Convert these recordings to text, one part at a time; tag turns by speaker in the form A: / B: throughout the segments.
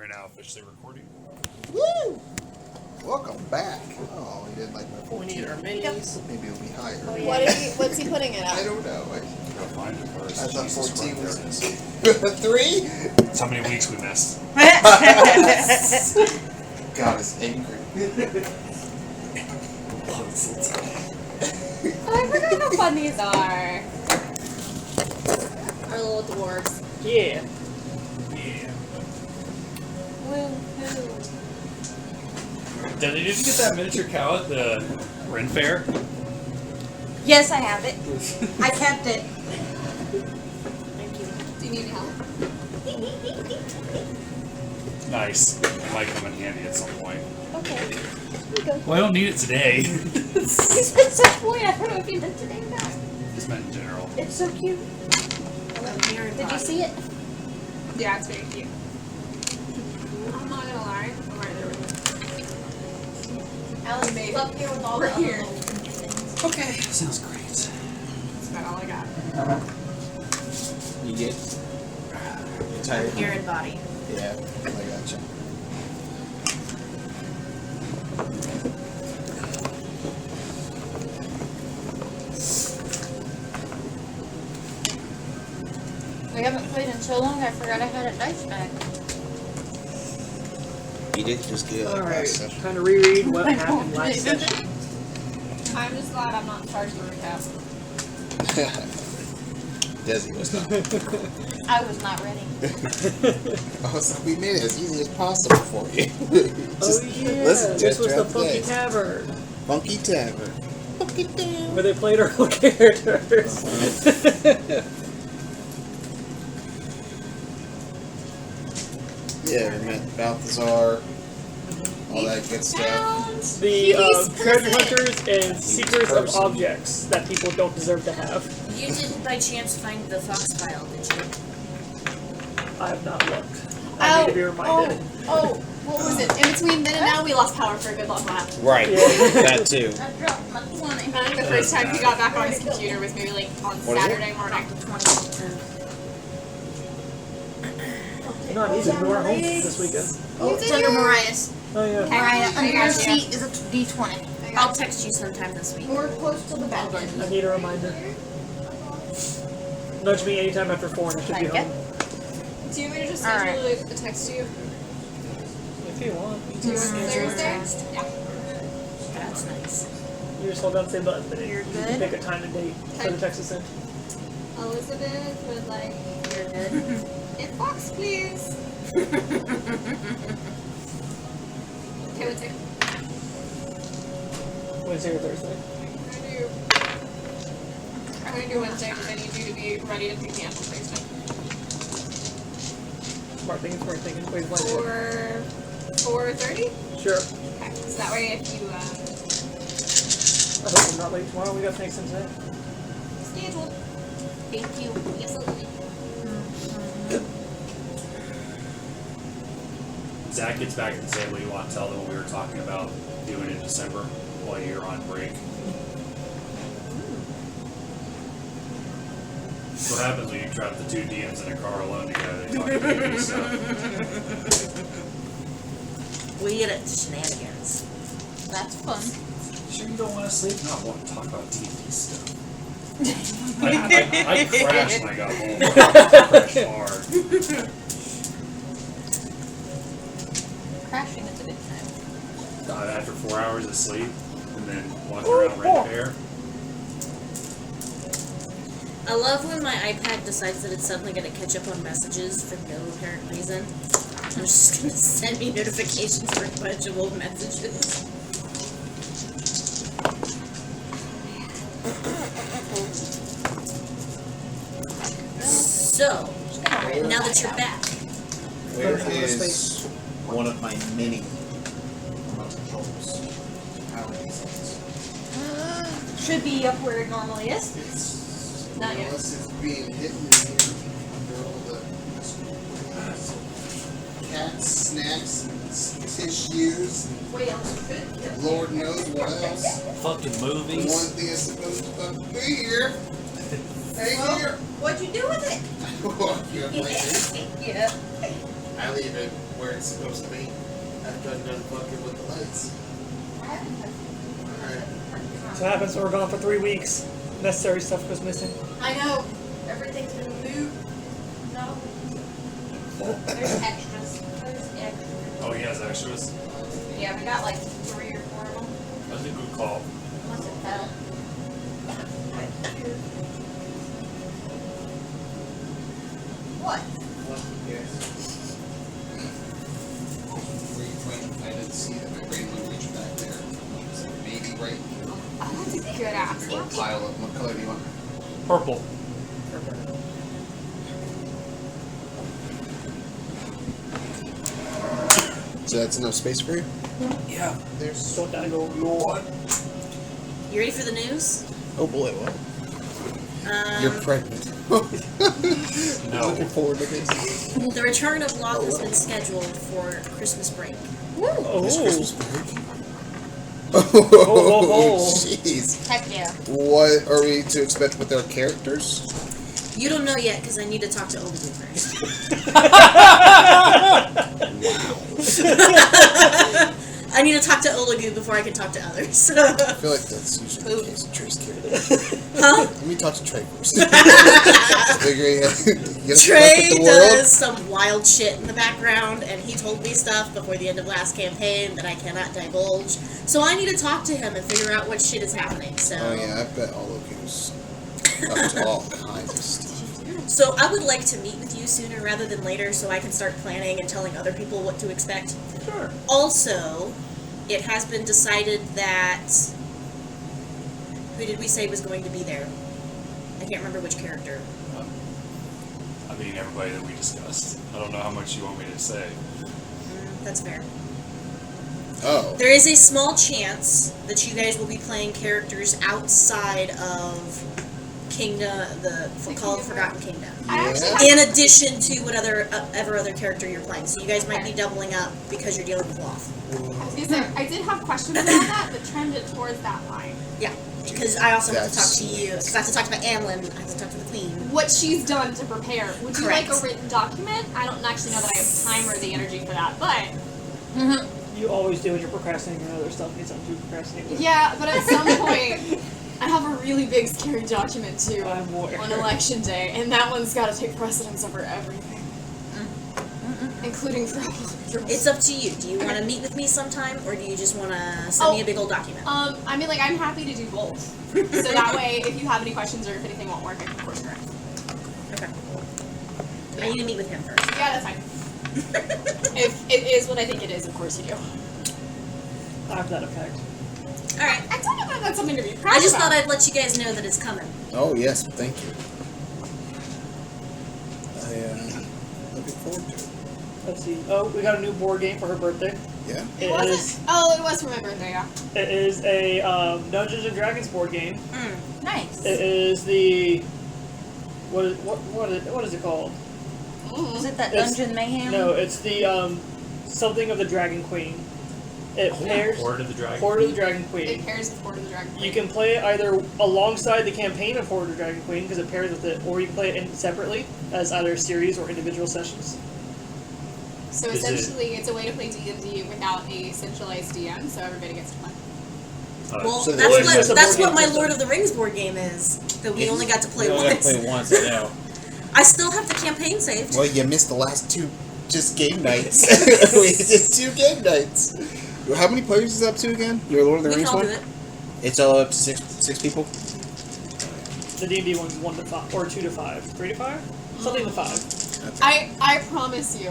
A: We're now officially recording.
B: Woo! Welcome back. Oh, he didn't like my 14.
C: We need our minis.
B: Maybe it'll be higher.
D: Oh, yeah. What's he putting it at?
B: I don't know.
A: Go find it first.
B: I thought
A: Jesus
B: 14
A: Christ,
B: was...
A: there it is.
B: 3?
A: That's how many weeks we missed.
B: God is angry.
D: Oh, I forgot how fun these are. Our little dwarves.
C: Yeah.
A: Yeah.
D: Woo-hoo.
A: Did you get that miniature cow at the Ren Fair?
E: Yes, I have it. I kept it.
D: Thank you. Do you need help?
A: Nice. It might come in handy at some point.
D: Okay. Here you go.
A: Well, I don't need it today.
D: It's at some point. I don't know if you did today or not.
A: Just meant in general.
D: It's so cute. Did you see it?
F: Yeah, it's very cute. I'm not gonna lie. Alright, there we go.
D: Alex made up here with all the
F: Here.
D: little things.
A: Okay, sounds great.
F: That's about all I got.
B: You get... You tired?
E: Gear and body.
B: Yeah, I gotcha.
E: We haven't played in so long, I forgot I had a dice bag.
B: You did just get
C: Alright, time to reread what happened last session.
F: I'm just glad I'm not charged to recap.
B: Desi was not.
E: I was not ready.
B: Oh, so we made it as easy as possible for you.
C: Oh yeah,
B: listen to
C: this
B: it
C: was the
B: throughout
C: Funky
B: day.
C: Tavern,
B: Funky Tavern. Funky Tavern.
C: where they played our own characters.
B: Yeah, we met Balthazar. All that good stuff.
C: The treasure hunters and seekers of objects that people don't deserve to have.
E: You didn't by chance find the fox file, did you?
C: I have not looked. I need to be reminded.
D: Oh, what was it? In between then and now, we lost power for a good long while.
B: Right,
C: Yeah.
B: that too.
E: I dropped my 20.
F: I think the first time he got back on his computer was maybe like on
B: What is it?
F: Saturday morning.
C: 20. No, he's in Nero home this weekend.
E: Oh, it's under Mariah's.
C: Oh yeah.
E: Mariah, under
F: I
E: your
F: got you.
E: seat is a D20. I'll text you sometime this week.
D: We're close to the back end.
C: I need a reminder. Nudge me anytime after 4 and I should be
E: Okay.
C: home.
F: Do you want me to just
E: Alright.
F: schedule a text to you?
C: If you want.
F: Do you want Thursday? Yeah.
E: That's nice.
C: You just hold down the same button, but
E: You're
C: you
E: good.
C: can pick a time and date for the text to send.
F: Elizabeth would like
E: You're good.
F: a fox, please. Okay, what's it?
C: Wednesday or Thursday.
F: I'm gonna do Wednesday because I need you to be ready to pick me up on Thursday.
C: Smart thinking. Wait, Wednesday.
F: 4:30?
C: Sure.
F: Okay, so that way if you
C: I hope I'm not late tomorrow. We got things in today.
F: scheduled.
E: Thank you.
F: Absolutely.
A: Zach gets back and say what you want to tell them what we were talking about doing in December while you're on break. That's what happens when you trap the two DMs in a car alone together. They talk about stuff.
E: We get it shenanigans. That's fun.
A: Sure you don't want to sleep? No, I want to talk about TV stuff. I crashed when I got home. I crashed hard.
E: Crashing is a good time.
A: After 4 hours of sleep, and then walking around Red Bear.
G: I love when my iPad decides that it's suddenly going to catch up on messages for no apparent reason. I'm just going to send me notifications for a bunch of old messages. So, now that you're back,
B: Where is one of my mini remote controls? How are these things?
E: Should be up where it normally is.
B: It's
F: Not yet.
B: unless it's being hidden in here under all the cats, snacks, and tissues,
D: Wait, else you could.
B: and Lord knows what else.
A: Fucking
B: The
A: movies.
B: one thing that's supposed to fucking be here. Hey,
D: Well,
B: here.
D: What'd you do with it?
B: Walk you up later.
E: Yeah.
G: I
B: I leave it where it's supposed to be. After I'm done fucking with the lights. Alright.
C: So what happens when we're gone for 3 weeks? Necessary stuff goes missing.
D: I know. Everything's been moved. No. There's extras. There's extras.
A: Oh, he has extras?
D: Yeah, we got like 3 or 4 of them.
A: That's a good call.
D: Once it fell. What?
B: Yes. I didn't see that my brain would reach back there. So maybe right
F: Oh, that's a good ass.
B: or pile of what color do you want?
A: Purple.
H: So that's enough space for you?
A: Yeah.
B: There's
C: Don't die.
G: You ready for the news?
H: Oh boy, what? You're pregnant.
A: No.
H: Looking forward to this.
G: The return of Locke has been scheduled for Christmas break.
C: Oh.
H: This Christmas break.
C: oh.
H: Jeez.
D: Heck yeah.
H: What are we to expect with our characters?
G: You don't know yet because I need to talk to Overboard first. I need to talk to Olagu before I can talk to others.
H: I feel like that's usually the case of Trey's characters.
G: Huh?
H: Let me talk to Trey first. Figuring you
G: Trey
H: the world.
G: does some wild shit in the background, and he told me stuff before the end of last campaign that I cannot divulge. So I need to talk to him and figure out what shit is happening. So.
H: Oh yeah, I bet all of you's up to all kinds of stuff.
G: So I would like to meet with you sooner rather than later so I can start planning and telling other people what to expect.
C: Sure.
G: Also, it has been decided that... Who did we say was going to be there? I can't remember which character.
A: I mean, everybody that we discussed. I don't know how much you want me to say.
G: That's fair.
H: Oh.
G: There is a small chance that you guys will be playing characters outside of Kingdom, the called Forgotten Kingdom.
F: I actually
H: Yeah.
F: have
G: In addition to what other character you're playing. So you guys might be doubling up because you're dealing with Loth.
F: I was gonna say, I did have questions about that, but trended towards that line.
G: Yeah, because I also have to talk
H: That's-
G: to you. Because I have to talk to my Amlin. I have to talk to the Queen.
F: What she's done to prepare. Would you like
G: Correct.
F: a written document? I don't actually know that I have time or the energy for that, but
C: You always do when you're procrastinating and other stuff needs something to procrastinate with.
F: yeah, but at some point, I have a really big scary document too
C: I'm aware.
F: on election day, and that one's got to take precedence over everything, including probably.
G: It's up to you. Do you want to meet with me sometime, or do you just want to send me a big old document?
F: I mean, like, I'm happy to do both. So that way, if you have any questions or if anything won't work, I can course correct.
G: Okay. I need to meet with him first.
F: Yeah, that's fine. If it is what I think it is, of course you do.
C: I have that effect.
G: All right.
F: I don't know if that's something to be proud
G: I just
F: about.
G: thought I'd let you guys know that it's coming.
H: Oh yes, thank you. Looking forward to it.
C: Let's see. Oh, we got a new board game for her birthday.
H: Yeah.
F: It wasn't. Oh, it was for my birthday, yeah.
C: It is a Dungeons and Dragons board game.
D: Nice.
C: It is the what is it called?
D: Is it that
C: It's-
D: Dungeon Mayhem?
C: No, it's the something of the Dragon Queen. It pairs
A: Horde of the Dragon.
C: Horde of the Dragon
F: It
C: Queen.
F: pairs with Horde of the Dragon.
C: You can play it either alongside the campaign of Horde of the Dragon Queen because it pairs with it, or you can play it separately as either series or individual sessions.
F: So
A: Is it-
F: essentially, it's a way to play D&D without a centralized DM, so everybody gets to play.
G: Well,
H: So
G: that's
H: there's
C: just a
G: that's
C: board
G: what my
C: game system.
G: Lord of the Rings board game is. That we only got to play
B: We only
G: once.
B: gotta play once, I know.
G: I still have the campaign saved.
H: Well, you missed the last two just game nights. We did 2 game nights. How many players is it up to again? Your Lord of the
G: We can
H: Rings
G: all
H: one?
G: do it.
H: It's all up to six people.
C: The D&D one's 1 to 5 or 2 to 5, 3 to 5, something to 5.
F: I promise you,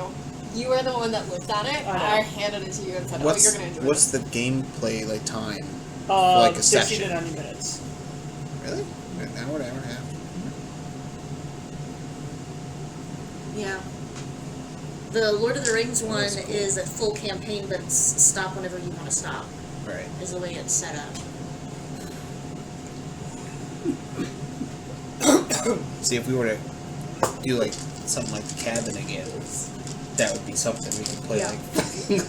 F: you are the one that looked at it.
C: I know.
F: I handed it to you and said, "Oh, you're gonna enjoy
H: What's
F: this."
H: the gameplay like time? Like a
C: 60
H: session.
C: to 90 minutes.
H: Really? An hour and a half.
G: Yeah. The Lord of the Rings one is a full campaign, but it's stop whenever you want to stop.
H: Right.
G: Is the way it's set up.
H: See, if we were to do like something like the cabin again, that would be something we could play
G: Yeah.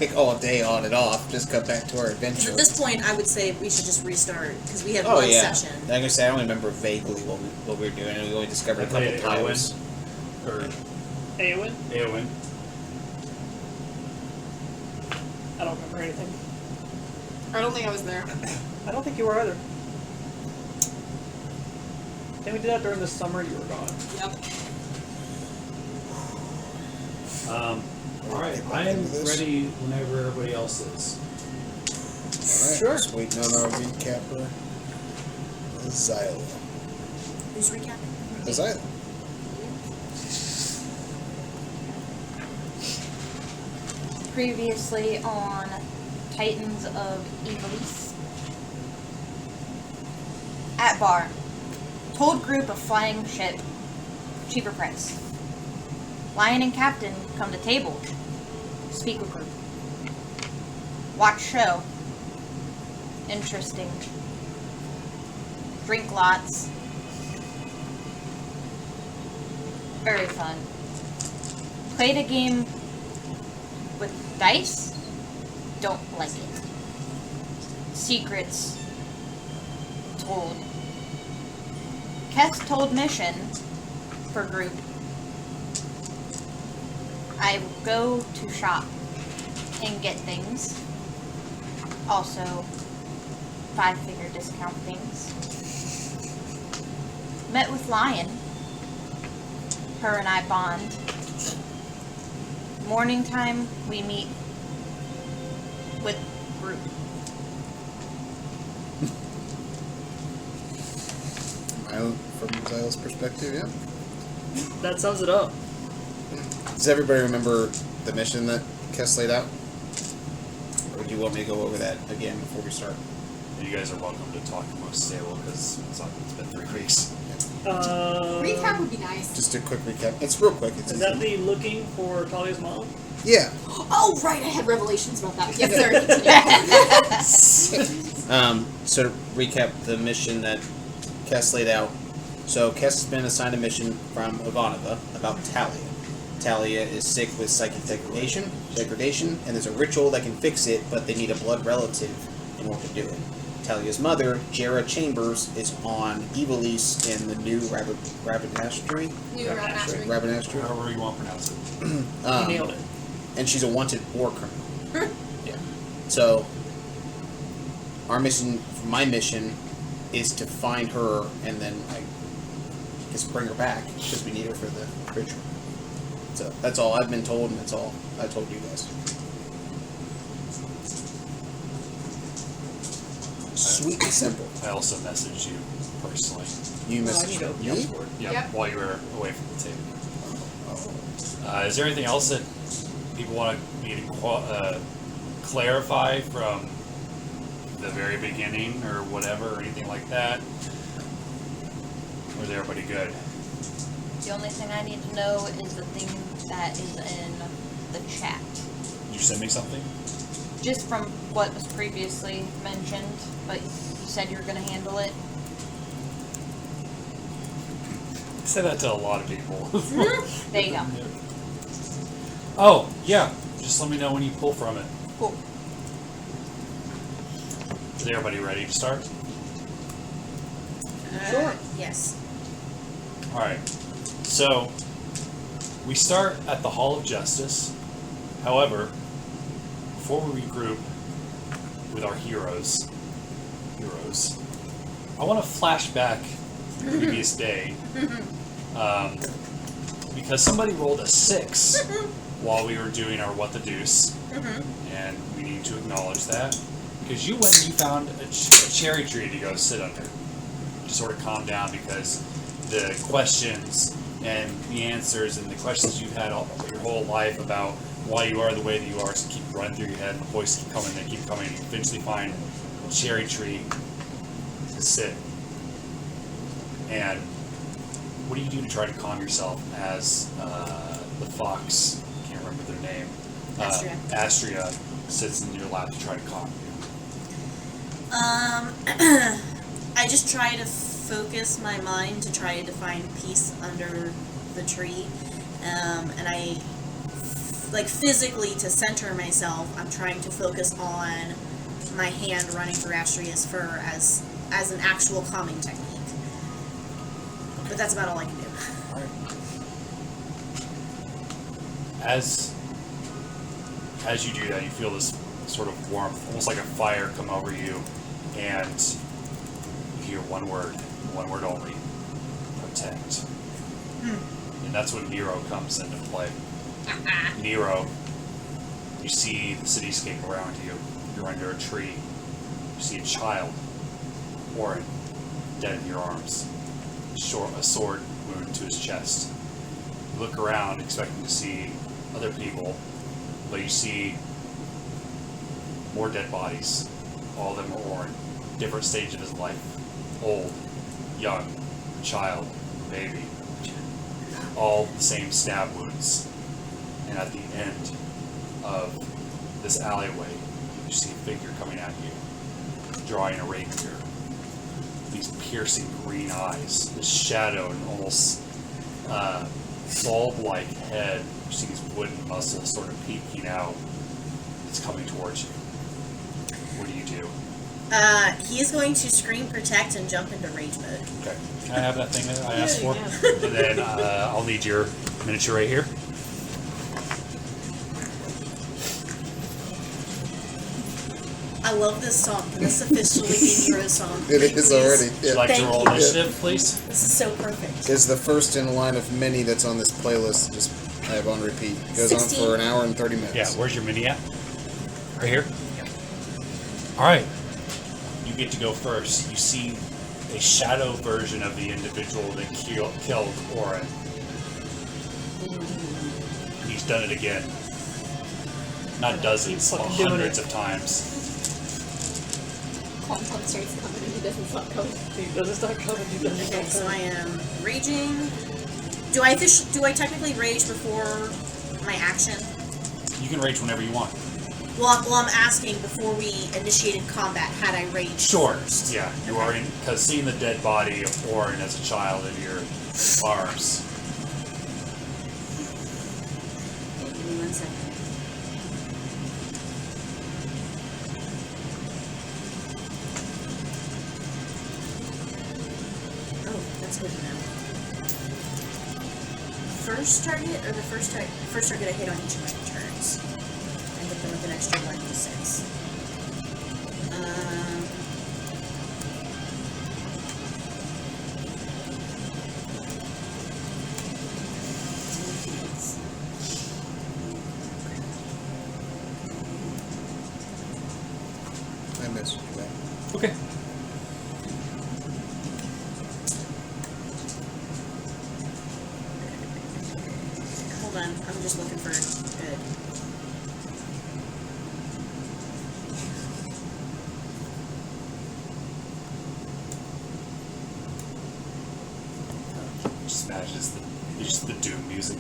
H: like all day on and off. Just come back to our
G: 'Cause
H: adventure.
G: at this point, I would say we should just restart because we have
H: Oh
G: one
H: yeah.
G: session.
H: Like I said, I only remember vaguely what we were doing, and we only discovered a
A: I played
H: couple
A: Eowyn.
H: tiles.
A: Or
C: Eowyn?
A: Eowyn.
C: I don't remember anything.
F: I don't think I was there.
C: I don't think you were either. I think we did that during the summer you were gone.
F: Yep.
A: Alright, I am ready whenever everybody else is.
H: Alright,
C: Sure.
H: just waiting on our recapper. Azyla.
G: Who's recapping?
H: Azyla.
I: Previously on Titans of Ivalice. At bar. Told group of flying ship. Cheaper price. Lion and captain come to table. Speak with group. Watch show. Interesting. Drink lots. Very fun. Played a game with dice. Don't like it. Secrets told. Kess told mission for group. I go to shop and get things. Also, 5-figure discount things. Met with Lion. Her and I bond. Morning time, we meet with group.
H: From Zyla's perspective, yeah.
C: That sums it up.
H: Does everybody remember the mission that Kess laid out? Or do you want me to go over that again before we start?
A: You guys are welcome to talk most stable because it's been 3 weeks.
F: Recap would be nice.
H: Just a quick recap. It's real quick. It's
C: Is
H: easy.
C: that the looking for Talia's mom?
H: Yeah.
F: Oh, right, I had revelations about that. Yes, sir. Continue.
B: So to recap the mission that Kess laid out. So Kess has been assigned a mission from Ivanova about Talia. Talia is sick with psychic degradation, and there's a ritual that can fix it, but they need a blood relative in order to do it. Talia's mother, Jera Chambers, is on Ivalice in the new Rabbinastery.
F: New Rabbinastery.
B: Rabbinastery.
A: However you want to pronounce it.
C: You nailed it.
B: And she's a wanted war criminal. Yeah. So my mission is to find her and then just bring her back because we need her for the ritual. So that's all I've been told, and that's all I told you guys.
H: Sweet and simple.
A: I also messaged you personally.
H: You
C: I
H: messaged
C: need to open
H: me?
C: the Overboard.
A: Yeah,
F: Yep.
A: while you were away from the table.
H: Oh.
A: Is there anything else that people want me to clarify from the very beginning or whatever, or anything like that? Or is everybody good?
I: The only thing I need to know is the thing that is in the chat.
A: Did you send me something?
I: Just from what was previously mentioned, but you said you were going to handle it.
A: I say that to a lot of people.
I: There you go.
A: Oh, yeah. Just let me know when you pull from it.
I: Cool.
A: Is everybody ready to start?
C: Sure.
G: Yes.
A: Alright. So, we start at the Hall of Justice. However, before we regroup with our heroes, I want to flash back to the previous day. Because somebody rolled a 6 while we were doing our What the Deuce. And we need to acknowledge that. Because you went and you found a cherry tree to go sit under. To sort of calm down, because the questions and the answers and the questions you've had your whole life about why you are the way that you are just keep running through your head, and the voices keep coming, they keep coming, and you eventually find a cherry tree to sit. And what do you do to try to calm yourself as the fox, can't remember their name, Astria sits in your lap to try to calm you?
G: I just try to focus my mind to try to find peace under the tree, and I, like, physically to center myself, I'm trying to focus on my hand running through Astria's fur as an actual calming technique. But that's about all I can do.
A: Alright. As you do that, you feel this sort of warmth, almost like a fire, come over you, and you hear one word only: protect. And that's when Nero comes into play. Nero, you see the cityscape around you. You're under a tree. You see a child, Oren, dead in your arms. A sword wound to his chest. You look around expecting to see other people, but you see more dead bodies. All of them are Oren. Different stage of his life. Old, young, child, baby. All the same stab wounds. And at the end of this alleyway, you see a figure coming at you, drawing a rapier. These piercing green eyes, this shadow and almost bulb-like head. You see these wooden muscles sort of peeking out. It's coming towards you. What do you do?
G: He is going to scream protect and jump into rage mode.
A: Okay. Can I have that thing that I asked for?
C: Yeah.
A: And then I'll need your miniature right here.
G: I love this song. Can this officially be Nero's song?
H: It is
G: Please?
H: already.
A: Would you
H: Yeah.
A: like to
G: Thank
A: roll
G: you.
A: initiative, please?
G: This is so perfect.
H: It's the first in a line of many that's on this playlist. Just I have on repeat. It goes
G: 16.
H: on for an hour and 30 minutes.
A: Yeah, where's your mini at? Right here? Alright. You get to go first. You see a shadow version of the individual that killed Oren. He's done it again. Not dozens, but
C: fucking doing
A: hundreds
C: it.
A: of times.
D: Quantum starts coming and he doesn't stop coming.
C: He doesn't stop coming. He doesn't
G: Okay,
C: stop
G: so I
C: coming.
G: am raging. Do I technically rage before my action?
A: You can rage whenever you want.
G: Well, I'm asking before we initiated combat, had I raged
A: Sure.
G: first?
A: Yeah, you are in, because seeing the dead body of Oren as a child in your arms.
G: Okay, give me 1 second. Oh, that's good to know. First target, or the first target I hit on each of my turns. I hit them with an extra 1d6.
H: I missed you there.
A: Okay.
G: Hold on, I'm just looking for good.
A: Just imagine just the Doom music.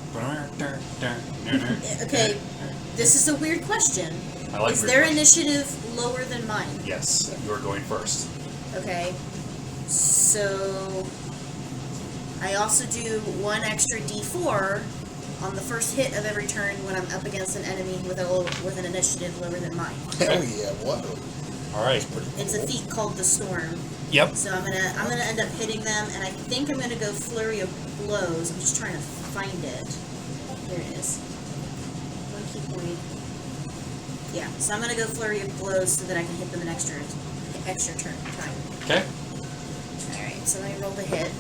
G: Okay, this is a weird question.
A: I like
G: Is
A: weird
G: their
A: questions.
G: initiative lower than mine?
A: Yes, you are going first.
G: Okay, so I also do 1 extra d4 on the first hit of every turn when I'm up against an enemy with an initiative lower than mine.
H: Hell yeah, what?
A: All right.
G: It's a feat called the Storm.
A: Yep.
G: So I'm gonna end up hitting them, and I think I'm gonna go Flurry of Blows. I'm just trying to find it. There it is. 1 key point. Yeah, so I'm gonna go Flurry of Blows so that I can hit them an extra turn time.
A: Okay.
G: Alright, so I rolled a hit.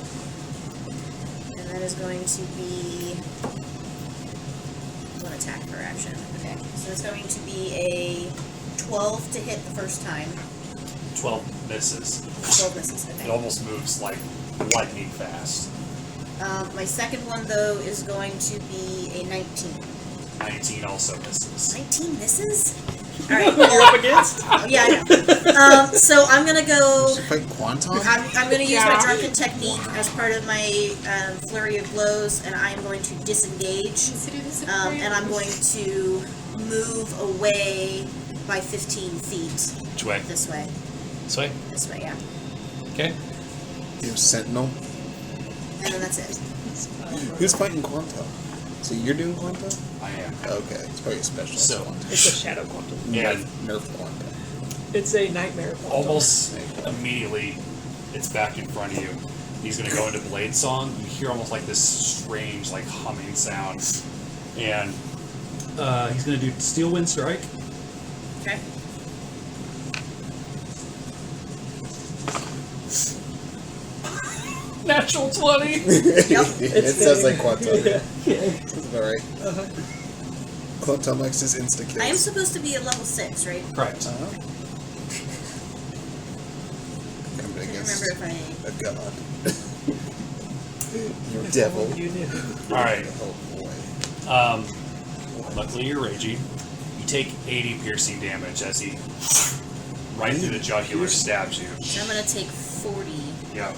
G: And that is going to be 1 attack per action. Okay, so it's going to be a 12 to hit the first time.
A: 12 misses.
G: 12 misses,
A: It
G: okay.
A: almost moves like lightning fast.
G: My second one, though, is going to be a 19.
A: 19 also misses.
G: 19 misses? Alright.
C: You're up against?
G: Yeah, I know. So I'm gonna go...
H: Did you fight Quantum?
G: I'm going to use my
F: Yeah.
G: Drunken Technique as part of my Flurry of Blows, and I'm going to disengage.
D: Consider this a
G: And I'm going to move away by 15 feet.
A: Which way?
G: This way.
A: This way?
G: This way, yeah.
A: Okay.
H: You have Sentinel.
G: And then that's it.
H: Who's fighting Quantum? So you're doing Quantum?
A: I am.
H: Okay, it's probably a special.
A: So-
H: Quantum.
C: It's a Shadow Quantum.
A: Yeah.
H: Nerf Quantum.
C: It's a Nightmare Quantum.
A: Almost immediately, it's back in front of you. He's going to go into Blade Song. You hear almost like this strange, like humming sound. And he's going to do Steel Wind Strike.
G: Okay.
A: Natural 20.
B: It sounds like Quantum.
C: Yeah.
B: That's about right. Quantum likes his insta kills.
G: I am supposed to be at level 6, right?
A: Correct.
B: Coming
G: I can't
B: against
G: remember if
B: a god. You're a devil.
C: You knew.
A: Alright.
B: Oh boy.
A: Luckily you're raging. You take 80 piercing damage as he right through the jugular stabs you.
G: So I'm gonna take 40.
A: Yeah.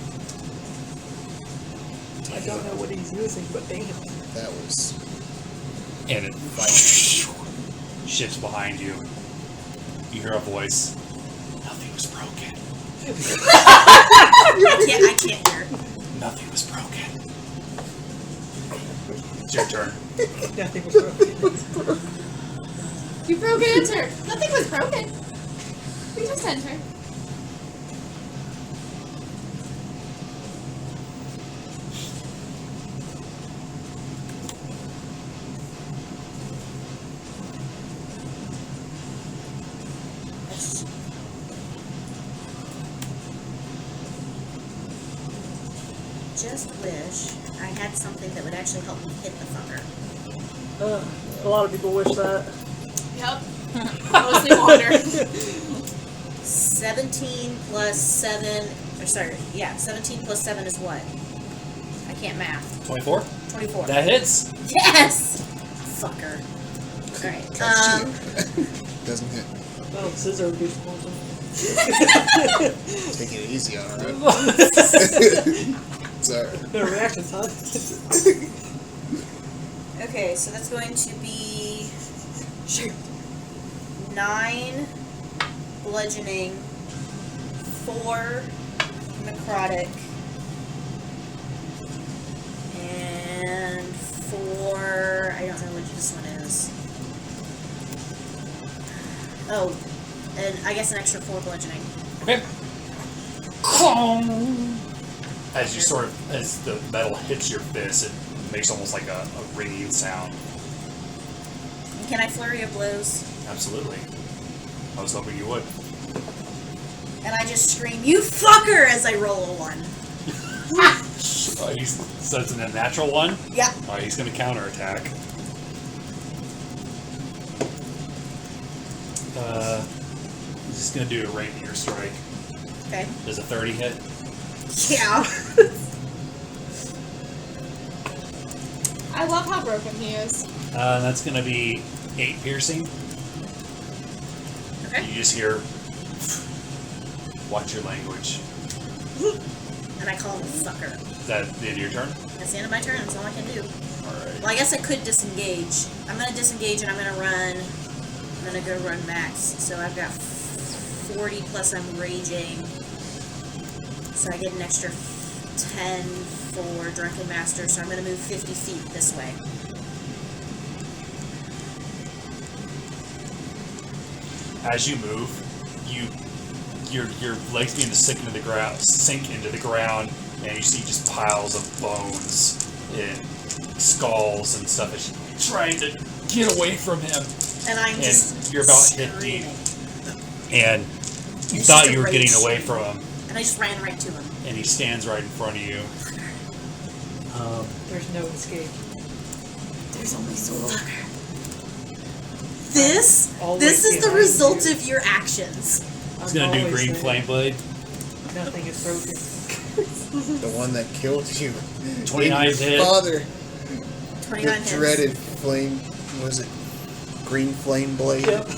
C: I don't know what he's using, but damn.
B: That was.
A: And it shifts behind you. You hear a voice. Nothing was broken.
G: I can't hear.
A: Nothing was broken. It's your turn.
C: Nothing was broken.
D: You broke an enter. Nothing was broken. We just entered.
G: Just wish I had something that would actually help me hit the fucker.
C: A lot of people wish that.
D: Yep. Mostly water.
G: 17 plus 7, or sorry, yeah, 17 plus 7 is what? I can't math.
A: 24?
G: 24.
A: That hits.
G: Yes! Fucker. Alright,
B: Doesn't hit.
C: Oh, scissor reduced quantum.
B: Taking it easy on her. Sorry.
C: No reaction time.
G: okay, so that's going to be 9 bludgeoning, 4 necrotic, and 4, I don't know what this one is. Oh, and I guess an extra 4 bludgeoning.
A: Okay. As you sort of, as the metal hits your fist, it makes almost like a ringing sound.
G: And can I flurry of blows?
A: Absolutely. I was hoping you would.
G: And I just scream, "You fucker!" as I roll a 1.
A: So it's a natural one?
G: Yeah.
A: Alright, he's going to counterattack. He's just going to do a rapier strike.
G: Okay.
A: Does a 30 hit?
G: Yeah.
D: I love how broken he is.
A: That's going to be 8 piercing.
G: Okay.
A: You just hear, watch your language.
G: And I call him a fucker.
A: Is that the end of your turn?
G: That's the end of my turn. That's all I can do.
A: Alright.
G: Well, I guess I could disengage. I'm going to disengage and I'm going to run. I'm going to go run max. So I've got 40 plus I'm raging. So I get an extra 10 for Drunken Master. So I'm going to move 50 feet this way.
A: As you move, your legs begin to sink into the ground, and you see just piles of bones and skulls and stuff as you're trying to get away from him.
G: And I'm just
A: you're about hip deep. And you
G: It's
A: thought
G: just a
A: you were getting
G: rage
A: away
G: scream.
A: from him,
G: And I just ran right to him.
A: and he stands right in front of you.
C: There's no escape.
G: There's only Solra. This
C: Always
G: is the
C: behind
G: result
C: you.
G: of your actions.
A: He's gonna do
C: always
A: green
C: there.
A: flame blade.
C: Nothing is broken.
B: The one that killed you.
A: 29
B: And your
A: hit.
B: father.
G: 29
B: The
G: hits.
B: dreaded flame. What was it? Green flame blade.
C: Yep.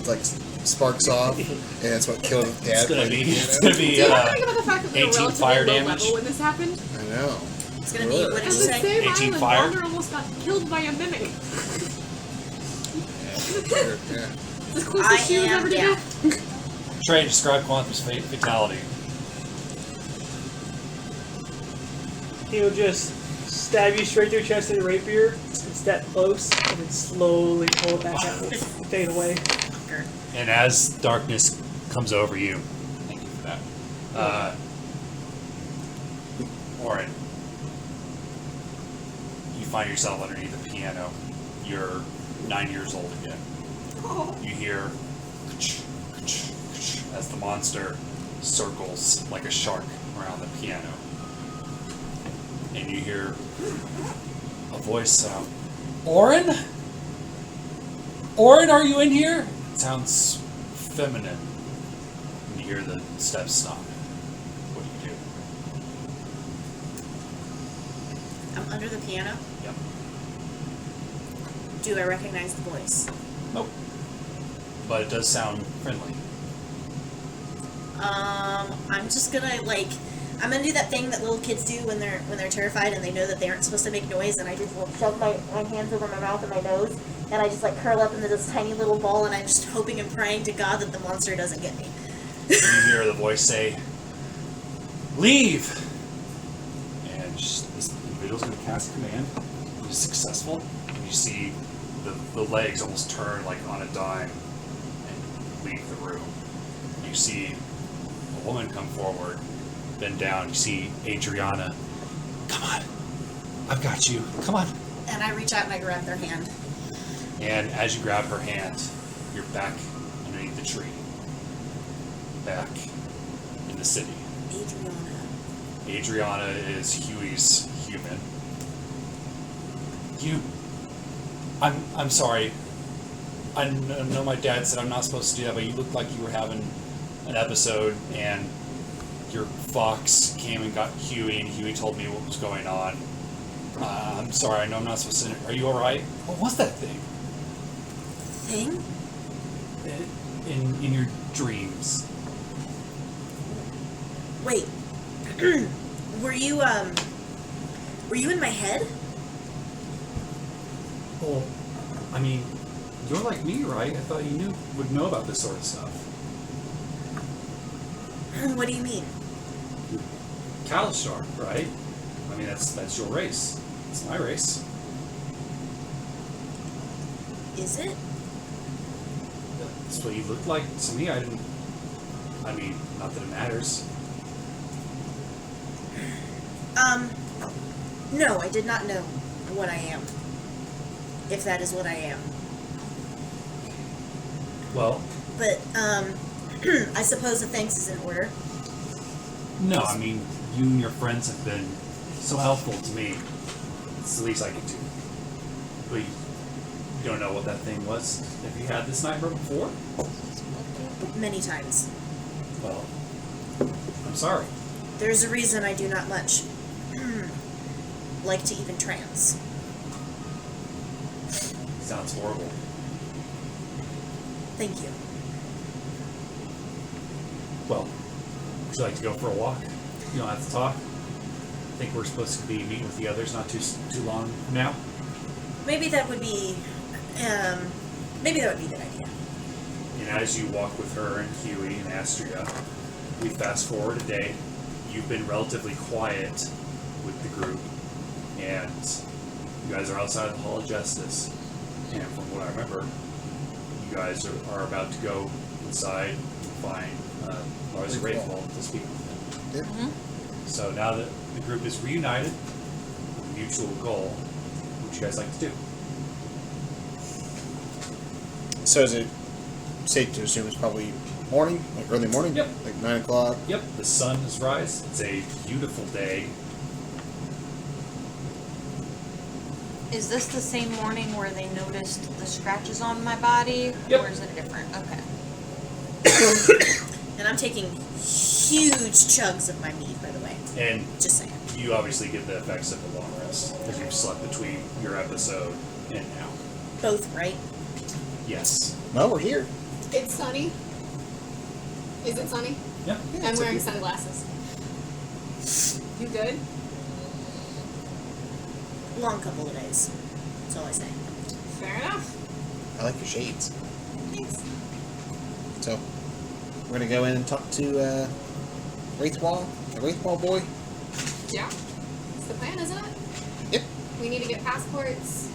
B: Like sparks off, and that's what killed his dad.
A: It's gonna
B: playing
A: be.
B: the
A: It's
B: piano.
A: gonna be.
F: Do you ever think about the fact that we were
A: 18
F: relatively
A: fire
F: low
A: damage.
F: level when this happened?
B: I know.
G: It's gonna be, what did
F: And
G: you
F: the
G: say?
F: same
A: 18
F: island,
A: fire?
F: Wander almost got killed by a mimic.
B: Yeah, sure, yeah.
F: The closest she was ever to
G: down.
F: death.
A: Trey, describe Quantum's fatality.
C: He'll just stab you straight through your chest with a rapier, and step close, and then slowly pull it back out and fade away.
A: And as darkness comes over you, thank you for that. Oren, you find yourself underneath the piano. You're 9 years old again. You hear as the monster circles like a shark around the piano. and you hear a voice, Oren? Oren, are you in here? It sounds feminine. And you hear the steps stop. What do you do?
G: I'm under the piano.
A: Yep.
G: Do I recognize the voice?
A: Nope. But it does sound friendly.
G: I'm just gonna I'm gonna do that thing that little kids do when they're terrified and they know that they aren't supposed to make noise, and I just shove my hands over my mouth and my nose, and I just curl up into this tiny little ball, and I'm just hoping and praying to God that the monster doesn't get me.
A: You hear the voice say, "Leave!" And this individual's going to cast a command. He's successful. And you see the legs almost turn on a dime and leave the room. You see a woman come forward, bend down. You see Adriana. "Come on. I've got you. Come on."
G: And I reach out and I grab their hand.
A: And as you grab her hand, you're back underneath the tree. Back in the city. Adriana is Huey's human. I'm sorry. I know my dad said I'm not supposed to do that, but you looked like you were having an episode, and your fox came and got Huey, and Huey told me what was going on. I'm sorry, I know I'm not supposed to. Are you alright? What was that thing?
G: Thing?
A: In your dreams.
G: Wait. Were you in my head?
A: Well, I mean, you're like me, right? I thought you would know about this sort of stuff.
G: What do you mean?
A: Kalishar, right? I mean, that's your race. It's my race.
G: Is it?
A: That's what you looked like to me. I mean, not that it matters.
G: No, I did not know what I am. If that is what I am.
A: Well...
G: But, I suppose the thanks is in order.
A: No, I mean, you and your friends have been so helpful to me. It's the least I can do. But you don't know what that thing was? Have you had this nightmare before?
G: Many times.
A: Well, I'm sorry.
G: There's a reason I do not much like to even trance.
A: Sounds horrible.
G: Thank you.
A: Well, would you like to go for a walk? You don't have to talk. I think we're supposed to be meeting with the others not too long now.
G: Maybe that would be a good idea.
A: And as you walk with her and Huey and Astria, we fast forward a day. You've been relatively quiet with the group, and you guys are outside the Hall of Justice. And from what I remember, you guys are about to go inside and find Larza Raithwall to speak with them.
I: Mm-hmm.
A: So now that the group is reunited with a mutual goal, what would you guys like to do?
B: So is it safe to assume it's probably morning, like early morning?
A: Yep.
B: Like 9 o'clock?
A: Yep, the sun has rise. It's a beautiful day.
I: Is this the same morning where they noticed the scratches on my body?
A: Yep.
I: Or is it different? Okay.
G: And I'm taking huge chugs of my meat, by the way.
A: And
G: Just saying.
A: you obviously get the effects of a long rest because you've slept between your episode and now.
G: Both, right?
A: Yes.
B: Well, we're here.
F: It's sunny. Is it sunny?
A: Yeah.
F: I'm wearing sunglasses. You good?
G: Long couple of days. That's all I say.
F: Fair enough.
B: I like your shades.
F: Thanks.
B: So, we're gonna go in and talk to Raithwall, the Raithwall boy.
F: Yeah. That's the plan, isn't it?
B: Yep.
F: We need to get passports.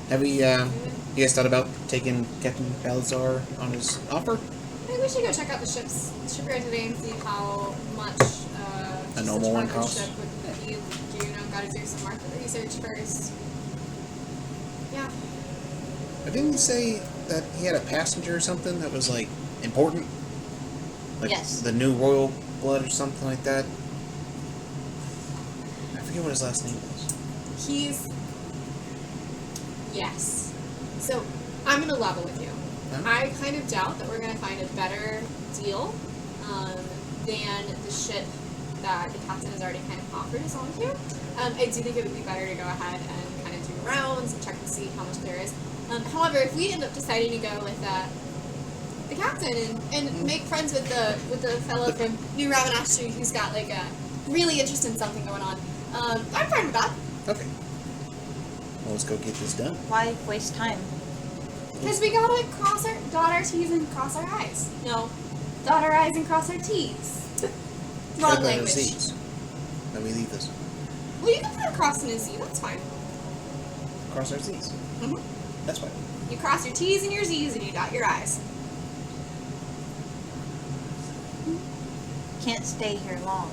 B: Have we, you guys thought about taking Captain Balazar on his offer?
F: Maybe we should go check out the shipyard today and see how much
B: A normal one
F: chartered
B: costs?
F: ship would be. Do you know? Got to do some market research first. Yeah.
B: But didn't he say that he had a passenger or something that was, like, important? Like
I: Yes.
B: the new royal blood or something like that? forget what his last name is.
D: He's... Yes. So, I'm going to level with you.
B: Huh?
D: I kind of doubt that we're going to find a better deal than the ship that the captain has already kind of offered us onto. I do think it would be better to go ahead and kind of do rounds and check to see how much there is. However, if we end up deciding to go with the captain and make friends with the fellow from New Ravenashtree who's got like a really interest in something going on, I'm fine with that.
B: Okay. Well, let's go get this done.
I: Why waste time?
D: Because we gotta dot our T's and cross our I's. No, dot our I's and cross our T's. Wrong
B: What about our
D: language.
B: Z's? Then we leave this.
D: Well, you can put a cross in a Z, that's fine.
B: Cross our Z's.
D: Mhm.
B: That's fine.
D: You cross your T's and your Z's and you dot your I's.
I: Can't stay here long.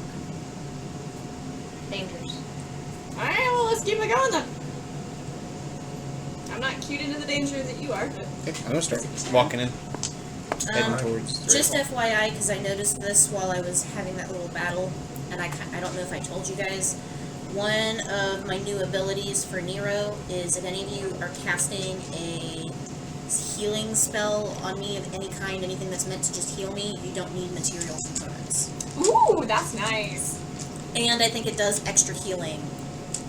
I: Dangers.
D: Alright, well, let's keep it going then. I'm not cued into the danger that you are, but...
B: Okay, I'm gonna start walking in. Heading towards the
G: Just
B: Raithwall.
G: FYI, because I noticed this while I was having that little battle, and I don't know if I told you guys, one of my new abilities for Nero is if any of you are casting a healing spell on me of any kind, anything that's meant to just heal me, you don't need material components.
D: Ooh, that's nice.
G: And I think it does extra healing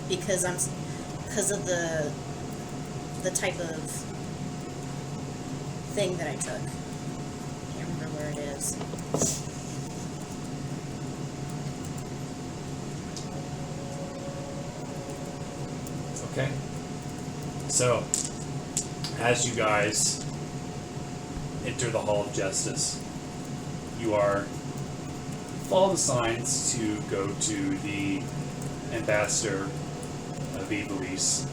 G: because of the type of thing that I took. Can't remember where it is.
A: Okay. So, as you guys enter the Hall of Justice, you are follow the signs to go to the ambassador of Ivalice.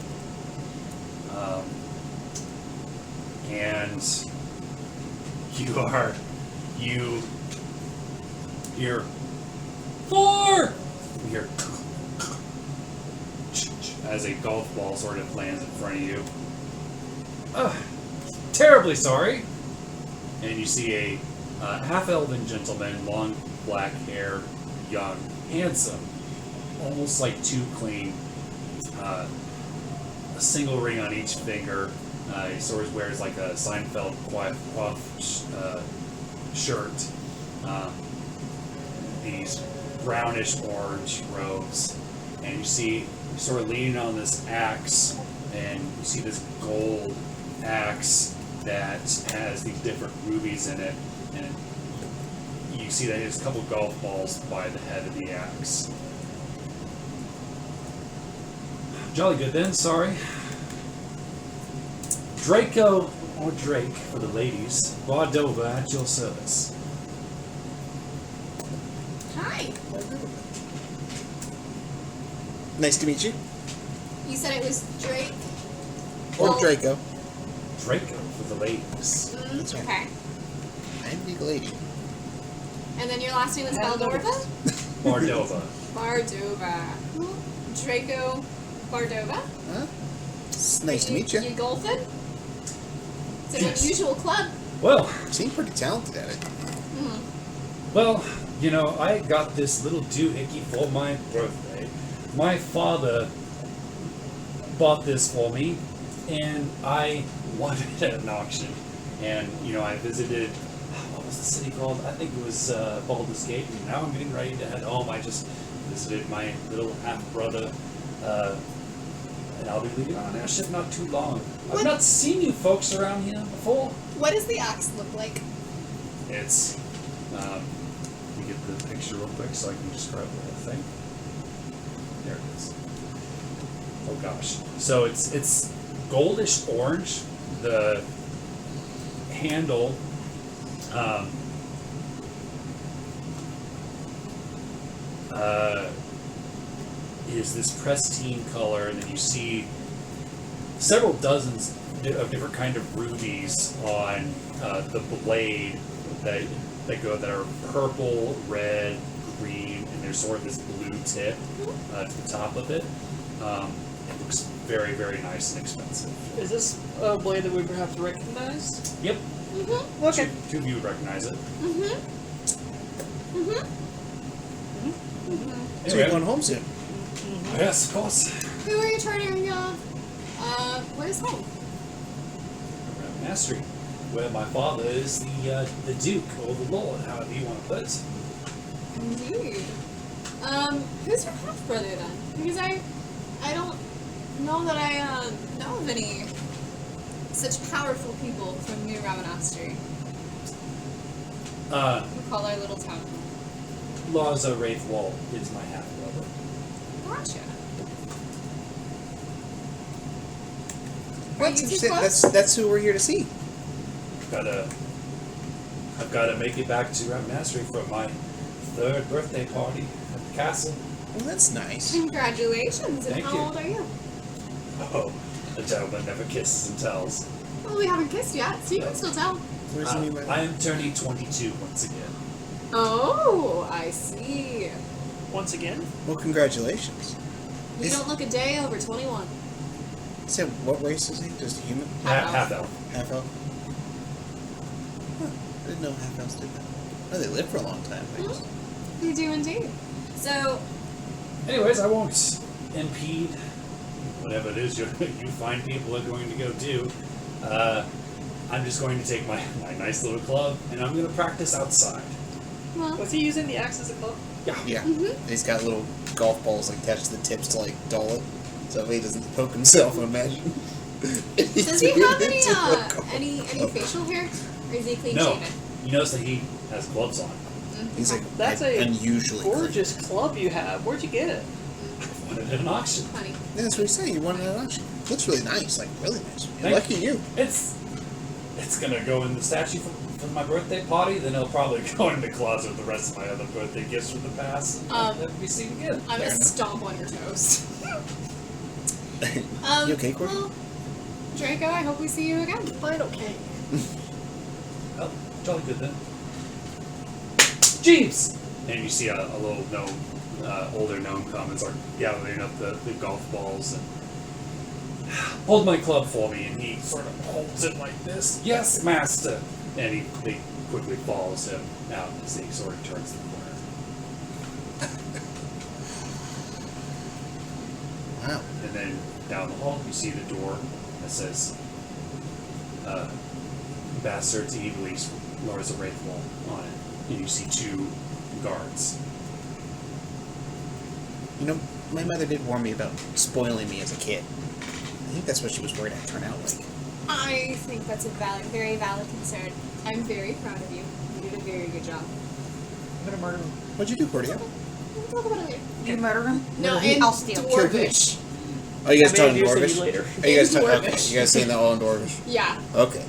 A: And you hear 4! You hear as a golf ball sort of lands in front of you. Terribly sorry. And you see a half-elven gentleman, long black hair, young, handsome, almost like too clean. A single ring on each finger. He sort of wears like a Seinfeld coif shirt. These brownish orange robes. And you see sort of leaning on this axe, and you see this gold axe that has these different rubies in it, and you see that there's a couple golf balls by the head of the axe. Jolly good then, sorry. Draco, or Drake for the ladies, Bardorba at your service.
D: Hi.
B: Nice to meet you.
D: You said it was Drake?
B: Or
D: Well-
B: Draco.
A: Draco for the ladies.
B: That's right.
D: Okay.
B: I'm the lady.
D: And then your last name is Bardorba?
A: Bardorba.
D: Bardorba. Draco Bardorba?
B: Huh? It's nice to meet you.
D: You golfing? It's an
A: Yes.
D: unusual club.
A: Well,
B: You seem pretty talented at it.
A: Well, you know, I got this little doohickey for my birthday. My father bought this for me, and I won it at an auction. And, you know, I visited, what was the city called? I think it was Baldur's Gate, and now I'm getting ready to head home. I just visited my little half-brother, and I'll be leaving on an airship not too long. I've
D: What?
A: not seen you folks around here before.
D: What does the axe look like?
A: It's, let me get the picture real quick so I can describe the whole thing. There it is. Oh gosh. So it's goldish orange. The handle, is this pristine color, and then you see several dozens of different kind of rubies on the blade that are purple, red, green, and there's sort of this blue tip to the top of it. It looks very, very nice and expensive.
C: Is this a blade that we perhaps recognize?
A: Yep.
D: Mm-hmm.
C: Okay.
A: Two of you would recognize it.
D: Mm-hmm. Mm-hmm.
B: So you're
A: Anyway,
B: going home soon.
A: yes, of course.
D: Who are you chartering what is home?
A: Around Mastery, where my father is the Duke or the Lord, however you want to put it.
D: Indeed. Who's your half brother then? Because I don't know that I know of any such powerful people from New Ramanastery. We call our little town.
A: Larza Raithwall is my half brother.
D: Gotcha. Are
B: What?
D: you too close?
B: That's who we're here to see.
A: I've got to make it back to Ramanastery for my 3rd birthday party at the castle.
B: Well, that's nice.
D: Congratulations. And
A: Thank
D: how
A: you.
D: old are you?
A: Oh, the gentleman never kisses and tells.
D: Well, we haven't kissed yet, so you can still tell.
B: Where's the new
A: I am turning 22 once again.
D: Oh, I see.
C: Once again?
B: Well, congratulations.
D: You don't look a day over 21.
B: So, what race is he? Just a human?
A: Half elf.
B: Half elf? Huh. I didn't know half elves did that. Oh, they live for a long time, I guess.
D: You do indeed. So,
A: Anyways, I won't impede whatever it is you find people are going to go do. I'm just going to take my nice little club and I'm going to practice outside.
D: well,
C: Was he using the axe as a club?
B: Yeah.
D: Mhm.
B: He's got little golf balls like attached to the tips to like dull it, so he doesn't poke himself. I imagine.
D: does he have any facial hair? Or is he clean
A: No.
D: shaven?
A: You notice that he has gloves on.
B: He's like
C: That's a
B: unusually
C: gorgeous club you have. Where'd you get it?
A: I wanted an auction.
D: Funny.
B: clean. Yeah, that's what he's saying. You wanted an auction. Looks really nice, like really nice.
A: Thank
B: Lucky you.
A: It's gonna go in the statue for my birthday party, then it'll probably go in the closet with the rest of my other birthday gifts from the past. And never be seen again.
D: I'm
B: Fair
D: gonna
B: enough.
D: stomp on your toes.
B: You okay, Cordio?
D: Well, Draco, I hope we see you again.
C: Fine, okay.
A: Oh, jolly good then. Jeeves! And you see a little gnome, older gnome come and start gathering up the golf balls and hold my club for me, and he sort of holds it like this. Yes, master! And he quickly follows him out as he sort of turns the corner.
B: Wow.
A: And then down the hall, you see the door that says, Bastard to Ivalice, Larza Raithwall on it. And you see 2 guards.
B: You know, my mother did warn me about spoiling me as a kid. I think that's what she was worried I'd turn out like.
D: I think that's a very valid concern. I'm very proud of you. You did a very good job.
C: I'm gonna murder him.
B: What'd you do, Cordio?
D: We'll talk about it later.
I: You murder him?
D: No,
I: Murder him?
D: in
I: I'll steal.
D: Dwarvish.
B: Are you guys
C: I may
B: talking
C: introduce
B: Dwarvish?
C: you later.
B: Are you guys
D: In
B: talking? Okay,
D: Dwarvish.
B: you guys saying that all in Dwarvish?
D: Yeah,
B: Okay,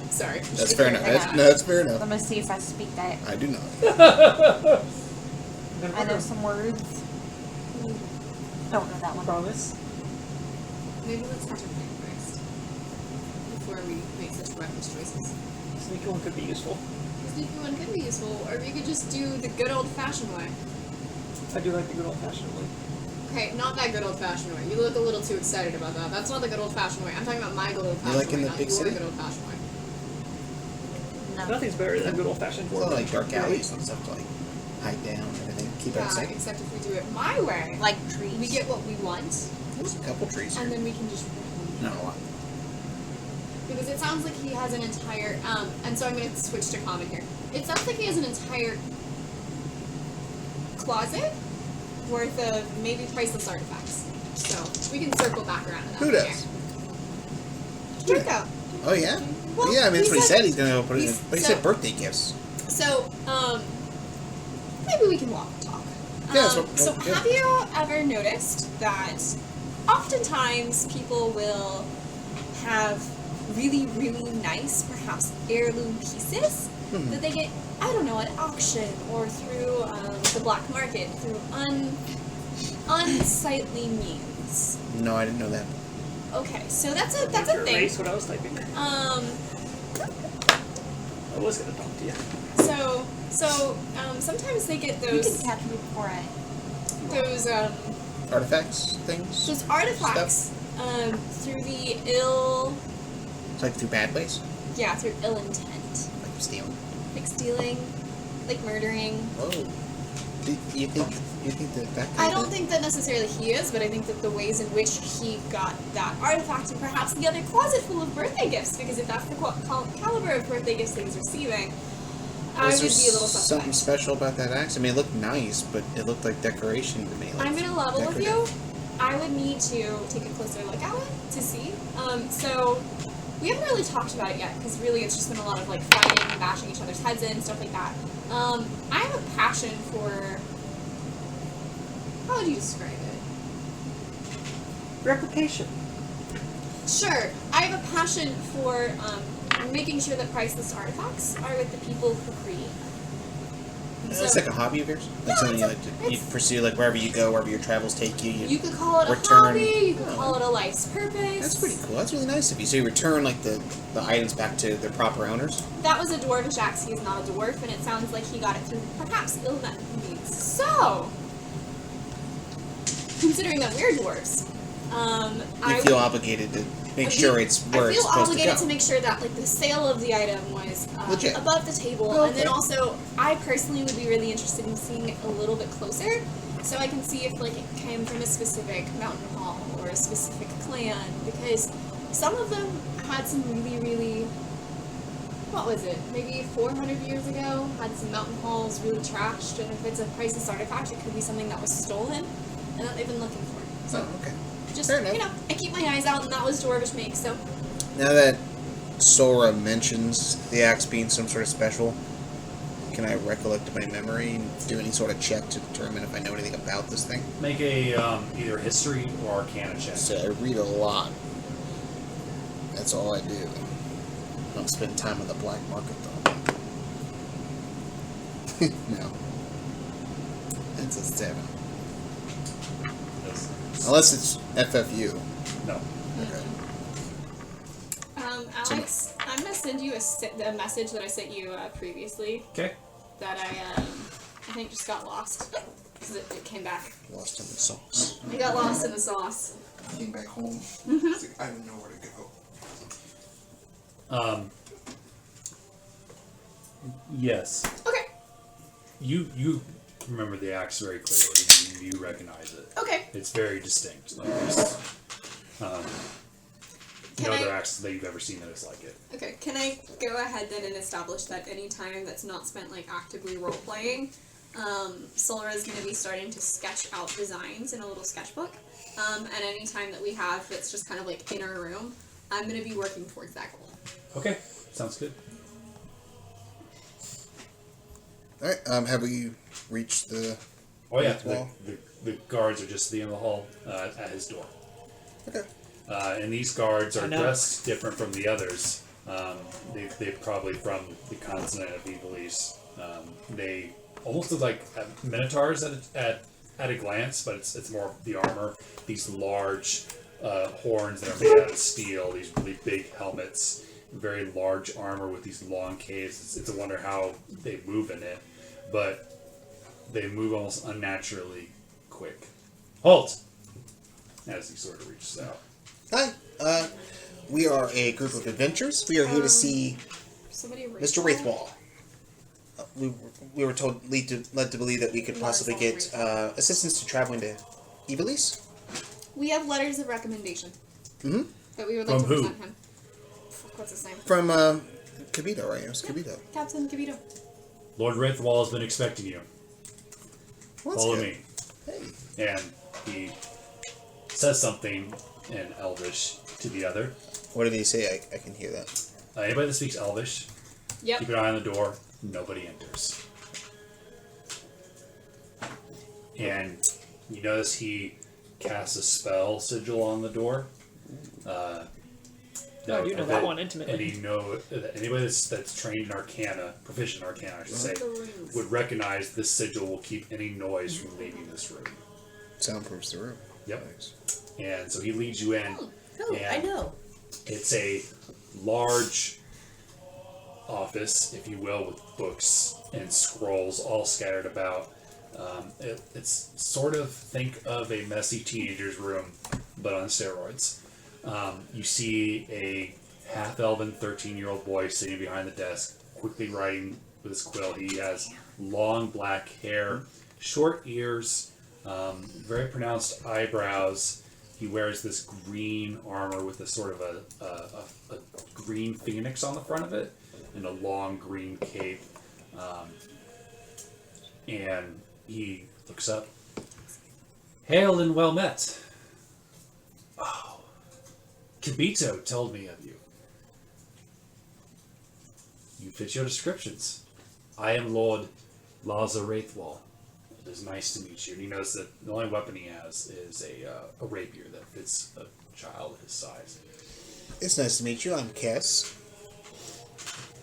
D: sorry.
B: that's fair enough. That's fair enough.
I: Let me see if I speak that.
B: I do not.
C: I'm gonna
I: I
C: murder
I: know
C: him.
I: some words. Don't know that one.
C: Promise.
D: Maybe let's catch a plan first. Before we make such reckless choices.
C: Sneaky one could be useful.
D: The sneaky one could be useful, or we could just do the good old-fashioned way.
C: I do like the good old-fashioned way.
D: Okay, not that good old-fashioned way. You look a little too excited about that. That's not the good old-fashioned way. I'm talking about my good old-fashioned
B: like in
D: way,
B: the
D: not
B: big
D: your
B: city?
D: good old-fashioned way.
I: No.
C: Nothing's better than good old-fashioned
B: It's all
C: dwarf.
B: like dark alleys and stuff to like hide down and everything. Keep out of
D: Yeah,
B: sight.
D: except if we do it my way,
I: Like trees.
D: we get what we want,
B: There's a couple trees
D: and
B: here.
D: then we can just
B: Not a lot.
D: because it sounds like he has an entire and so I'm going to switch to common here. It sounds like he has an entire closet worth of maybe priceless artifacts. So we can circle back around to that.
B: Who does?
D: Draco.
B: Oh yeah.
D: Well,
B: Yeah, I mean that's what he said. He's gonna go put it in.
D: he's-
B: But he
D: so-
B: said birthday gifts.
D: So maybe we can walk and talk.
B: Yeah, that's what-
D: So
B: yeah.
D: have you ever noticed that oftentimes people will have really, really nice, perhaps heirloom pieces
B: Mhm.
D: that they get, I don't know, at auction or through the black market, through unsightly means.
B: No, I didn't know that.
D: Okay, so that's a
C: Did you
D: thing.
C: erase what I was typing? I was gonna talk to you.
D: So sometimes they get
I: You
D: those
I: can catch me before I.
B: Artifacts, things.
D: those artifacts through the ill,
B: It's like through bad ways,
D: through ill intent,
B: like stealing.
D: like stealing, like murdering.
B: Whoa. Do you think that
D: I don't think that necessarily he is, but I think that the ways in which he got that artifact and perhaps the other closet full of birthday gifts, because if that's the caliber of birthday gifts that he's receiving, I would be a little
B: something
D: suspect.
B: special about that axe? I mean, it looked nice, but it looked like decoration to me. Like
D: I'm gonna level with you.
B: decorative.
D: I would need to take a closer look at it to see. So we haven't really talked about it yet, because really it's just been a lot of like fighting and bashing each other's heads in, stuff like that. I have a passion for. How would you describe it?
C: Replication.
D: Sure. I have a passion for making sure that priceless artifacts are with the people who create them.
B: It's like a hobby of yours? Like
D: No,
B: something you
D: it's
B: like to you pursue, like wherever you go, wherever your travels take you.
D: You could call it a
B: return-
D: hobby, you could call it a life's purpose.
B: That's pretty cool. That's really nice of you. So you return like the items back to their proper owners?
D: That was a dwarvish axe. He is not a dwarf, and it sounds like he got it through perhaps ill-met means. So, considering that we're dwarves,
B: You feel obligated to make sure it's where it's
D: I feel
B: supposed
D: obligated
B: to
D: to
B: go.
D: make sure that like the sale of the item was
B: Legit.
D: above the table,
B: Oh,
D: and then
B: okay.
D: also I personally would be really interested in seeing it a little bit closer, so I can see if like it came from a specific mountain hall or a specific clan, because some of them had some really what was it? Maybe 400 years ago, had some mountain halls really trashed, and if it's a priceless artifact, it could be something that was stolen and that they've been looking for. So
B: Oh, okay.
D: just
B: Fair enough.
D: you know, I keep my eyes out, and that was Dwarvish make. So
B: Now that Solra mentions the axe being some sort of special, can I recollect my memory and do any sort of check to determine if I know anything about this thing?
A: Make a either history or arcana check.
B: So I read a lot. That's all I do. I don't spend time on the black market though. No. It's a 7. Unless it's FFU.
A: No.
B: Okay.
D: Alex, I'm gonna send you a message that I sent you previously
A: Okay.
D: that I think just got lost because it came back.
B: Lost in the sauce.
D: It got lost in the sauce.
H: Came back home. It's like, I don't know where to go.
A: Yes.
D: Okay.
A: You remember the axe very clearly. You recognize it.
D: Okay.
A: It's very distinct. Like there's, no
D: Can
A: other
D: I-
A: axe that you've ever seen that is like it.
D: Okay. Can I go ahead then and establish that any time that's not spent like actively role playing, Solra is going to be starting to sketch out designs in a little sketchbook. And any time that we have that's just kind of like in our room, I'm going to be working towards that goal.
A: Okay. Sounds good.
B: Alright, have we reached the...
A: Oh yeah.
B: Well.
A: The guards are just at the end of the hall at his door.
B: Okay.
A: And these guards
C: I
A: are
C: know.
A: dressed different from the others. They're probably from the continent of Ivalice. They almost look like minotaurs at a glance, but it's more the armor. These large horns that are made out of steel. These really big helmets. Very large armor with these long caves. It's a wonder how they move in it, but they move almost unnaturally quick. Halt! As he sort of reaches out.
B: Hi, we are a group of adventurers. We are here to see
D: Somebody
B: Mr. Raithwall. We were led to believe that we could possibly get assistance to traveling to Ivalice.
D: We have letters of recommendation
B: Mm-hmm.
D: that we would like
A: From
D: to
A: who?
D: present him. What's his name?
B: From Cabito, right? It was Cabito.
D: Captain Cabito.
A: Lord Raithwall has been expecting you.
B: Well, that's
A: Follow
B: good.
A: me.
B: Hey.
A: And he says something in Elvish to the other.
B: What did he say? I can hear that.
A: Anybody that speaks Elvish,
D: Yep.
A: keep an eye on the door. Nobody enters. And you notice he casts a spell sigil on the door.
C: I do know that one intimately.
A: And you know that anybody that's trained in Arcana, proficient in Arcana, I should say,
D: The runes.
A: would recognize this sigil will keep any noise from leaving this room.
B: Soundproofs the room.
A: Yep.
B: Nice.
A: And so he leads you in.
G: Oh, I
A: And
G: know.
A: It's a large office, if you will, with books and scrolls all scattered about. It's sort of, think of a messy teenager's room, but on steroids. You see a half-elven 13-year-old boy sitting behind the desk, quickly writing with his quill. He has long black hair, short ears, very pronounced eyebrows. He wears this green armor with a sort of a green phoenix on the front of it, and a long green cape. And he looks up. Hail and well met. Oh, Kibito told me of you. You fit your descriptions. I am Lord Larza Raithwall. It is nice to meet you. And he knows that the only weapon he has is a rapier that fits a child his size.
B: It's nice to meet you. I'm Kess.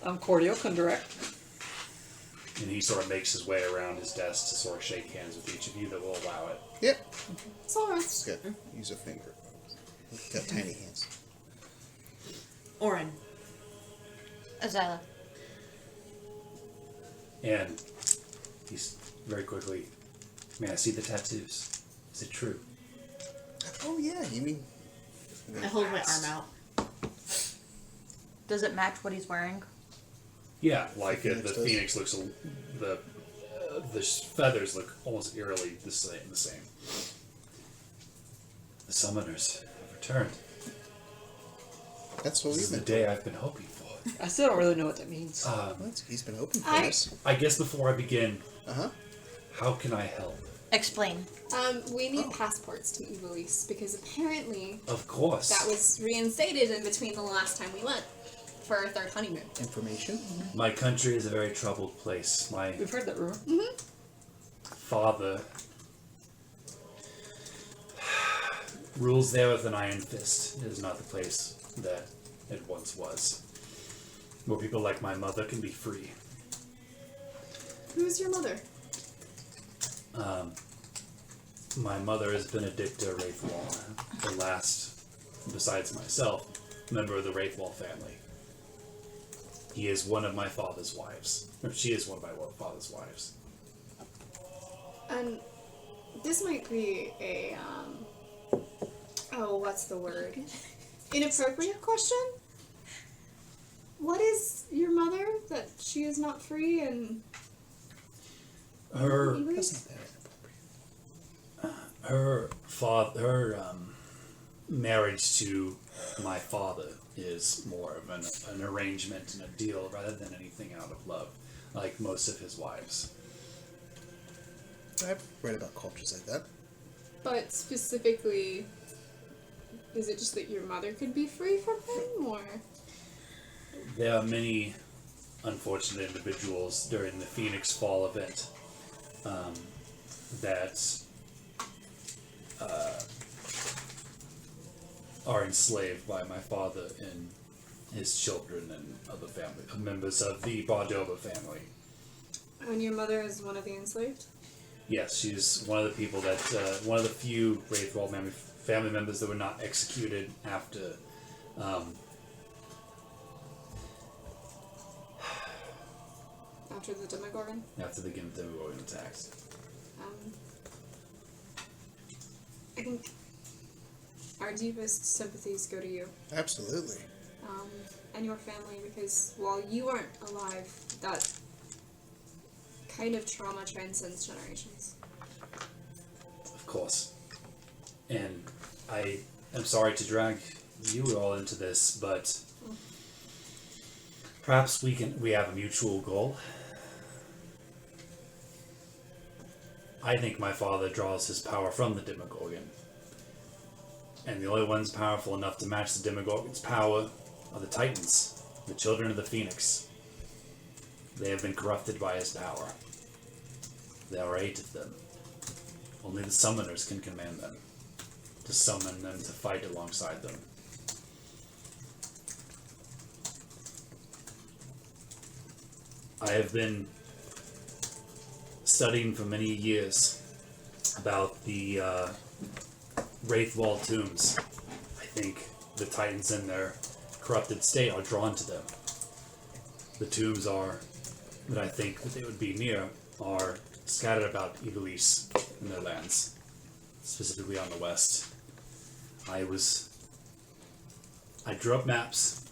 C: I'm Cordio, come direct.
A: And he sort of makes his way around his desk to sort of shake hands with each of you that will allow it.
B: Yep.
D: Solra.
B: Just got use a finger. Got tiny hands.
G: Oren.
I: Azyla.
A: And he's very quickly, may I see the tattoos? Is it true?
B: Oh yeah, you mean?
G: I hold my arm out.
I: Does it match what he's wearing?
A: Yeah, like the
B: Phoenix does.
A: phoenix looks, the feathers look almost eerily the same. The summoners have returned.
B: That's what
A: This is
B: we've
A: the
B: been.
A: day I've been hoping for.
C: I still don't really know what that means.
B: He's been open for
D: I-
B: us.
A: I guess before I begin,
B: Uh-huh.
A: how can I help?
I: Explain.
D: We need passports to Ivalice because apparently
A: Of course.
D: that was reinstated in between the last time we went for our third honeymoon.
B: Information.
A: My country is a very troubled place. My
C: We've heard that rumor.
A: father rules there with an iron fist. It is not the place that it once was, where people like my mother can be free.
D: Who's your mother?
A: My mother is Benedicta Raithwall, the last, besides myself, member of the Raithwall family. He is one of my father's wives. Or she is one of my father's wives.
D: And this might be a, what's the word? Inappropriate question? What is your mother that she is not free and...
A: Her
B: That's not bad.
A: her marriage to my father is more of an arrangement and a deal rather than anything out of love, like most of his wives.
B: I've read about cultures like that.
D: But specifically, is it just that your mother could be free from him, or...
A: There are many unfortunate individuals during the Phoenix Fall event that are enslaved by my father and his children and other family members of the Bardorba family.
D: And your mother is one of the enslaved?
A: Yes, she's one of the people that one of the few Raithwall family members that were not executed after
D: After the Demogorgon?
A: after the Demogorgon attacks.
D: I think our deepest sympathies go to you,
B: Absolutely.
D: and your family, because while you aren't alive, that kind of trauma transcends generations.
A: Of course. And I am sorry to drag you all into this, but perhaps we have a mutual goal. I think my father draws his power from the Demogorgon. And the only ones powerful enough to match the Demogorgon's power are the Titans, the children of the Phoenix. They have been corrupted by his power. There are 8 of them. Only the summoners can command them, to summon them to fight alongside them. I have been studying for many years about the Raithwall tombs. I think the Titans in their corrupted state are drawn to them. The tombs that I think that they would be near are scattered about Ivalice in their lands, specifically on the west. I drew up maps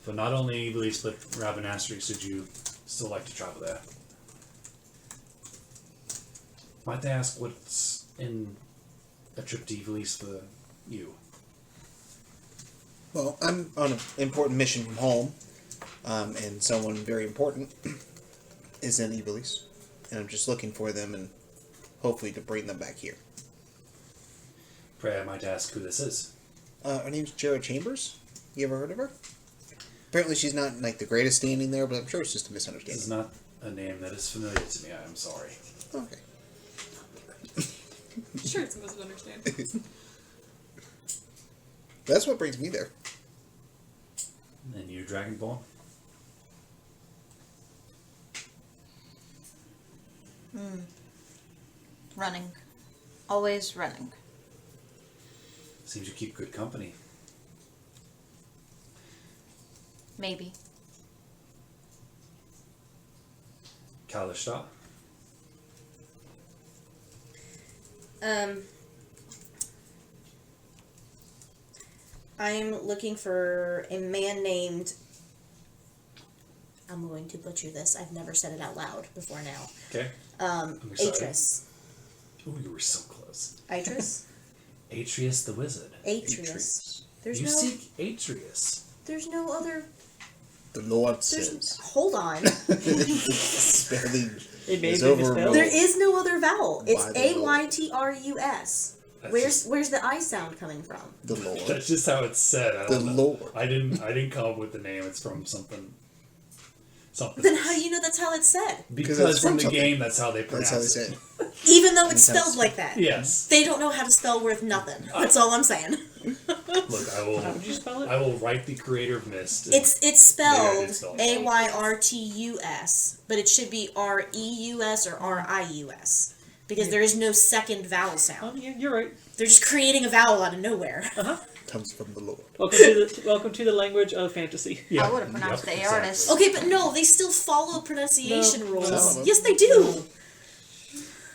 A: for not only Ivalice but Rabanastri, should you still like to travel there. Might I ask what's in a trip to Ivalice for you?
B: Well, I'm on an important mission from home, and someone very important is in Ivalice, and I'm just looking for them and hopefully to bring them back here.
A: Pray I might ask who this is.
B: Her name's Jared Chambers. You ever heard of her? Apparently she's not like the greatest standing there, but I'm sure it's just a
A: This
B: misunderstanding.
A: is not a name that is familiar to me. I'm sorry.
B: Okay.
D: Sure, it's a misunderstanding.
B: That's what brings me there.
A: And you, Dragonborn?
I: Running. Always running.
A: Seems you keep good company.
I: Maybe.
A: Kalishta?
G: I'm looking for a man named. I'm going to butcher this. I've never said it out loud before now.
A: Okay. I'm excited.
G: Atreus.
A: Oh, you were so close.
G: Atreus?
A: Atreus the wizard.
G: Atreus.
A: You seek Atreus.
G: There's no other.
B: The Lord
G: There's.
B: says.
G: Hold on.
B: Spelling
C: It may
B: is
C: be misspelled.
B: overruled.
G: There is no other vowel. It's
B: By the Lord.
G: Aytrus.
A: That's
G: Where's the I sound coming from?
B: The Lord.
A: That's just how it's said. I
B: The
A: don't know.
B: Lord.
A: I didn't come up with the name. It's from something.
G: Then how do you know that's how it's said?
A: Because
B: it's
A: from
B: from
A: the
B: something.
A: game, that's how they
B: That's
A: pronounce
B: how they
A: it.
B: say it.
G: Even though it's
B: That's how
G: spelled like that.
A: Yes.
G: They don't know how to spell worth nothing. That's all I'm saying.
A: Look,
C: How would you spell it?
A: I will write the creator of Mist. and-
G: It's
A: Maybe I
G: spelled
A: did spell it.
G: Ayartus, but it should be Reus or Rius because there is no second vowel
C: Oh,
G: sound.
C: yeah, you're right.
G: They're just creating a vowel out of nowhere.
B: Comes from the Lord.
C: Welcome to the language of fantasy.
A: Yeah.
I: I would have pronounced
A: Yep,
I: the
A: exactly.
I: artist.
G: Okay, but no, they still follow pronunciation
C: No.
G: rules.
B: Some of them.
G: Yes, they do.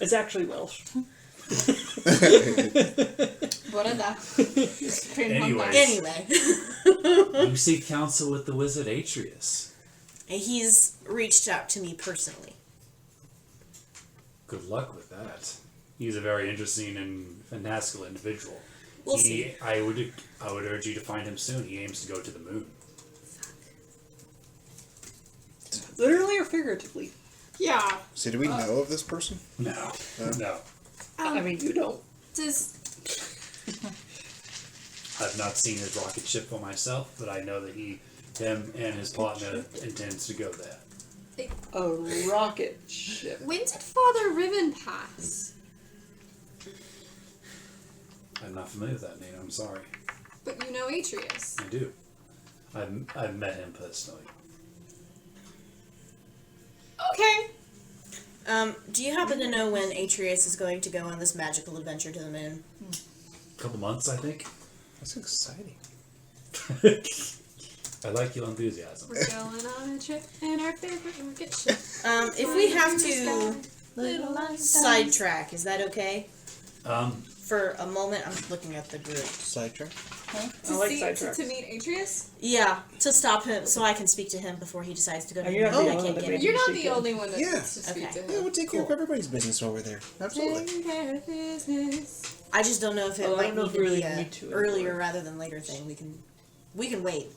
C: It's actually Welsh.
D: What a da.
A: Anyways.
G: Anyway,
A: You seek counsel with the wizard Atreus.
G: he's reached out to me personally.
A: Good luck with that. He's a very interesting and fantastical individual.
G: We'll see.
A: I would urge you to find him soon. He aims to go to the moon.
C: Literally or figuratively?
D: Yeah.
B: So do we know of this person?
A: No. No.
C: I mean, you don't.
D: Does
A: I've not seen his rocket ship for myself, but I know that him and his partner intends to go there.
C: A rocket ship.
D: when did Father Riven pass?
A: I'm not familiar with that name. I'm sorry.
D: But you know Atreus.
A: I do. I've met him personally.
D: Okay.
G: Do you happen to know when Atreus is going to go on this magical adventure to the moon?
A: A couple months, I think.
B: That's exciting.
A: I like your enthusiasm.
D: We're going on a trip in our favorite rocket ship.
G: If we have to
D: Little light
G: sidetrack, is that okay?
A: Um,
G: For a moment, I'm looking at the group.
B: Sidetrack.
C: I
D: To,
C: like
D: see,
C: sidetracks.
D: to meet Atreus?
G: Yeah, to stop him so I can speak to him before he decides to go to
C: Oh,
G: the
C: you're
G: moon.
C: not
G: I
C: the
G: can't
C: only
G: get
C: one.
G: him.
D: You're not
C: speak
D: the
C: to him.
D: only one that
B: Yeah.
D: needs to speak
G: Okay.
D: to
B: Yeah,
D: him.
B: we'll take care of everybody's business over there. Absolutely.
D: Taking care of business.
G: I just don't know if it
C: Oh, I
G: might
C: don't know
G: need
C: if
G: to
C: we really
G: be a
C: need to
G: earlier
C: anymore.
G: rather than later thing. We can wait,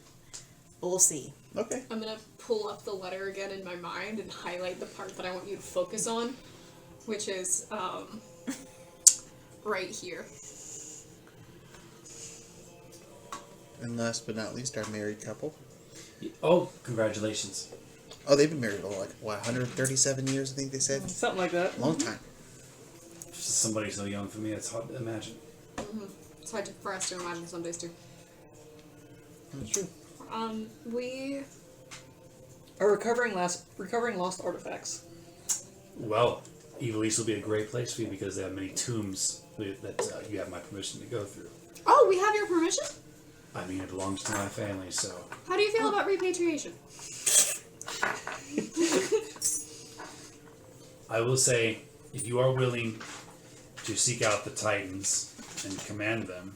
G: but we'll see.
B: Okay.
D: I'm gonna pull up the letter again in my mind and highlight the part that I want you to focus on, which is right here.
B: And last but not least, our married couple.
A: oh, congratulations.
B: Oh, they've been married for like, what, 137 years, I think they said?
C: Something like that.
B: Long time.
A: Somebody so young for me, it's hard to imagine.
D: It's hard for us to imagine some days too.
B: That's true.
D: We
C: Or recovering lost artifacts.
A: Well, Ivalice will be a great place for you because they have many tombs that you have my permission to go through.
D: Oh, we have your permission?
A: I mean, it belongs to my family, so
D: How do you feel about repatriation?
A: I will say, if you are willing to seek out the Titans and command them,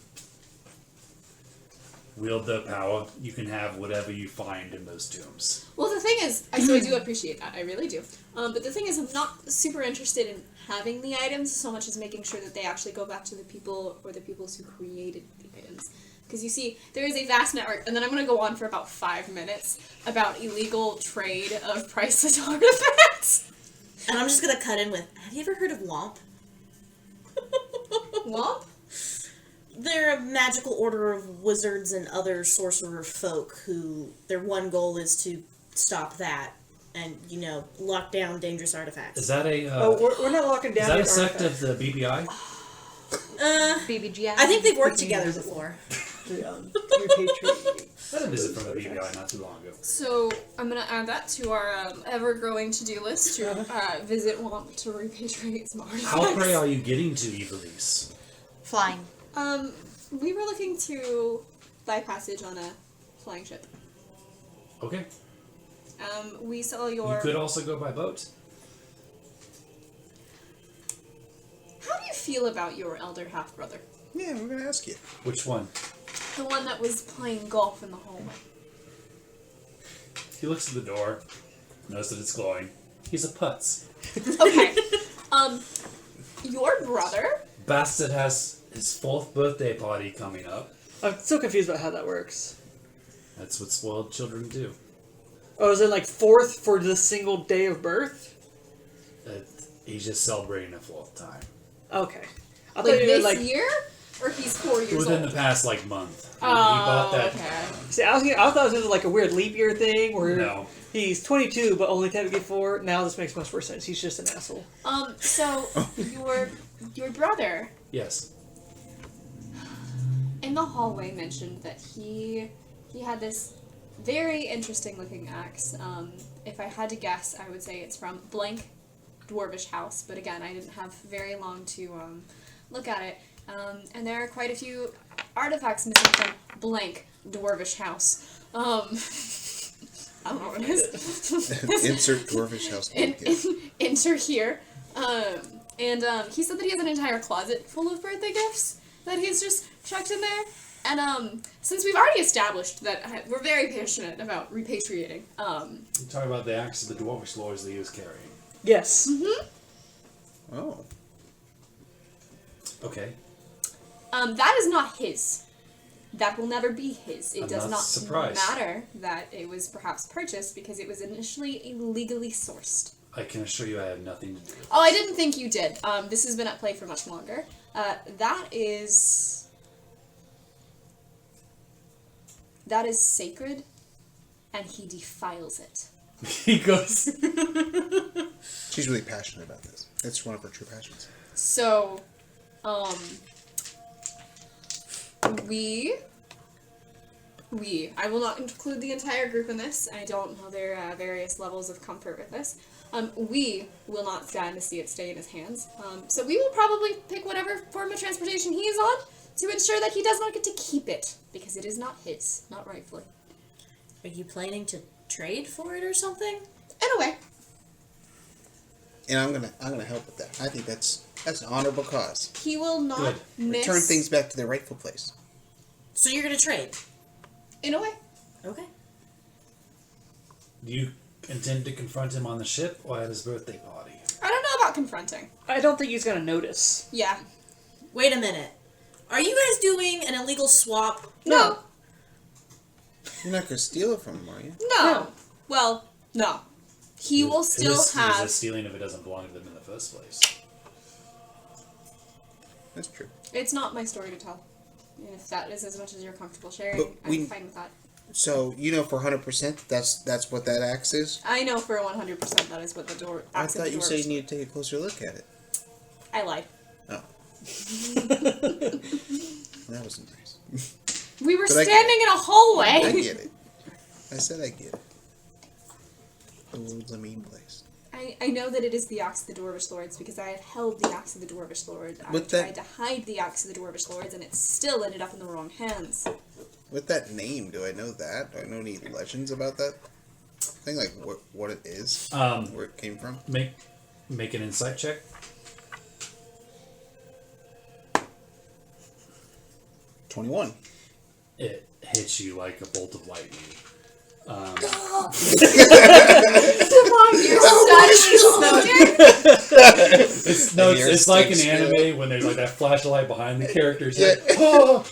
A: wield the power, you can have whatever you find in those tombs.
D: Well, the thing is, so I do appreciate that. I really do. But the thing is, I'm not super interested in having the items so much as making sure that they actually go back to the people or the peoples who created the items. Because you see, there is a vast network, and then I'm going to go on for about 5 minutes about illegal trade of priceless artifacts.
G: And I'm just gonna cut in with, have you ever heard of Womp?
D: Womp?
G: They're a magical order of wizards and other sorcerer folk who their one goal is to stop that and, lock down dangerous artifacts.
A: Is that a
C: we're not locking down.
A: is that a
C: these
A: sect of the BBI?
I: BBGI.
G: I think they've worked together before.
C: Repatriate.
A: I had a visit from the BBI not too long ago.
D: So, I'm going to add that to our ever-growing to-do list to visit Womp to repatriate some artifacts.
A: How pray are you getting to Ivalice?
I: Flying.
D: We were looking to buy passage on a flying ship.
A: Okay.
D: We saw your...
A: You could also go by boat.
D: How do you feel about your elder half-brother?
H: Yeah, we're gonna ask you.
A: Which one?
D: The one that was playing golf in the hallway.
A: He looks at the door, knows that it's glowing. He's a putz.
D: Okay. Your brother...
A: Bastard has his 4th birthday party coming up.
C: I'm so confused about how that works.
A: That's what spoiled children do.
C: Oh, is it like 4th for the single day of birth?
A: He's just celebrating a 4th time.
C: Okay. I
D: Like
C: thought you
D: this
C: meant
D: year? Or he's 4 years
A: Within
D: old?
A: the past, month.
D: Oh,
A: he bought that.
D: okay.
C: See, I thought it was like a weird leap year thing where
A: No.
C: he's 22 but only technically 4. Now this makes much more sense. He's just an asshole.
D: So, your brother
A: Yes.
D: in the hallway mentioned that he had this very interesting looking axe. If I had to guess, I would say it's from blank Dwarvish house, but again, I didn't have very long to look at it. And there are quite a few artifacts missing from blank Dwarvish house. I don't know what it is.
H: Insert Dwarvish house.
D: Enter here. And he said that he has an entire closet full of birthday gifts that he's just chucked in there. And since we've already established that we're very passionate about repatriating,
A: You're talking about the axe of the Dwarvish lords that he was carrying.
C: Yes.
H: Oh.
A: Okay.
D: that is not his. That will never be his. It
A: I'm
D: does
A: not
D: not
A: surprised.
D: matter that it was perhaps purchased because it was initially illegally sourced.
A: I can assure you I have nothing to do with it.
D: Oh, I didn't think you did. This has been at play for much longer. That is sacred, and he defiles it.
A: He goes...
H: She's really passionate about this. It's one of her true passions.
D: So, I will not include the entire group in this. I don't know their various levels of comfort with this. We will not stand to see it stay in his hands. So we will probably pick whatever form of transportation he is on to ensure that he does not get to keep it, because it is not his, not rightfully.
G: Are you planning to trade for it or something?
D: In a way.
H: And I'm gonna help with that. I think that's an honorable cause.
D: He will not
A: Good.
D: miss...
H: Return things back to their rightful place.
G: So you're gonna trade?
D: In a way.
G: Okay.
A: Do you intend to confront him on the ship or at his birthday party?
D: I don't know about confronting.
C: I don't think he's gonna notice.
D: Yeah.
G: Wait a minute. Are you guys doing an illegal swap?
D: No.
H: You're not gonna steal it from him, are you?
D: No. Well, no. He will still
A: It
D: have...
A: is stealing if it doesn't belong to them in the first place.
H: That's true.
D: It's not my story to tell. And if that is as much as you're comfortable sharing,
H: But
D: I'm fine with that.
H: So you know for 100% that's what that axe is.
D: I know for 100% that is what the door.
H: I thought you said you needed to take a closer look at it.
D: I lied.
H: Oh. That wasn't nice.
D: We were
H: But I get
D: standing in a hallway.
H: I get it. I said I get it. The world's a mean place.
D: I know that it is the axe of the Dwarvish Lords because I had held the axe of the Dwarvish Lord. I
H: But that-
D: tried to hide the axe of the Dwarvish Lords, and it still ended up in the wrong hands.
H: With that name, do I know that? Do I know any legends about that thing? Like what it is? Where it came from?
A: Make an insight check.
H: – 21.
A: it hits you like a bolt of lightning.
D: You're suddenly smoking?
A: It's like an anime when there's like that flashlight behind the characters.
H: Yeah.
A: Like, oh!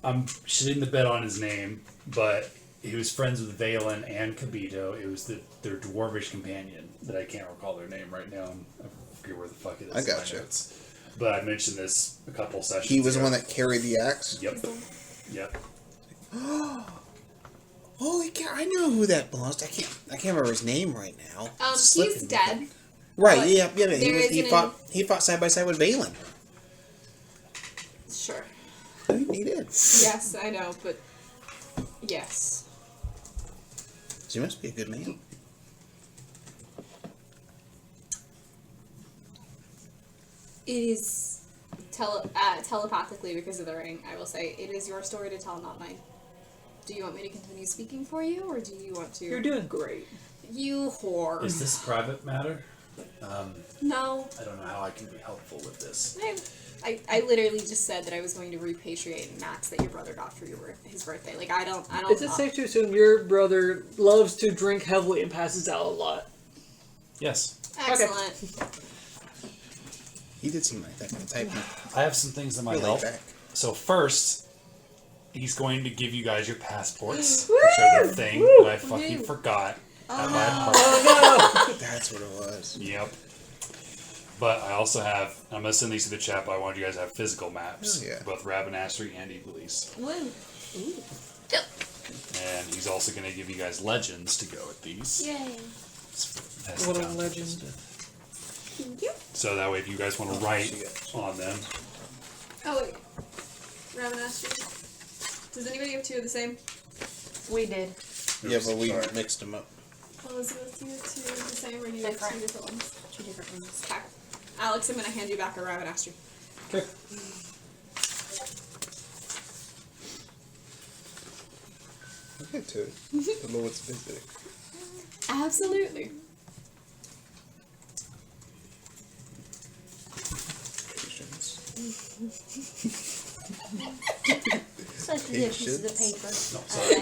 A: I'm shitting the bed on his name, but he was friends with Valen and Kabito. It was their Dwarvish companion that I can't recall their name right now. I forget where the fuck it is.
H: I
A: in my
H: gotcha.
A: notes. But I mentioned this a couple sessions
H: He was the
A: ago.
H: one that carried the axe?
A: Yep. Yep.
H: Holy cow, I know who that belongs to. I can't remember his name right now. It's
D: He's
H: slipping.
D: dead.
H: Right,
D: but
H: yeah.
D: there
H: He
D: isn't
H: fought side by side with Valen.
D: Sure.
H: He did.
D: Yes, I know, but yes.
H: So he must be a good man.
D: It is telepathically because of the ring. I will say it is your story to tell, not mine. Do you want me to continue speaking for you, or do you want to?
C: You're doing great.
D: You whore.
A: Is this private matter?
D: No.
A: I don't know how I can be helpful with this.
D: I literally just said that I was going to repatriate Max that your brother got for his birthday. Like I don't.
C: Is it safe to assume your brother loves to drink heavily and passes out a lot?
A: Yes.
D: Excellent.
H: He did seem like that kind of type.
A: I have some things that might
H: Really
A: help.
H: back.
A: So first, he's going to give you guys your passports, which are the thing that I fucking forgot at my apartment.
H: That's what it was.
A: Yep. But I also have, I'm going to send these to the chat, but I want you guys to have physical maps.
H: Oh, yeah.
A: For both Rabanassery and Ivalice.
D: Woo.
A: And he's also going to give you guys legends to go with these.
D: Yay.
A: That's
C: What a
A: down.
C: legend.
D: Thank you.
A: So that way if you guys want to write on them.
D: Oh wait. Rabanassery. Does anybody have two of the same?
I: We did.
H: Yeah, but we mixed them up.
D: Elizabeth, do you have two of the same, or do you have
I: Different.
D: two different ones?
I: Two different ones.
D: Okay. Alex, I'm going to hand you back a Rabanassery.
A: Okay.
H: Okay, too. The Lord's visit.
D: Absolutely.
H: Patience.
I: Such a piece of the paper.
A: No, sorry.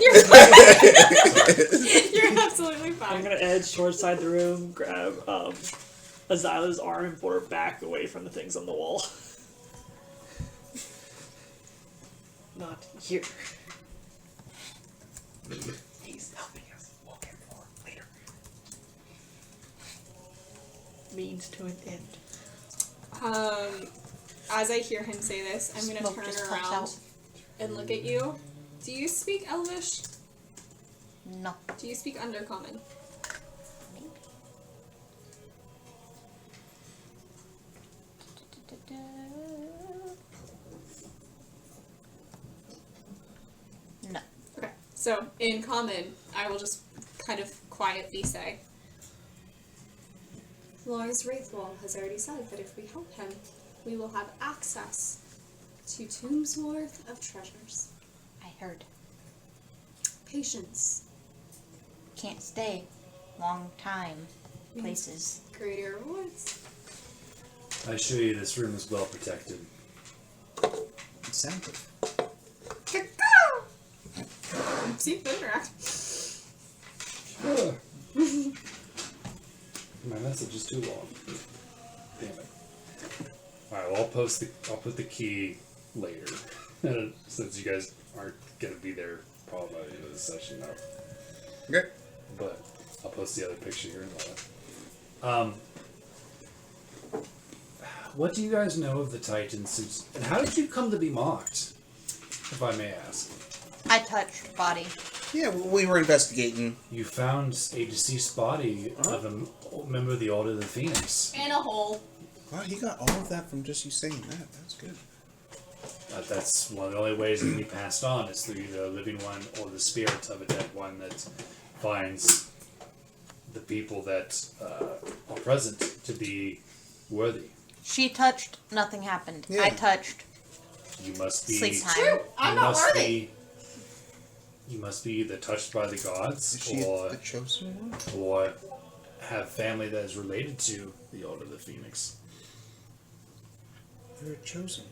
D: You're absolutely
C: I'm
D: fine.
C: gonna edge towards side the room, grab Azyla's arm and pull her back away from the things on the wall. Not here. He's helping us. We'll get more later. Means to an end.
D: As I hear him say this, I'm going
I: Smoke
D: to
I: just
D: turn
I: pops
D: around
I: out.
D: and look at you. Do you speak Elvish?
I: No.
D: Do you speak Undercommon?
I: Maybe. No.
D: Okay. So, in Common, I will just kind of quietly say, Lars Raithwall has already said that if we help him, we will have access to tombs worth of treasures.
I: I heard.
D: Patience.
I: Can't stay. Long time. Places.
D: Greater rewards.
A: I assure you this room is well protected.
H: It sounded.
D: See, photograph.
A: My message is too long. Damn it. Alright, well I'll put the key later. Since you guys aren't gonna be there probably by the end of this session now.
H: Okay.
A: But I'll post the other picture here in a moment. What do you guys know of the Titans? And how did you come to be mocked? If I may ask.
I: I touched body.
H: Yeah, we were investigating.
A: You found a deceased body of a member of the Order of the Phoenix.
D: And a hole.
H: Wow, you got all of that from just you saying that. That's good.
A: That's one of the only ways it can be passed on is through the living one or the spirit of a dead one that finds the people that are present to be worthy.
I: She touched, nothing happened.
H: Yeah.
I: I touched.
A: You must be.
I: Sleep time.
D: True. I'm
A: you
D: not
A: must
D: worthy.
A: You must be either touched by the gods
H: Is she
A: or
H: the chosen one?
A: or have family that is related to the Order of the Phoenix.
B: You're chosen.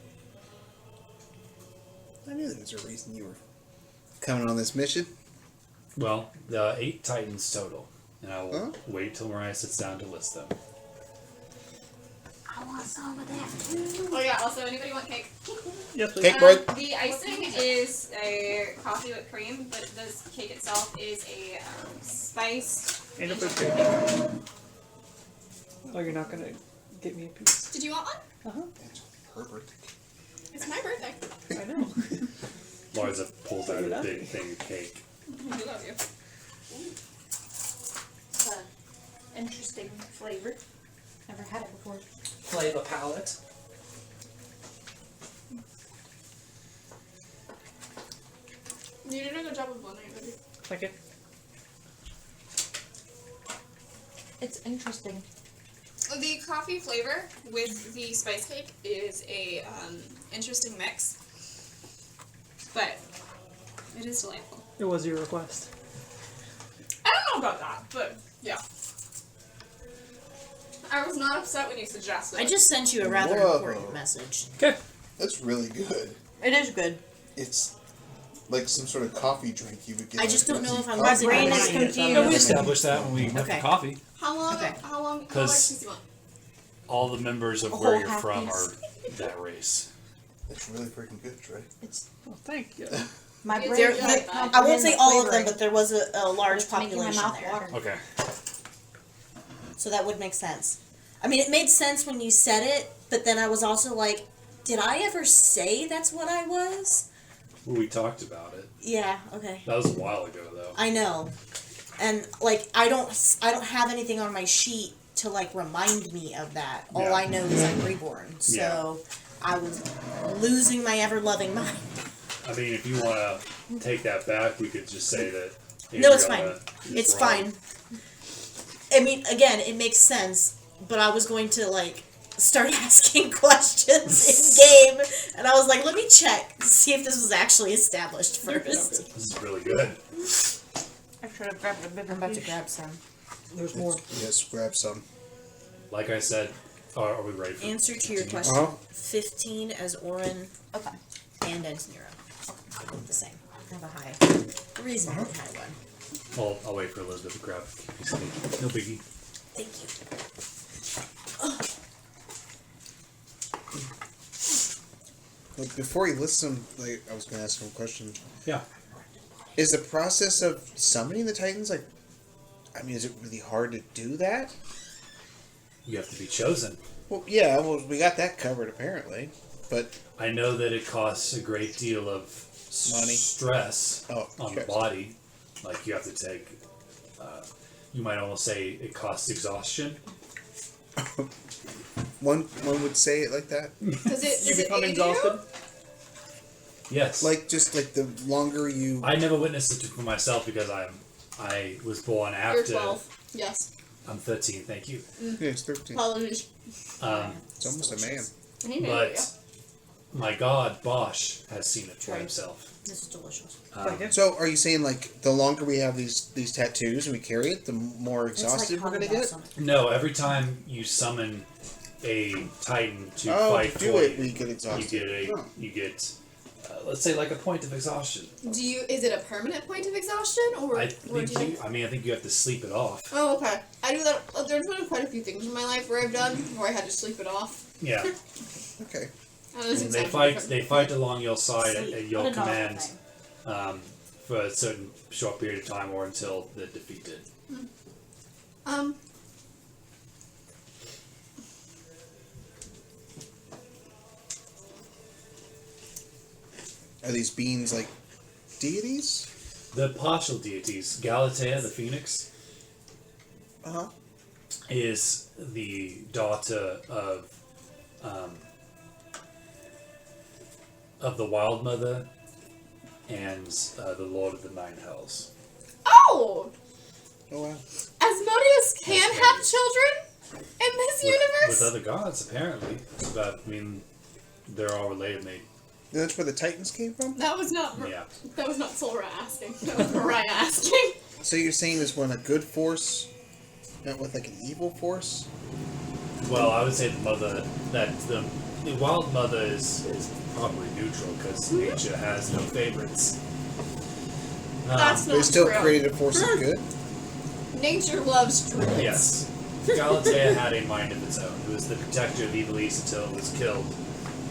B: I knew there was a reason you were coming on this mission.
A: Well, 8 Titans total, and I will wait till Mariah sits down to list them.
E: I want some of that too.
F: Oh yeah, also anybody want cake?
C: Yes, please.
B: Cake break.
F: The icing is a coffee with cream, but this cake itself is a spiced.
C: And a
F: ginger
C: fruit
F: cake.
C: Oh, you're not gonna get me a piece.
F: Did you want one?
B: It's her birthday.
F: It's my birthday.
C: I know.
A: Larza pulls out a big thing of cake.
F: I love you.
I: It's an interesting flavor. Never had it before.
A: Flavor palette.
F: You did a good job of blending it, baby.
C: Thank you.
I: It's interesting.
F: The coffee flavor with the spice cake is a interesting mix, but it is delightful.
C: It was your request.
F: I don't know about that, but yeah. I was not upset when you suggested
G: I
F: it.
G: just sent you a rather
H: Whoa.
G: important message.
C: Okay.
H: That's really good.
G: It is good.
H: It's like some sort of coffee drink you would get.
G: I just don't know if I'm
H: coffee.
G: losing my
I: brain is
G: mind.
I: confused.
A: Yeah, we established that when we went
G: Okay.
A: for coffee.
F: How long?
G: Okay.
F: How long? How much
A: 'Cause-
F: do you want?
A: All the members of
I: A
A: where
I: whole
A: you're
I: half
A: from
I: piece.
A: are that race.
H: It's really freaking good, Trey.
I: It's
C: Well, thank you.
I: my
F: There-
I: brain
F: there-
I: can't
F: I
I: comprehend
G: I won't say
I: the
G: all of them,
I: flavoring.
G: but there was a large
I: It's making my
G: population
I: mouth
G: there.
I: water.
A: Okay.
G: So that would make sense. I mean, it made sense when you said it, but then I was also like, did I ever say that's what I was?
A: We talked about it.
G: Yeah, okay.
A: That was a while ago, though.
G: I know. And like I don't have anything on my sheet to like remind me of that. All
A: Yeah.
G: I know is I'm reborn. So I was losing my ever loving mind.
A: I mean, if you want to take that back, we could just say that.
G: No, it's
A: Adriana is
G: It's
A: wrong.
G: fine. I mean, again, it makes sense, but I was going to like start asking questions in game, and I was like, let me check to see if this was actually established first.
A: This is really good.
I: I should have grabbed a bigger
G: I'm about to
I: piece.
G: grab some.
C: There's more.
H: Yes, grab some.
A: Like I said, are we ready for
G: Answer to your question: 15 as Oren
I: Okay.
G: and as Nero. The same. I have a high, reasonably high one.
A: I'll wait for Elizabeth to grab a piece of cake. No biggie.
G: Thank you.
B: Like, before you list them, like, I was going to ask him a question.
A: Yeah.
B: Is the process of summoning the Titans, like, I mean, is it really hard to do that?
A: You have to be chosen.
B: Well, yeah, well, we got that covered, apparently. But,
A: I know that it costs a great deal of
B: Money.
A: stress
B: Oh,
A: on the
B: stress.
A: body. Like, you have to take, you might almost say it costs exhaustion.
B: one would say it like that.
F: Does it?
C: You
F: Does it
C: become
F: aid
C: exhausted.
A: Yes.
B: Like, just, like, the longer you...
A: I never witnessed it for myself because I was born
F: you?
A: after.
F: You're 12. Yes.
A: I'm 13, thank you.
B: Yeah, it's 13.
F: Apologies.
B: It's almost a man.
F: I know,
A: But my god, Bosch, has seen it for
G: Right.
A: himself.
G: This is delicious.
C: Thank you.
B: So, are you saying, like, the longer we have these tattoos and we carry it, the more
G: It's
B: exhausted
G: like
B: we're going to get?
A: No, every time you summon a Titan to
B: Oh,
A: fight
B: to do
A: for
B: it,
A: you,
B: we get exhausted.
A: you get let's say like a point of exhaustion.
F: Do you? Is it a permanent point of exhaustion, or
A: I
F: or
A: think
F: do you?
A: I think you have to sleep it off.
F: Oh, okay. I do that. There's been quite a few things in my life where I've done where I had to sleep it off.
A: Yeah.
B: Okay.
F: That doesn't
A: And they
F: sound
A: fight.
F: different.
A: They fight along your side
G: Sleep.
A: at your
G: What a dog
A: command
G: thing.
A: for a certain short period of time, or until they're defeated.
B: Are these beings, like, deities?
A: The partial deities, Galatea, the phoenix,
B: Uh-huh.
A: is the daughter of the Wild Mother and the Lord of the Nine Hells.
F: Oh,
B: Oh, wow.
F: Asmodeus can have children in this universe.
A: With other gods, apparently. But I mean, they're all related. They,
B: That's where the Titans came from?
F: That was not.
A: yeah.
F: That was not Solra asking. That was Mariah asking.
B: So you're saying there's one a good force, not with, like, an evil force?
A: Well, I would say the The Wild Mother is probably neutral because nature has no favorites.
F: That's
H: They
F: not
H: still
F: true.
H: created a force of good.
F: Nature loves druids.
A: Yes. Galatea had a mind of its own. It was the protector of Ivalice until it was killed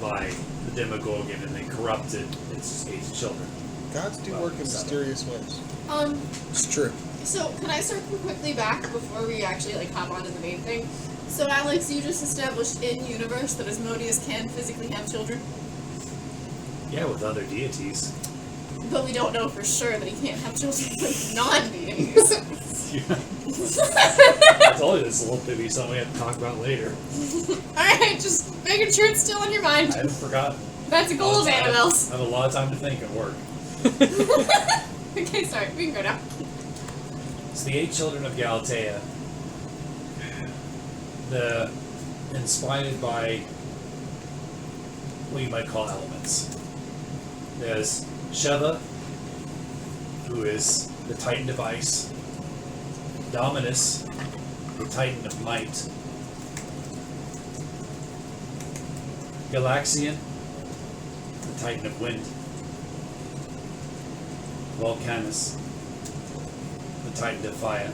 A: by the Demogorgon and then corrupted its 8 children.
H: Gods do work in mysterious ways. It's true.
F: So, can I circle quickly back before we actually hop on to the main thing? So, Alex, you just established in universe that Asmodeus can physically have children,
A: Yeah, with other deities.
F: but we don't know for sure that he can't have children with non-deities.
A: I told you this will be something we have to talk about later.
F: Alright, just making sure it's still in your mind.
A: I haven't forgotten.
F: That's a goal of Annabelle's.
A: I have a lot of time to think at work.
F: Okay, sorry, we can go now.
A: It's the 8 children of Galatea. Inspired by what you might call elements. There's Sheva, who is the Titan of Ice. Dominus, the Titan of Might. Galaxian, the Titan of Wind. Volcanus, the Titan of Fire.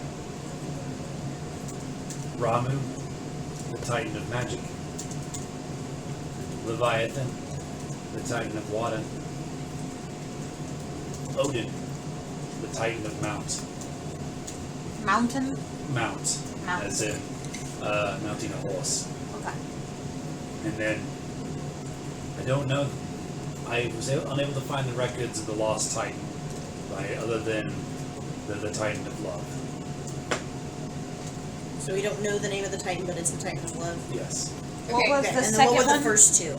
A: Ramu, the Titan of Magic. Leviathan, the Titan of Water. Odin, the Titan of Mount.
I: Mountain?
A: Mount,
I: Mount.
A: as in mounting a horse.
I: Okay.
A: And then, I don't know, I was unable to find the records of the Lost Titan, other than the Titan of Love.
G: So we don't know the name of the Titan, but it's the Titan of Love.
A: Yes.
I: What was
G: Okay,
I: the
G: and then what were
I: second
G: the
I: one?
G: first 2?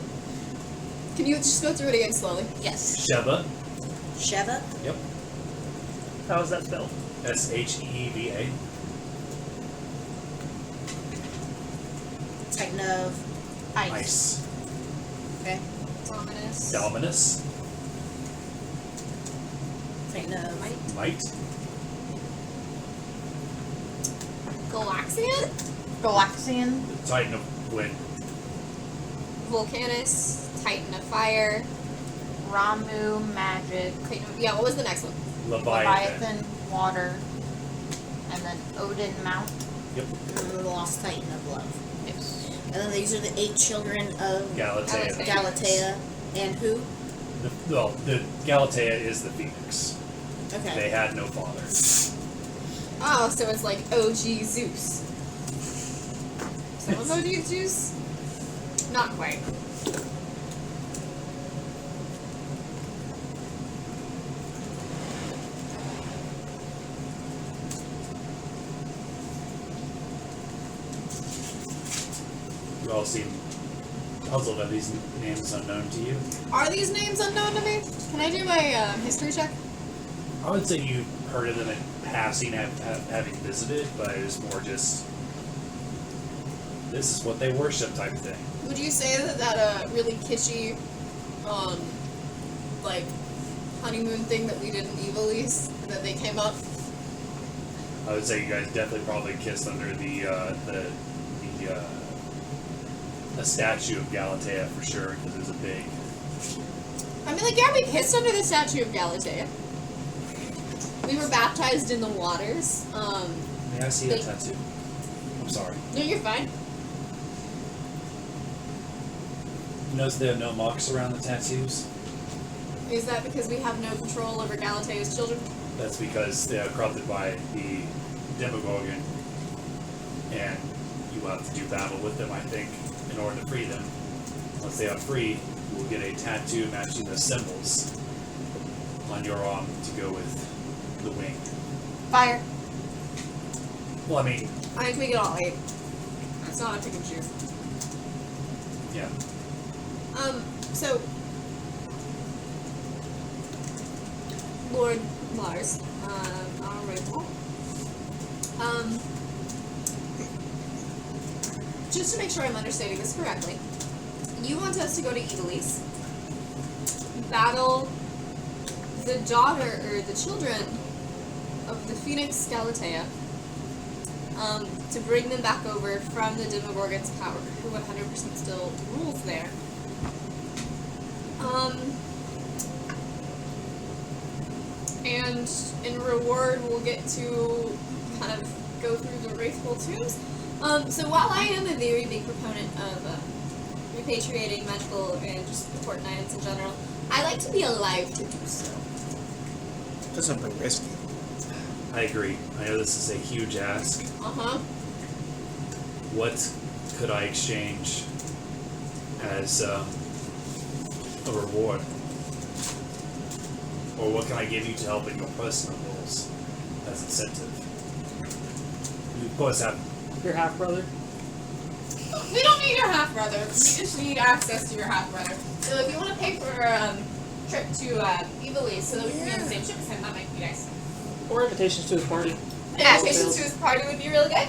F: Can you just go through it again slowly?
I: Yes.
A: Sheva,
G: Sheva?
A: yep,
C: How is that spelled?
A: Sheeva.
G: Titan of
I: Ice.
A: Ice.
G: Okay.
F: Dominus.
A: Dominus,
G: Titan of
A: Might.
F: Galaxian?
I: Galaxian.
A: The Titan of Wind.
F: Volcanus. Titan of Fire.
I: Ramu, magic.
F: Yeah, what was the next one?
A: Leviathan.
I: Water. And then Odin, mount.
A: Yep.
G: and the Lost Titan of Love.
I: Yes.
G: And then these are the 8 children of
A: Galatea.
G: Galatea. And who?
A: The Galatea is the Phoenix.
G: Okay.
A: They had no father.
F: Oh, so it's like OG Zeus. Some of OG Zeus? Not quite.
A: You all seem puzzled. Are these names unknown to you?
F: Are these names unknown to me? Can I do my history check?
A: I would say you heard of them in passing, having visited, but it was more just this is what they worship type of thing.
F: Would you say that really kitschy, like honeymoon thing that we did in Ivalice, that they came up?
A: I would say you guys definitely probably kissed under a statue of Galatea for sure, because it was a big.
F: I mean, like, yeah, we kissed under the statue of Galatea. We were baptized in the waters.
A: May I see that tattoo? I'm sorry.
F: No, you're fine.
A: You notice there are no marks around the tattoos?
F: Is that because we have no control over Galatea's children?
A: That's because they are corrupted by the Demogorgon, and you will have to do battle with them, I think, in order to free them. Once they are free, you will get a tattoo matching the symbols on your arm to go with the wing.
I: Fire.
F: I
A: Well, I mean,
F: think we get all 8. It's not a pick and choose.
A: yeah.
F: So Lord Lars, our Raithwall. Just to make sure I'm understanding this correctly, you want us to go to Ivalice, battle the daughter or the children of the Phoenix Galatea, to bring them back over from the Demogorgon's power, who 100% still rules there,
D: And in reward, we'll get to kind of go through the Raithwall tombs. So while I am a very big proponent of repatriating magical and just important items in general, I like to be alive to do so.
B: That's not pretty risky.
A: I agree. I know this is a huge ask.
D: Uh-huh.
A: What could I exchange as a reward? Or what can I give you to help in your personal goals as incentive? You of course have.
C: Your half brother.
D: We don't need your half-brother. We just need access to your half-brother. So if you want to pay for a trip to Ivalice so that we can be on the same ship as him, that might be nice.
C: Or invitations to his party.
D: Invitations to his party would be really good.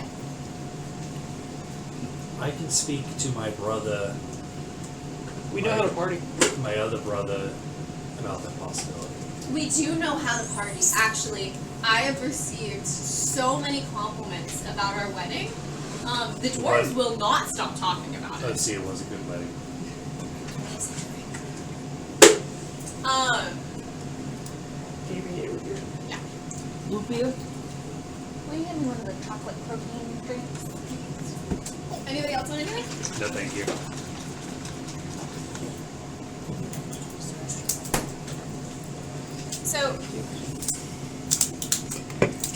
A: I can speak to my brother,
C: We know how to party.
A: my other brother, about that possibility.
D: We do know how to party. Actually, I have received so many compliments about our wedding. The dwarves will not stop talking about it.
A: Let's see, it was a good wedding.
C: Can you bring it over here?
D: Yeah.
C: Root beer?
I: Will you give me one of the chocolate protein drinks?
D: Anybody else want anything?
A: No, thank you.
D: So,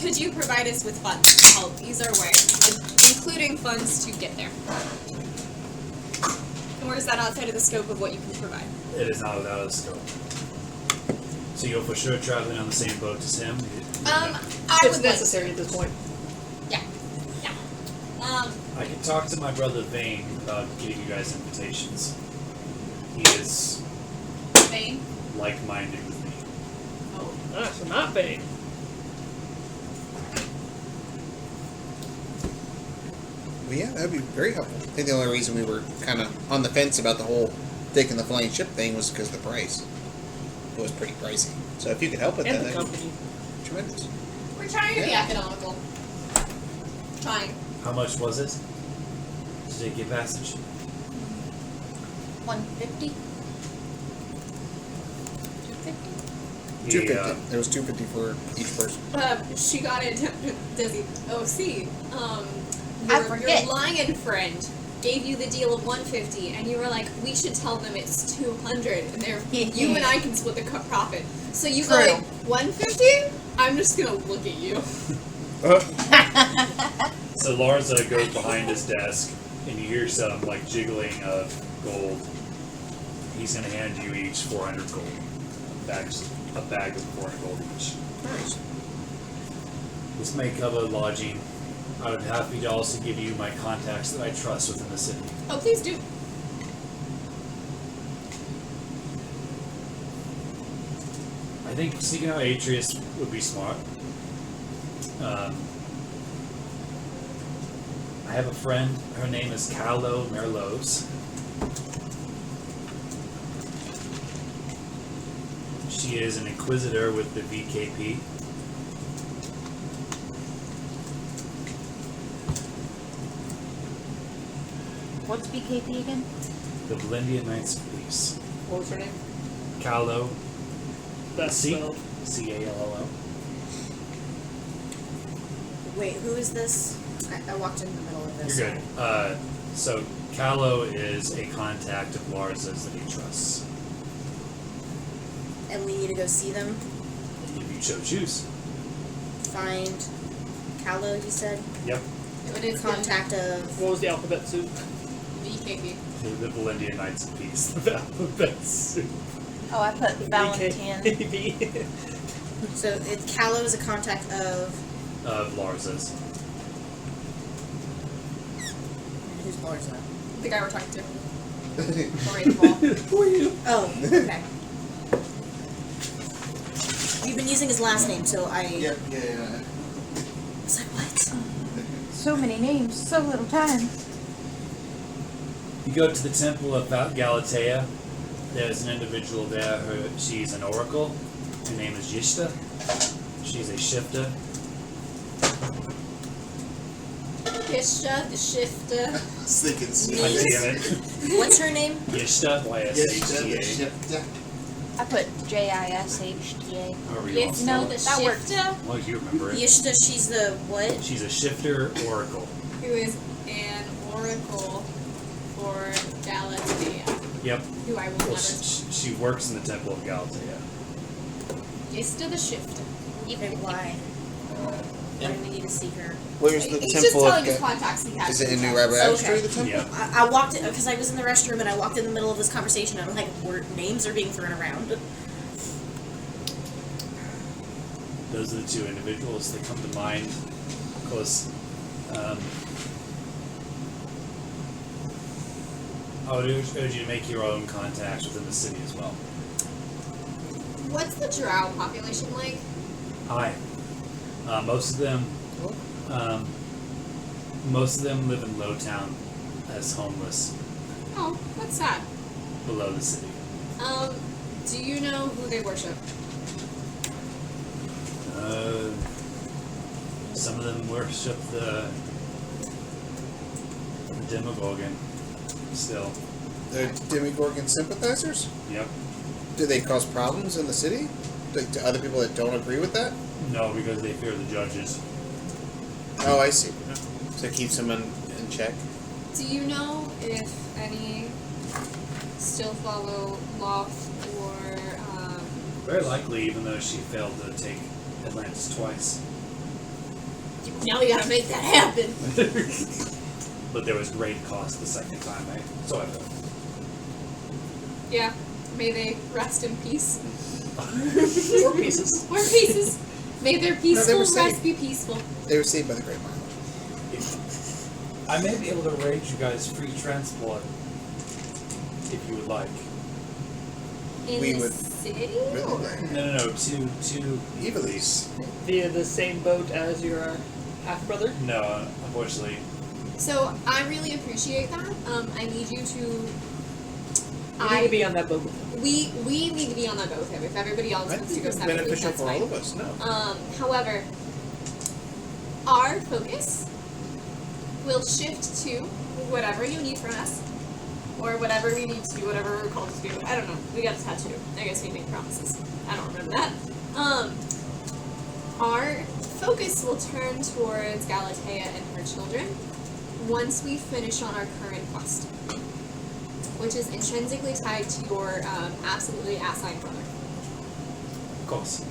D: could you provide us with funds to help ease our way, including funds to get there? Or is that outside of the scope of what you can provide?
A: It is not without a scope. So you're for sure traveling on the same boat as him?
D: I
C: It's
D: would
C: necessary at this point.
D: Yeah.
A: I can talk to my brother Vane about getting you guys invitations. He is
D: Vane?
A: like-minded with me.
C: Ah, so not Bane.
B: Well, yeah, that'd be very helpful. I think the only reason we were kind of on the fence about the whole taking the flying ship thing was because of the price. It was pretty pricey. So if you could help with
C: And
B: that,
C: the
B: that'd be
C: company.
B: tremendous.
D: We're trying to be economical. Trying.
A: How much was it to take your passage?
I: 150? 250?
B: 250. There was 250 for each person.
D: She got it, Dizzy. OC.
I: I
D: Your
I: forget.
D: lion friend gave you the deal of 150, and you were like, we should tell them it's 200, and you and I can split the profit. So you go
I: True.
D: like, 150? I'm just gonna look at you.
A: So Larza goes behind his desk, and you hear some like jiggling of gold. He's going to hand you each 400 gold. A bag of 400 gold each.
B: Nice.
A: This may cover lodging. I would be happy to also give you my contacts that I trust within the city.
D: Oh, please do.
A: I think seeking out Atreus would be smart. I have a friend. Her name is Calo Merlos. She is an inquisitor with the VKP.
I: What's BKP again?
A: The Valendian Knights of Peace.
C: What was her name?
A: Calo,
C: That's
A: C-
C: spelled.
A: C-A-L-O-L.
G: Wait, who is this? I walked in the middle of this.
A: You're good. So Calo is a contact of Larza's that he trusts.
G: And we need to go see them.
A: If you so choose.
G: Find Callow, you said?
A: Yep.
D: It is
G: Contact of...
C: What was the alphabet soup?
D: VKB.
A: The Valendian Knights of Peace. The alphabet soup.
I: Oh, I put Valentin.
C: BKB.
G: So Callow is a contact of...
A: Of Larza's.
G: Who's Larza?
D: The guy we're talking to. Raithwall.
A: Who are you?
G: Oh, okay. You've been using his last name, so I...
B: Yeah.
G: was like, what?
I: So many names, so little time.
A: You go to the temple of Galatea. There's an individual there. She's an oracle. Her name is Yishta. She's a shifter.
D: Yishta the Shifter.
B: I was thinking
A: God damn it.
G: What's her name?
A: Yishta, Y-S-H-T-A.
I: I put JISHTA.
A: However you want to
D: No,
A: spell
D: the
A: it.
I: That works.
D: Shifter,
A: Well, you remember it.
G: Yishta, she's the what?
A: She's a shifter oracle.
D: who is an oracle for Galatea,
A: Yep.
D: who I will
A: Well,
D: never.
A: she works in the Temple of Galatea.
D: Yishta the Shifter.
G: Okay, why? Why do we need to see her?
B: Where's the
D: He's just
B: temple
D: telling
B: of
D: his
B: Ga-
D: contacts he has.
B: Is it in New
D: in
B: Rabbit
G: Okay.
B: Street, the temple?
A: Yep.
G: I walked in because I was in the restroom and I walked in the middle of this conversation and I'm like, names are being thrown around.
A: Those are the two individuals that come to mind. Of course, I would urge you to make your own contacts within the city as well.
D: What's the drow population like?
A: Hi. Most of them live in Lowtown as homeless
D: Oh, that's sad.
A: below the city.
D: Do you know who they worship?
A: Some of them worship the Demogorgon still.
B: They're Demogorgon sympathizers?
A: Yep.
B: Do they cause problems in the city? To other people that don't agree with that?
A: No, because they fear the judges.
B: Oh, I see. So it keeps them in check.
D: Do you know if any still follow Loth or
A: Very likely, even though she failed to take Atlantis twice.
D: now we gotta make that happen.
A: But there was great cost the second time, eh? So I thought.
D: Yeah. May they rest in peace.
C: Four pieces.
D: Or pieces. May their peaceful
B: were saved.
D: rest be peaceful.
B: They were saved by the Great Mile.
A: I may be able to arrange you guys free transport if you would like.
D: In
B: We
D: the
B: would
D: city?
B: really
D: Or?
B: like-
A: No, to
B: Ivalice.
C: Via the same boat as your half brother.
A: No, unfortunately.
D: So I really appreciate that. I need you to.
C: You need to be on that boat with him.
D: We need to be on that boat with him. If everybody else
B: I
D: wants to
B: think
D: go
B: it's
D: separately,
B: beneficial
D: that's
B: for
D: fine.
B: all of us. No.
D: However, our focus will shift to whatever you need from us, or whatever we need to do, whatever we're called to do. I don't know. We got a tattoo. I guess we make promises. I don't remember that. Our focus will turn towards Galatea and her children once we finish on our current quest, which is intrinsically tied to your absolutely asinine brother.
A: Of course.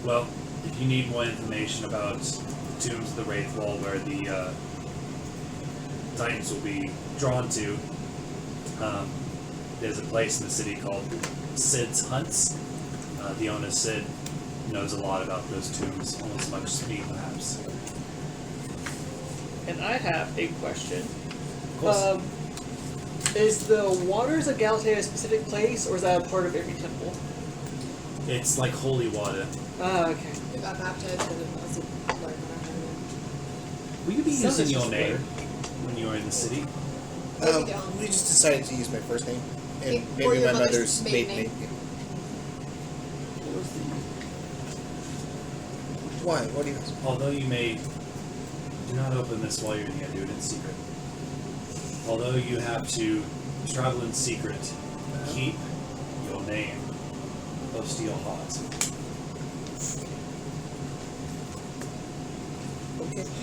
A: Well, if you need more information about the tombs of the Raithwall where the Titans will be drawn to, there's a place in the city called Sid's Hunts. The owner, Sid, knows a lot about those tombs, almost as much as me, perhaps.
C: And I have a question.
A: Of course.
C: Is the waters of Galatea a specific place, or is that a part of every temple?
A: It's like holy water.
C: Ah, okay.
F: We got baptized and it was like
A: Will you be
C: Sounds
A: using your
C: just
A: name when you are in the city?
B: We just decided to use my first name. And
F: Or
B: maybe
F: your
B: my
F: mother's
B: mother's
F: maiden
B: maiden
F: name.
B: name. Why? What do you ask?
A: Although you may do not open this while you're in here, do it in secret. Although you have to travel in secret, keep your name close to your heart.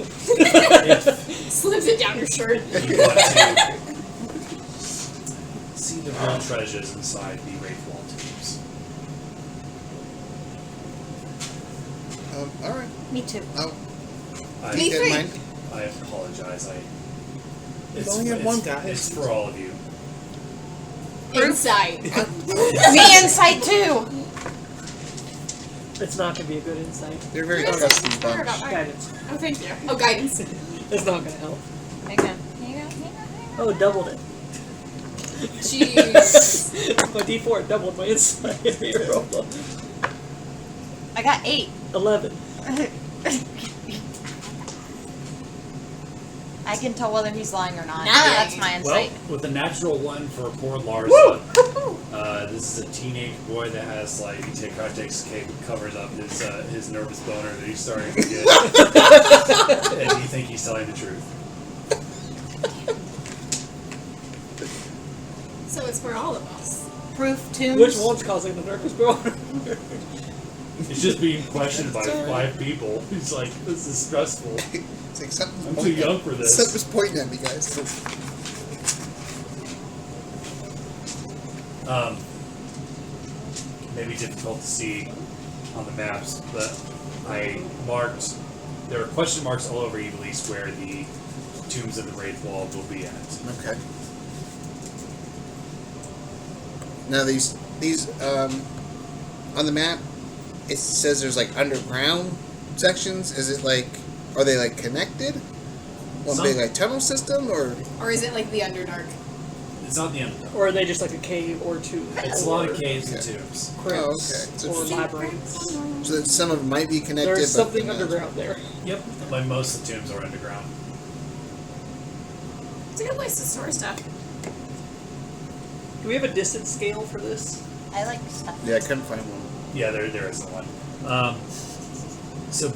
A: If
D: Slips it down your shirt.
A: you want to see the real treasures inside the Raithwall tombs.
B: Alright.
I: Me too.
B: I'll
A: I,
B: keep that in mind.
A: I apologize.
B: We've only had one guy.
A: It's for all of you.
D: Insight.
I: Me inside too.
C: It's not going to be a good insight.
B: They're very
D: Yes,
B: trusty
D: I heard
B: bunch.
D: about that.
C: Guidance.
D: Oh, thank you. Oh, guidance.
C: It's not going to help.
I: Hang on. Hang on.
C: Oh, doubled it.
D: Jeez.
C: My D4 doubled my insight. Roll.
I: I got 8.
C: 11.
I: I I can tell whether he's lying or not.
G: Nice.
I: That's my insight.
A: Well, with a natural one for poor Larza, this is a teenage boy that has like he takes a cape and covers up his nervous boner that he's starting to get, and you think he's telling the truth.
D: So it's for all of us.
I: Proof tombs.
C: Which one's causing the nervous boner?
A: He's just being questioned by 5 people. He's like, this is stressful.
H: It's like something's
A: I'm too
H: pointing
A: young for this.
H: Something's pointing at me, guys.
A: Maybe difficult to see on the maps, but I marked. There are question marks all over Ivalice where the tombs of the Raithwall will be at.
H: Okay. Now these on the map, it says there's like underground sections. Is it like, are they like connected? One
A: Some-
H: big like tunnel system, or
D: Or is it like the Underdark?
A: It's not the end of it.
C: Or are they just like a cave or two?
A: It's a lot of
C: Or
A: caves and
H: Okay.
A: tombs.
C: crypts
H: Oh, okay. So
C: or
H: it's-
C: labyrinths.
H: so that some of them might be connected?
C: There's
H: but
C: something
H: not.
C: underground there.
A: Yep. Like most of the tombs are underground.
F: It's a good place to store stuff.
C: Do we have a distance scale for this?
I: I like stuff.
H: Yeah, I couldn't find one.
A: Yeah, there isn't one. So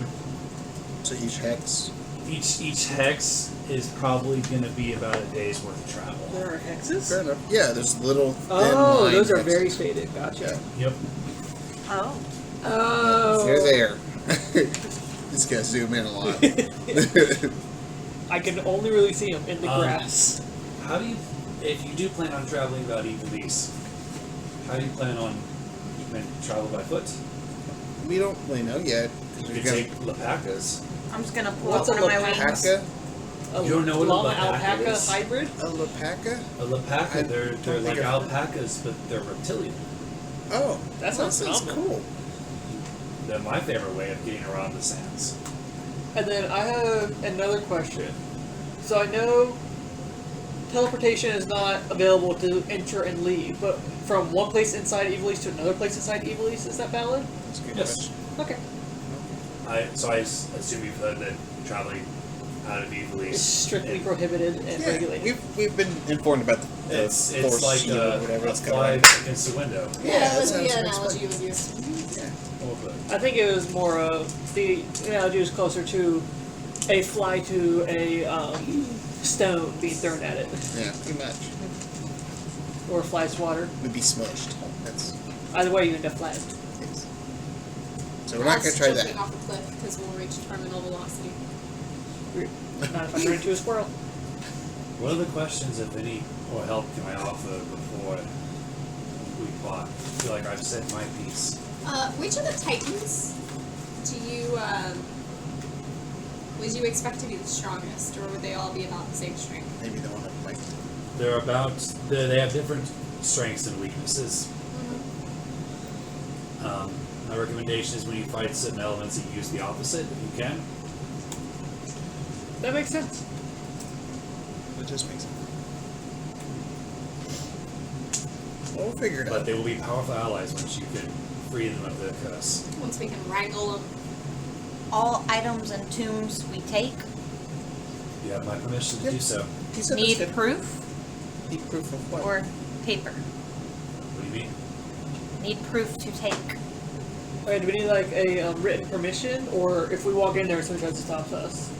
H: So each hex.
A: each hex is probably going to be about a day's worth of travel.
C: There are hexes?
H: Fair enough. Yeah, there's little. Thin
C: Oh,
H: line
C: those are
H: hexes.
C: very faded. Gotcha.
A: Yep.
I: Oh.
C: Oh.
H: They're there. Just gotta zoom in a lot.
C: I can only really see them in the grass.
A: How do you, if you do plan on traveling about Ivalice, how do you plan on travel by foot?
H: We don't really know yet.
A: You
H: We're
A: could
H: gonna-
A: take Lapacas.
I: I'm just gonna pull
C: What's
I: out
C: a
I: one of my
C: alpaca?
I: wings.
H: Alpaca?
C: A
A: You don't know what a
C: llama
A: alpaca
C: alpaca
A: is?
C: hybrid?
H: A alpaca?
A: A Lapaca,
H: I
A: they're
H: don't
A: like
H: think I've heard.
A: alpacas, but they're reptilian.
H: Oh,
C: That sounds phenomenal.
H: cool.
A: They're my favorite way of getting around the sands.
C: And then I have another question. So I know teleportation is not available to enter and leave, but from one place inside Ivalice to another place inside Ivalice, is that valid?
H: That's a good
A: Yes.
H: question.
C: Okay.
A: I assume you've heard that traveling out of Ivalice.
C: It's strictly prohibited and
H: Yeah,
C: regulated.
H: we've been informed about the
A: It's
H: force
A: like
H: shield or whatever
A: a
H: it's
A: fly
H: called.
A: against a window.
H: Yeah, that
D: that's
H: sounds
D: the
H: nice.
D: analogy was used.
H: Yeah.
C: I think it was more of the analogy was closer to a fly to a stone being thrown at it,
H: Yeah, pretty much.
C: or a fly's water.
H: We'd be smushed. That's
C: Either way, you end up flat.
H: yes. So we're not gonna try
D: Jumping
H: that.
D: off a cliff because we'll reach terminal velocity.
C: Not if I turn into a squirrel.
A: What other questions, if any, or help can I offer before we plot? I feel like I've said my piece.
D: Which of the Titans do you would you expect to be the strongest, or would they all be about the same strength?
H: Maybe the one that might.
A: They're about. They have different strengths and weaknesses. My recommendation is when you fight certain elements, that you use the opposite if you can.
C: That makes sense.
H: It just makes sense. Well, we'll figure it
A: But
H: out.
A: they will be powerful allies once you can free them of their curse.
D: Once we can wrangle them.
I: All items and tombs we take
A: You have my permission to do so.
H: He said
I: need
H: that's good.
I: proof
H: Need proof of what?
I: or paper.
A: What do you mean?
I: Need proof to take.
C: Alright, do we need like a written permission, or if we walk in there, someone tries to stop us?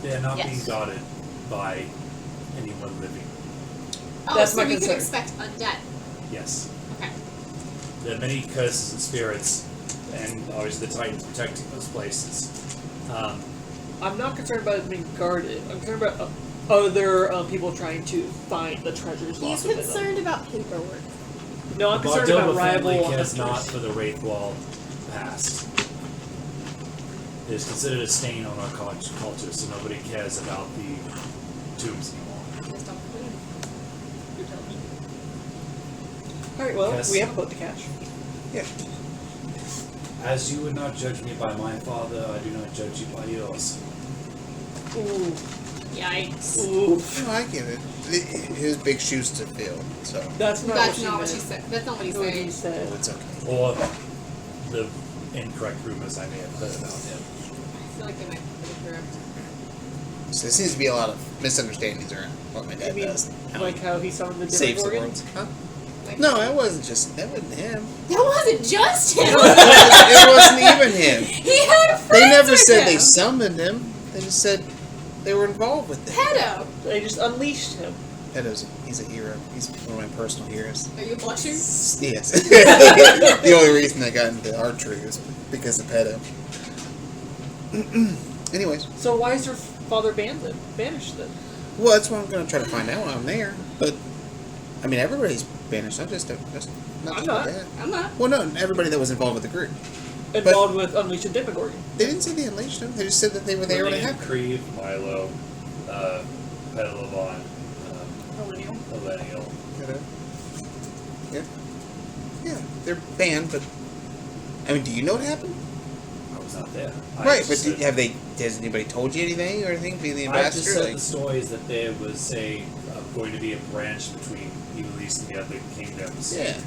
A: They are not
I: Yes.
A: being guarded by anyone living.
D: Oh,
C: That's
D: so
C: my
D: we
C: concern.
D: could expect undead.
A: Yes.
D: Okay.
A: There are many curses and spirits, and obviously the Titans protecting those places.
C: I'm not concerned about it being guarded. I'm concerned about other people trying to find the treasures
D: He's
C: lost within them.
D: concerned about paperwork.
C: No, I'm
A: The
C: concerned about
A: Bardorba family
C: rival
A: cares
C: hunters.
A: not for the Raithwall past. It is considered a stain on our culture, so nobody cares about the tombs anymore.
D: Just don't put it.
C: Alright, well,
A: Yes.
C: we have a boat to catch.
H: Yeah.
A: As you would not judge me by my father, I do not judge you by yours.
C: Ooh.
D: Yikes.
C: Ooh.
H: No, I get it. His big shoes to fill, so
C: That's not
D: That's
C: what
D: not what
C: she
D: she said. That's not what he's
C: What
D: saying.
C: he said.
H: it's okay.
A: Or the incorrect rumors I may have heard about him.
D: I feel like they might be pretty correct.
B: there seems to be a lot of misunderstandings around what my dad
C: You mean
B: does.
C: like how he summoned the
B: Saves the
C: Demogorgon?
B: world. Huh? No, that wasn't him.
D: That wasn't just him.
B: It wasn't even him.
D: He had friends
B: They never
D: with
B: said
D: him.
B: they summoned him. They just said they were involved with it.
D: Pedo.
C: They just unleashed him.
B: He's a hero. He's one of my personal heroes.
D: Are you blushing?
B: Yes. The only reason I got into archery was because of Pedo. Anyways,
C: So why is her father banished then?
B: well, that's what I'm going to try to find out while I'm there. But, I mean, everybody's banished. Not just
C: I'm
B: just
C: not.
B: Dad.
D: I'm not.
B: Well, no, everybody that was involved with the group.
C: Involved with unleashing Demogorgon.
B: They didn't say they unleashed him. They just said that they were there when it
A: Lillian,
B: happened.
A: Creve, Milo, Petalivon, Millennial.
B: Yeah, they're banned, but I mean, do you know what happened?
A: I was not there.
B: Right, but has anybody told you anything or anything? Being the
A: I just
B: ambassador,
A: said the stories that there was going to be a branch between Ivalice and the other kingdoms.
B: yeah.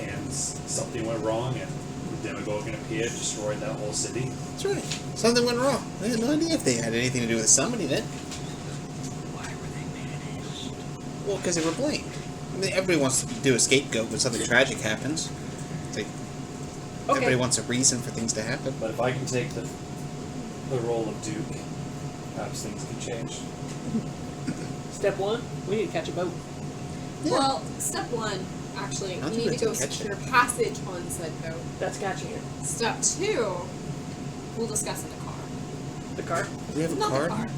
A: And something went wrong, and the Demogorgon appeared, destroyed that whole city.
B: That's right. Something went wrong. I had no idea if they had anything to do with somebody then.
E: Why were they banished?
B: Well, because they were blamed. I mean, everybody wants to do a scapegoat when something tragic happens. It's like everybody wants a reason for things to happen.
A: But if I can take the role of Duke, perhaps things can change.
C: Step 1, we need to catch a boat.
B: Yeah.
D: Well, step 1, actually,
B: I don't
D: you
B: think
D: need to
B: we
D: go
B: can catch
D: secure passage on said boat.
C: That's catching it.
D: Step 2, we'll discuss in the car.
C: The car?
B: Do we have a
D: Not
B: card?
D: the car.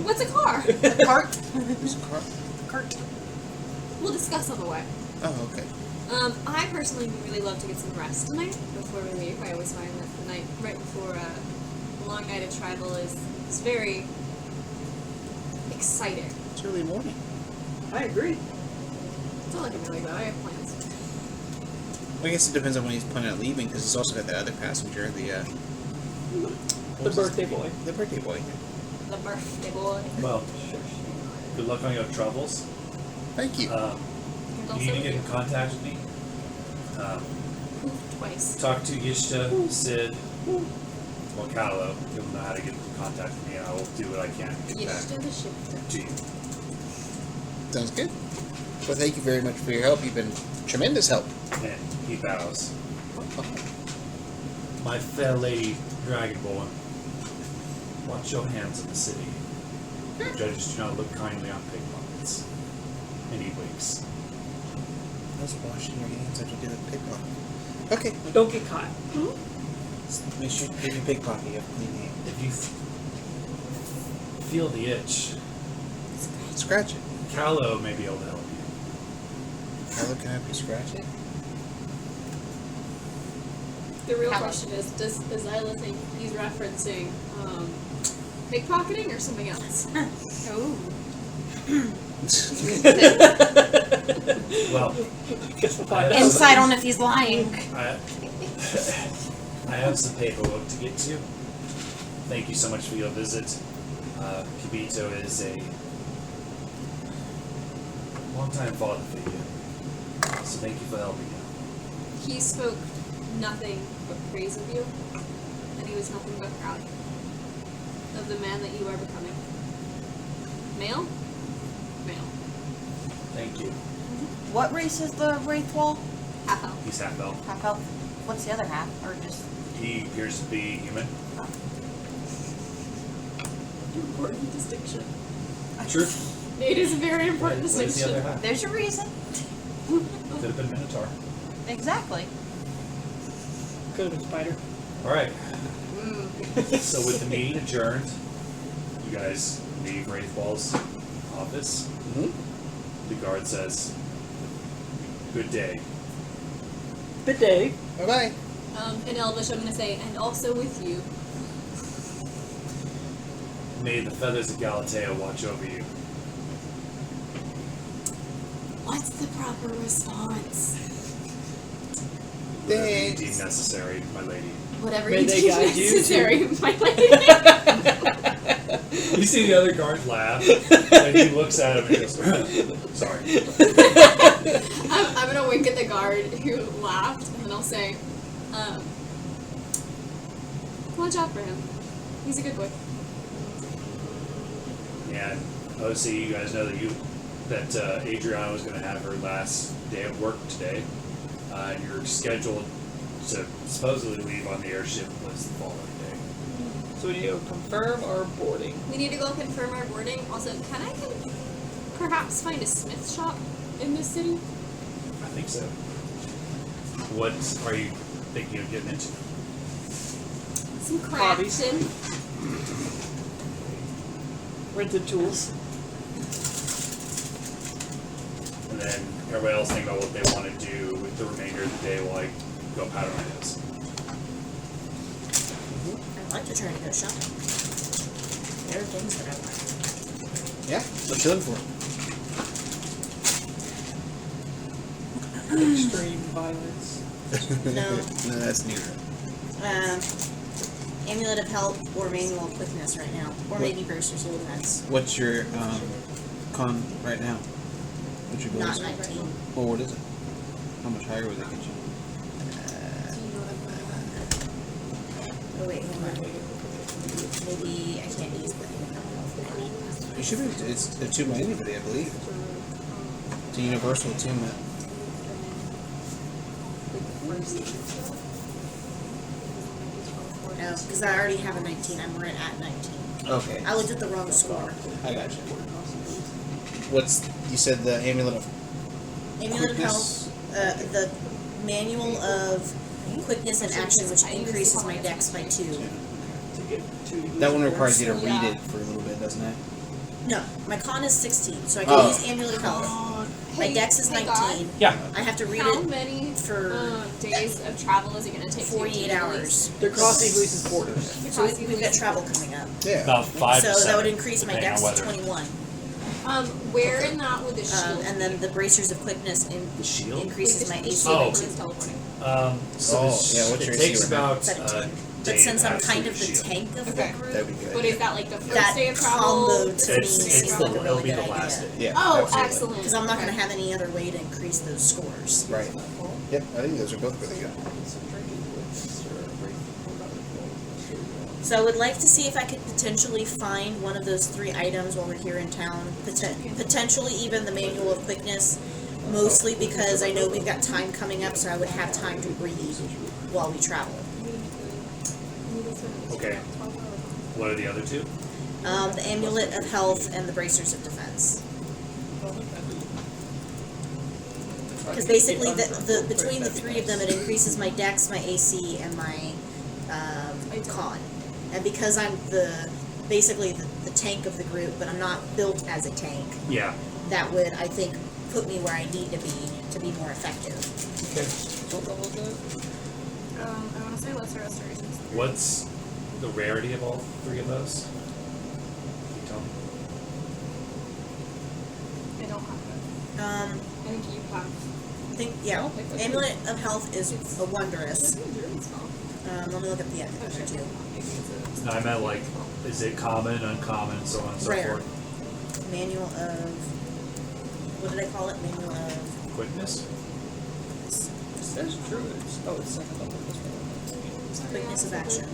D: What's a car?
I: Cart.
B: There's a card.
I: Cart.
D: We'll discuss on the way.
B: Oh, okay.
D: I personally would really love to get some rest tonight before we leave. I always find that the night right before a long night of travel is very exciting.
B: It's early morning.
C: I agree.
D: It's not like I'm really bad. I have plans.
B: Well, I guess it depends on when he's planning on leaving, because he's also got that other passenger,
C: The birthday boy.
B: the birthday boy.
D: The birthday boy.
A: Well, good luck on your travels.
B: Thank you.
D: And
A: You
D: also
A: need to
D: with
A: get
D: you.
A: in contact with me.
D: Twice.
A: Talk to Yishta, Sid, or Callow. You'll know how to get in contact with me, and I will do what I can to get
D: You
A: back
D: should have shifted.
A: to you.
B: Sounds good. Well, thank you very much for your help. You've been tremendous help.
A: And he bows. My fair lady Dragonborn, watch your hands in the city. The judges do not look kindly on pickpockets. And he winks.
B: How's washing your hands after doing a pickpocket? Okay.
C: Don't get caught.
B: Make sure you do pickpocket. You have clean hands.
A: If you feel the itch,
B: Scratch it.
A: Callow may be able to help you.
B: Carla, can I help you scratch it?
D: The real
I: How-
D: question is, does Azyla think he's referencing pickpocketing or something else?
I: Ooh.
A: Well,
C: Guess we'll find out.
I: Insight on if he's lying.
A: I have some paperwork to get to. Thank you so much for your visit. Kibito is a long-time father figure, so thank you for helping him.
D: He spoke nothing but praise of you, and he was nothing but proud of the man that you are becoming. Male? Male.
A: Thank you.
I: What race is the Raithwall?
D: Half elf.
A: He's half elf.
I: Half elf. What's the other half? Or just
A: He appears to be human.
D: Important distinction.
A: True.
D: It is a very important
A: What is the
D: distinction.
A: other half?
I: there's a reason.
A: Could have been Minotaur.
I: Exactly.
C: Could have been Spider.
A: Alright. So with the meeting adjourned, you guys leave Raithwall's office.
B: Mm-hmm.
A: The guard says, "Good day."
C: Good day.
B: Bye-bye.
D: In Elvish, I'm going to say, and also with you.
A: May the feathers of Galatea watch over you.
D: What's the proper response?
A: Whatever you
B: Thanks.
A: deem necessary, my lady.
D: Whatever
C: May
D: you
C: they
D: deem
C: guide you
D: necessary, my lady.
A: You see the other guard laugh, and he looks at him and goes, "Sorry."
D: I'm going to wink at the guard who laughed, and then I'll say, watch out for him. He's a good boy.
A: And obviously, you guys know that Adriana was going to have her last day of work today. And you're scheduled to supposedly leave on the airship was the following day.
C: So we need to confirm our boarding.
D: We need to go confirm our boarding. Also, can I perhaps find a smith shop in this city?
A: I think so. What are you thinking of getting into?
D: Some
C: Hobbies.
D: crafting.
C: Rented tools.
A: And then everybody else think about what they want to do with the remainder of the day while I go powder my nose.
G: I'd like to try to go shopping. There are things that I want.
B: Yeah, what you looking for?
C: Extreme violence.
G: No.
B: No, that's Nero.
G: Amulet of Health or Manual of Quickness right now. Or maybe Bracers of Defense.
B: What's your con right now? What's your
G: Not
B: bonus?
G: 19.
B: Well, what is it? How much higher would that get you?
G: Oh wait, hold on. Maybe I can't use the
B: You should be. It's attuned by anybody, I believe. It's a universal attunement.
G: No, because I already have a 19. I'm right at 19.
B: Okay,
G: I looked at the wrong score.
B: I got you. What's you said the amulet of
G: Amulet of
B: Quickness?
G: Health, the Manual of Quickness and Action, which increases my dex by 2.
C: To get to
B: That one requires you to read it for a little bit, doesn't it?
G: No, my con is 16, so I can
B: Oh.
G: use Amulet of Health. My dex is
D: Hey,
G: 19.
A: Yeah.
G: I have to read
D: How
G: it
D: many
G: for
D: days of travel is it going to take?
G: 48 hours.
C: They're crossing Ivalice's borders.
G: So we've got travel coming up.
B: Yeah.
A: About 5
G: So
A: to 7.
G: that would increase my
A: depending
G: dex
A: on
G: to
A: weather.
G: 21.
D: Where in that would the shield?
G: And then the Bracers of Quickness
A: The shield?
G: increases my AC
A: Oh.
G: by 2.
D: Teleporting.
A: So
B: Oh,
A: it's-
B: yeah, what's
A: it
B: your
A: takes
B: AC right now?
A: about
G: 17. But
A: day
G: since
A: to
G: I'm
A: pass
G: kind
A: through
G: of
A: the
G: the
A: shield.
G: tank of
D: Okay.
G: the group,
B: That'd be good.
D: But is that like the first
G: that
D: day of travel?
G: combo to me
A: It's
G: seems
A: the,
G: like a
A: it'll
G: really
A: be
G: good
A: the last
G: idea.
A: day.
B: Yeah.
D: Oh,
B: absolutely.
D: excellent.
G: Because I'm not going to
D: Okay.
G: have any other way to increase those scores.
B: Right. Yep, I think those are both really good.
G: So I would like to see if I could potentially find one of those 3 items while we're here in town. Potentially even the Manual of Quickness, mostly because I know we've got time coming up, so I would have time to read while we travel.
A: Okay. What are the other 2?
G: The Amulet of Health and the Bracers of Defense. Because basically, the between the 3 of them, it increases my dex, my AC, and my con. And because I'm basically the tank of the group, but I'm not built as a tank,
A: Yeah.
G: that would, I think, put me where I need to be more effective.
A: Okay.
F: I want to say lesser restorations.
A: What's the rarity of all 3 of those? Can you tell me?
F: I don't have it. I think you have.
G: I think, yeah, Amulet of Health is a wondrous. Let me look at the other 2.
A: No, I meant like, is it common, uncommon, so on and so
G: Rare.
A: forth?
G: Manual of, what did I call it? Manual of
A: Quickness?
C: That's true. It's second level.
G: Quickness of Action.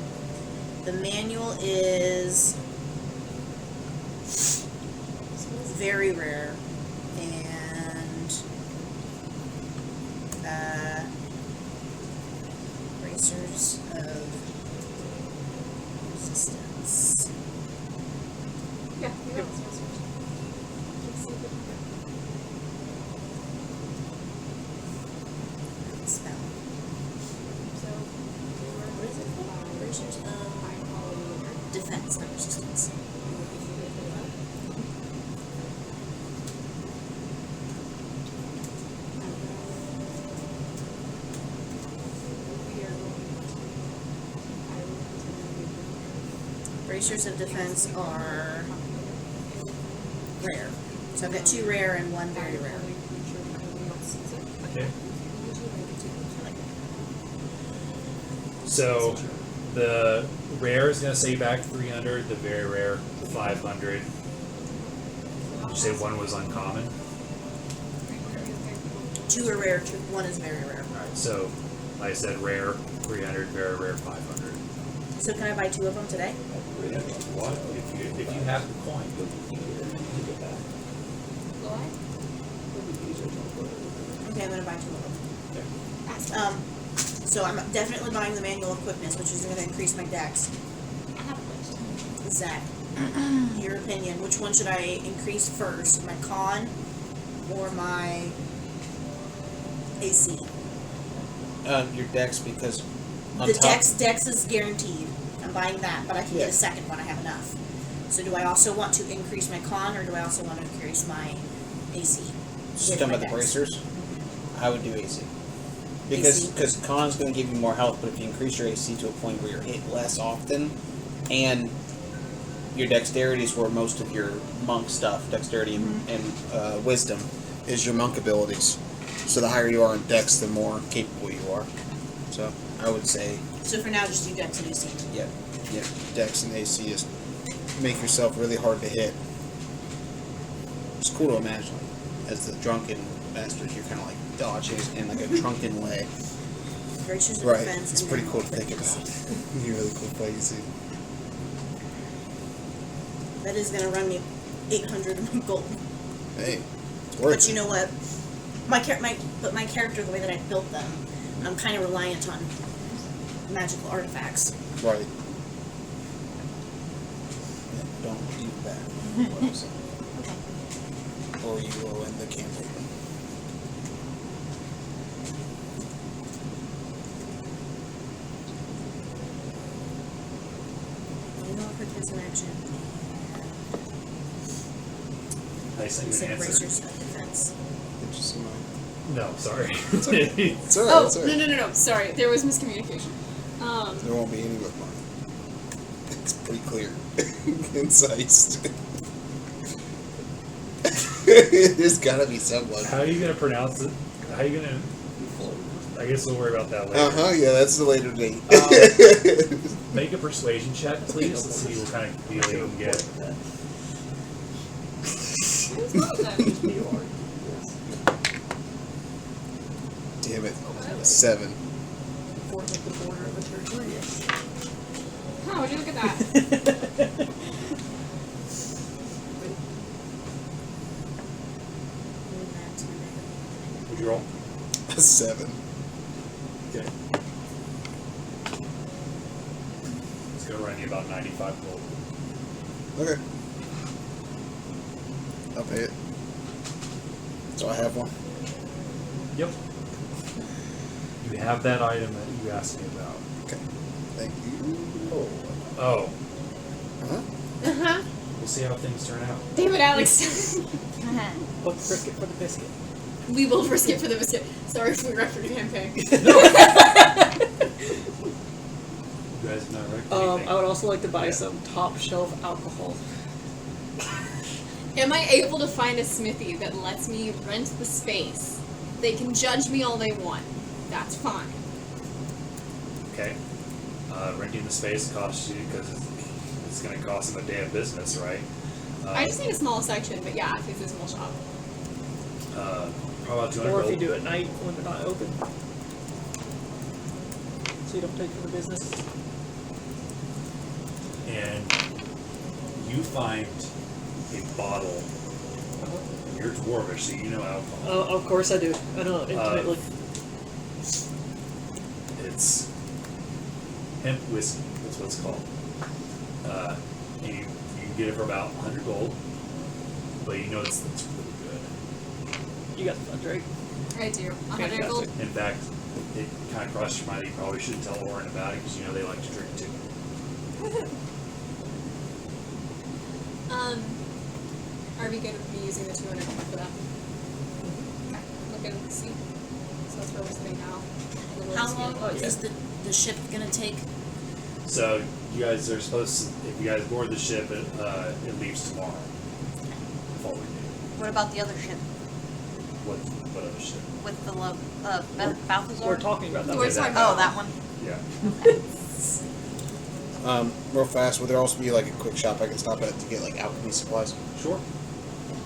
G: The manual is very rare, and Bracers of Resistance.
F: Yeah, you got lesser restorations.
G: Spell. What is it called? Bracers of Defense, not Resistance. Bracers of Defense are rare. So I've got 2 rare and 1 very rare.
A: Okay. So, the rare is going to say back 300, the very rare 500. Did you say 1 was uncommon?
G: 2 are rare, 1 is very rare.
A: Alright, so I said rare 300, very rare 500.
G: So can I buy 2 of them today?
A: What? If you have the coin,
D: Will I?
G: Okay, I'm gonna buy 2 of them.
A: okay.
G: So I'm definitely buying the manual of quickness, which is gonna increase my dex.
D: I have a question.
G: Zach, your opinion, which one should I increase first? My con or my AC?
B: Your dex, because on
G: The
B: top,
G: dex is guaranteed. I'm buying that, but I can get
B: Yeah.
G: a second one. I have enough. So do I also want to increase my con, or do I also want to increase my AC?
B: just
G: with
B: talking
G: my
B: about the
G: dex?
B: bracers, I would do AC.
G: AC?
B: Because con's going to give you more health, but if you increase your AC to a point where you're hit less often, and your dexterity is where most of your monk stuff, dexterity and wisdom, is your monk abilities. So the higher you are in dex, the more capable you are. So I would say,
G: So for now, just do dex and AC.
B: yeah, dex and AC is make yourself really hard to hit. It's cool to imagine. As the drunken bastards, you're kind of like dodging in like a drunken way.
G: Bracers of
B: Right,
G: defense.
B: it's
G: and
B: pretty
G: then
B: cool to think
G: quickness.
B: about. It'd be really cool to play AC.
G: That is going to run me 800 gold.
B: Hey, it's worth
G: But
B: it.
G: you know what? My character, the way that I built them, I'm kind of reliant on magical artifacts.
B: Right. Yeah, don't do that. What I'm saying. Or you will end the campaign.
G: Manual quickness in action.
A: Nice
G: And
A: and
G: said
A: answer.
G: bracers of defense.
B: Interesting.
A: No, sorry.
B: It's alright. It's alright.
F: Oh,
B: it's alright.
F: no. Sorry, there was miscommunication.
B: There won't be any with mine. It's pretty clear. Concise. There's gotta be someone.
A: How are you gonna pronounce it? How are you gonna? I guess we'll worry about that later.
B: Yeah, that's the later date.
A: Make a persuasion check, please, to see what kind of feeling you can get.
F: What's wrong with that?
B: Damn it. 7.
C: Forth of the border of the territory. Yes.
F: Huh, would you look at that?
A: Would you roll?
B: 7.
A: Okay. It's gonna run you about 95 gold.
B: Okay. I'll pay it. So I have one.
A: Yep. You have that item that you asked me about.
B: Okay. Thank you.
A: Oh.
B: Uh-huh.
F: Uh-huh.
A: We'll see how things turn out.
F: Damn it, Alex.
C: Let's risk it for the biscuit.
F: We will risk it for the biscuit. Sorry if we wrecked your campaign.
A: You guys have not wrecked
C: I
A: anything.
C: would also like to buy
A: Yeah.
C: some top shelf alcohol.
F: Am I able to find a smithy that lets me rent the space? They can judge me all they want. That's fine.
A: Okay. Renting the space costs you because it's going to cost them a day of business, right?
F: I just need a small section, but yeah, if it's a small shop.
A: How about 200
C: Or if you
A: gold?
C: do it at night when they're not open. So you don't pay for the business.
A: And you find a bottle. You're Dwarvish, so you know alcohol.
C: Oh, of course I do. I know intimately.
A: It's hemp whiskey. That's what it's called. And you can get it for about 100 gold, but you know it's really good.
C: You got the fun, Drake.
F: I do. 100
C: Fantastic.
F: gold.
A: In fact, it kind of crossed your mind that you probably shouldn't tell Oren about it because you know they like to drink too.
F: Are we good with me using the 200 for that? Okay. Looking to see. So that's where we're sitting now.
G: How long is the ship gonna take?
A: So you guys are supposed to, if you guys board the ship, it leaves tomorrow. Following day.
I: What about the other ship
A: What other ship?
I: with the Balthazar?
C: We're talking about that.
F: We're
C: one.
F: talking
I: Oh,
F: about
I: that one.
A: Yeah.
B: Real fast, would there also be like a quick shop I can stop at to get like alchemy supplies?
A: Sure.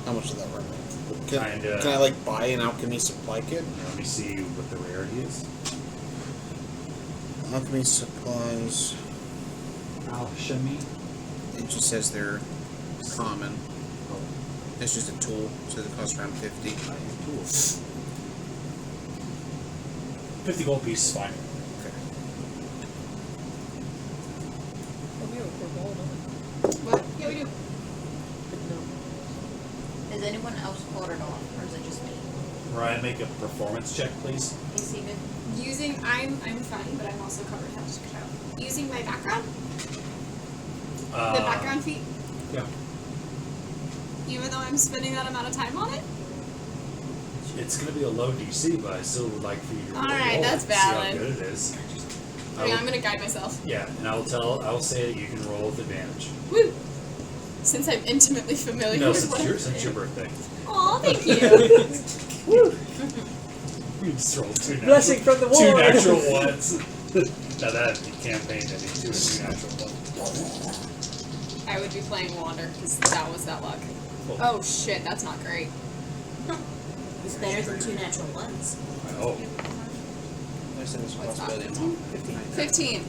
B: How much does that run?
A: Kinda.
B: Can I like buy an alchemy supply kit?
A: Let me see what the rarity is.
B: Alchemy supplies.
A: Alchemy.
B: It just says they're common. It's just a tool, so it costs around 50.
A: Tools. 50 gold piece is fine.
C: Oh, we have a purple ball, don't
F: What? Yeah, we do.
C: we? No.
I: Is anyone else ordered on, or is it just me?
A: Ryan, make a performance check, please.
I: AC good?
F: I'm fine, but I'm also covered head to toe. Using my background, the
A: Uh,
F: background feat,
A: Yeah.
F: even though I'm spending that amount of time on it.
A: It's going to be a low DC, but I still would like for you to roll
F: Alright,
A: it
F: that's
A: to see how
F: valid.
A: good it is.
F: Okay, I'm gonna guide myself.
A: Yeah, and I will say that you can roll with advantage.
F: Woo! Since I'm intimately familiar
A: No,
F: with
A: since your birthday.
F: Aw, thank you.
A: You just rolled two
C: Blessing from the
A: two
C: Lord.
A: natural ones. Now that you campaigned any two natural ones.
F: I would be playing Wander because that was that luck.
A: Cool.
F: Oh shit, that's not great.
G: It's better than 2 natural ones.
A: I hope.
B: I said there's a
F: What's that,
B: possibility.
F: 15?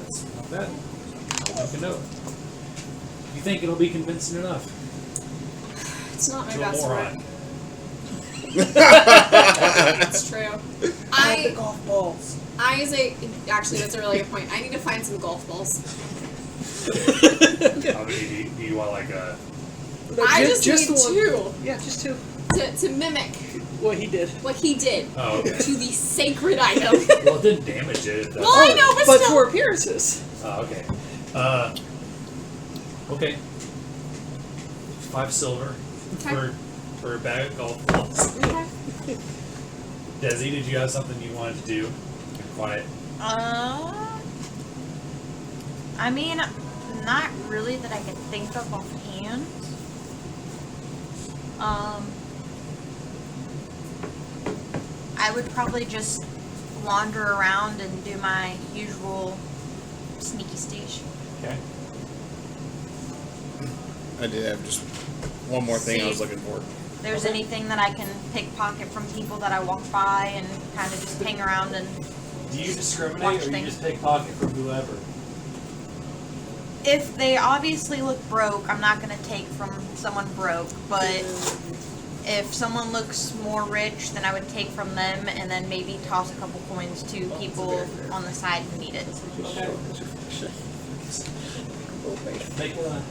A: That's not bad. I'll make a note. You think it'll be convincing enough?
F: It's not my
A: To a
F: best work.
A: moron.
F: That's true.
C: The
F: I
C: golf balls.
F: actually that's a really good point. I need to find some golf balls.
A: How many do you want, like a...
F: I just need
C: the one.
F: 2
C: Yeah, just 2.
F: to mimic
C: What he did.
F: what he did
A: Oh, okay.
F: to the sacred item.
A: Well, it didn't damage it. If that's
F: Well, I know, but
C: But
F: still.
C: for appearances.
A: Oh, okay. Okay. 5 silver
F: Okay.
A: for a bag of golf balls.
F: Okay.
A: Desi, did you have something you wanted to do? Be quiet.
I: I mean, not really that I can think of offhand. I would probably just wander around and do my usual sneaky stage.
A: Okay.
B: I did have just one more thing I was
I: See?
B: looking for.
I: There's anything that I can pickpocket from people that I walk by and kind of just hang around and
A: Do you discriminate
I: Watch
A: or you
I: things.
A: just pickpocket from whoever?
I: if they obviously look broke, I'm not gonna take from someone broke, but if someone looks more rich, then I would take from them and then maybe toss a couple coins to people on the side who need it.
A: Okay. Make a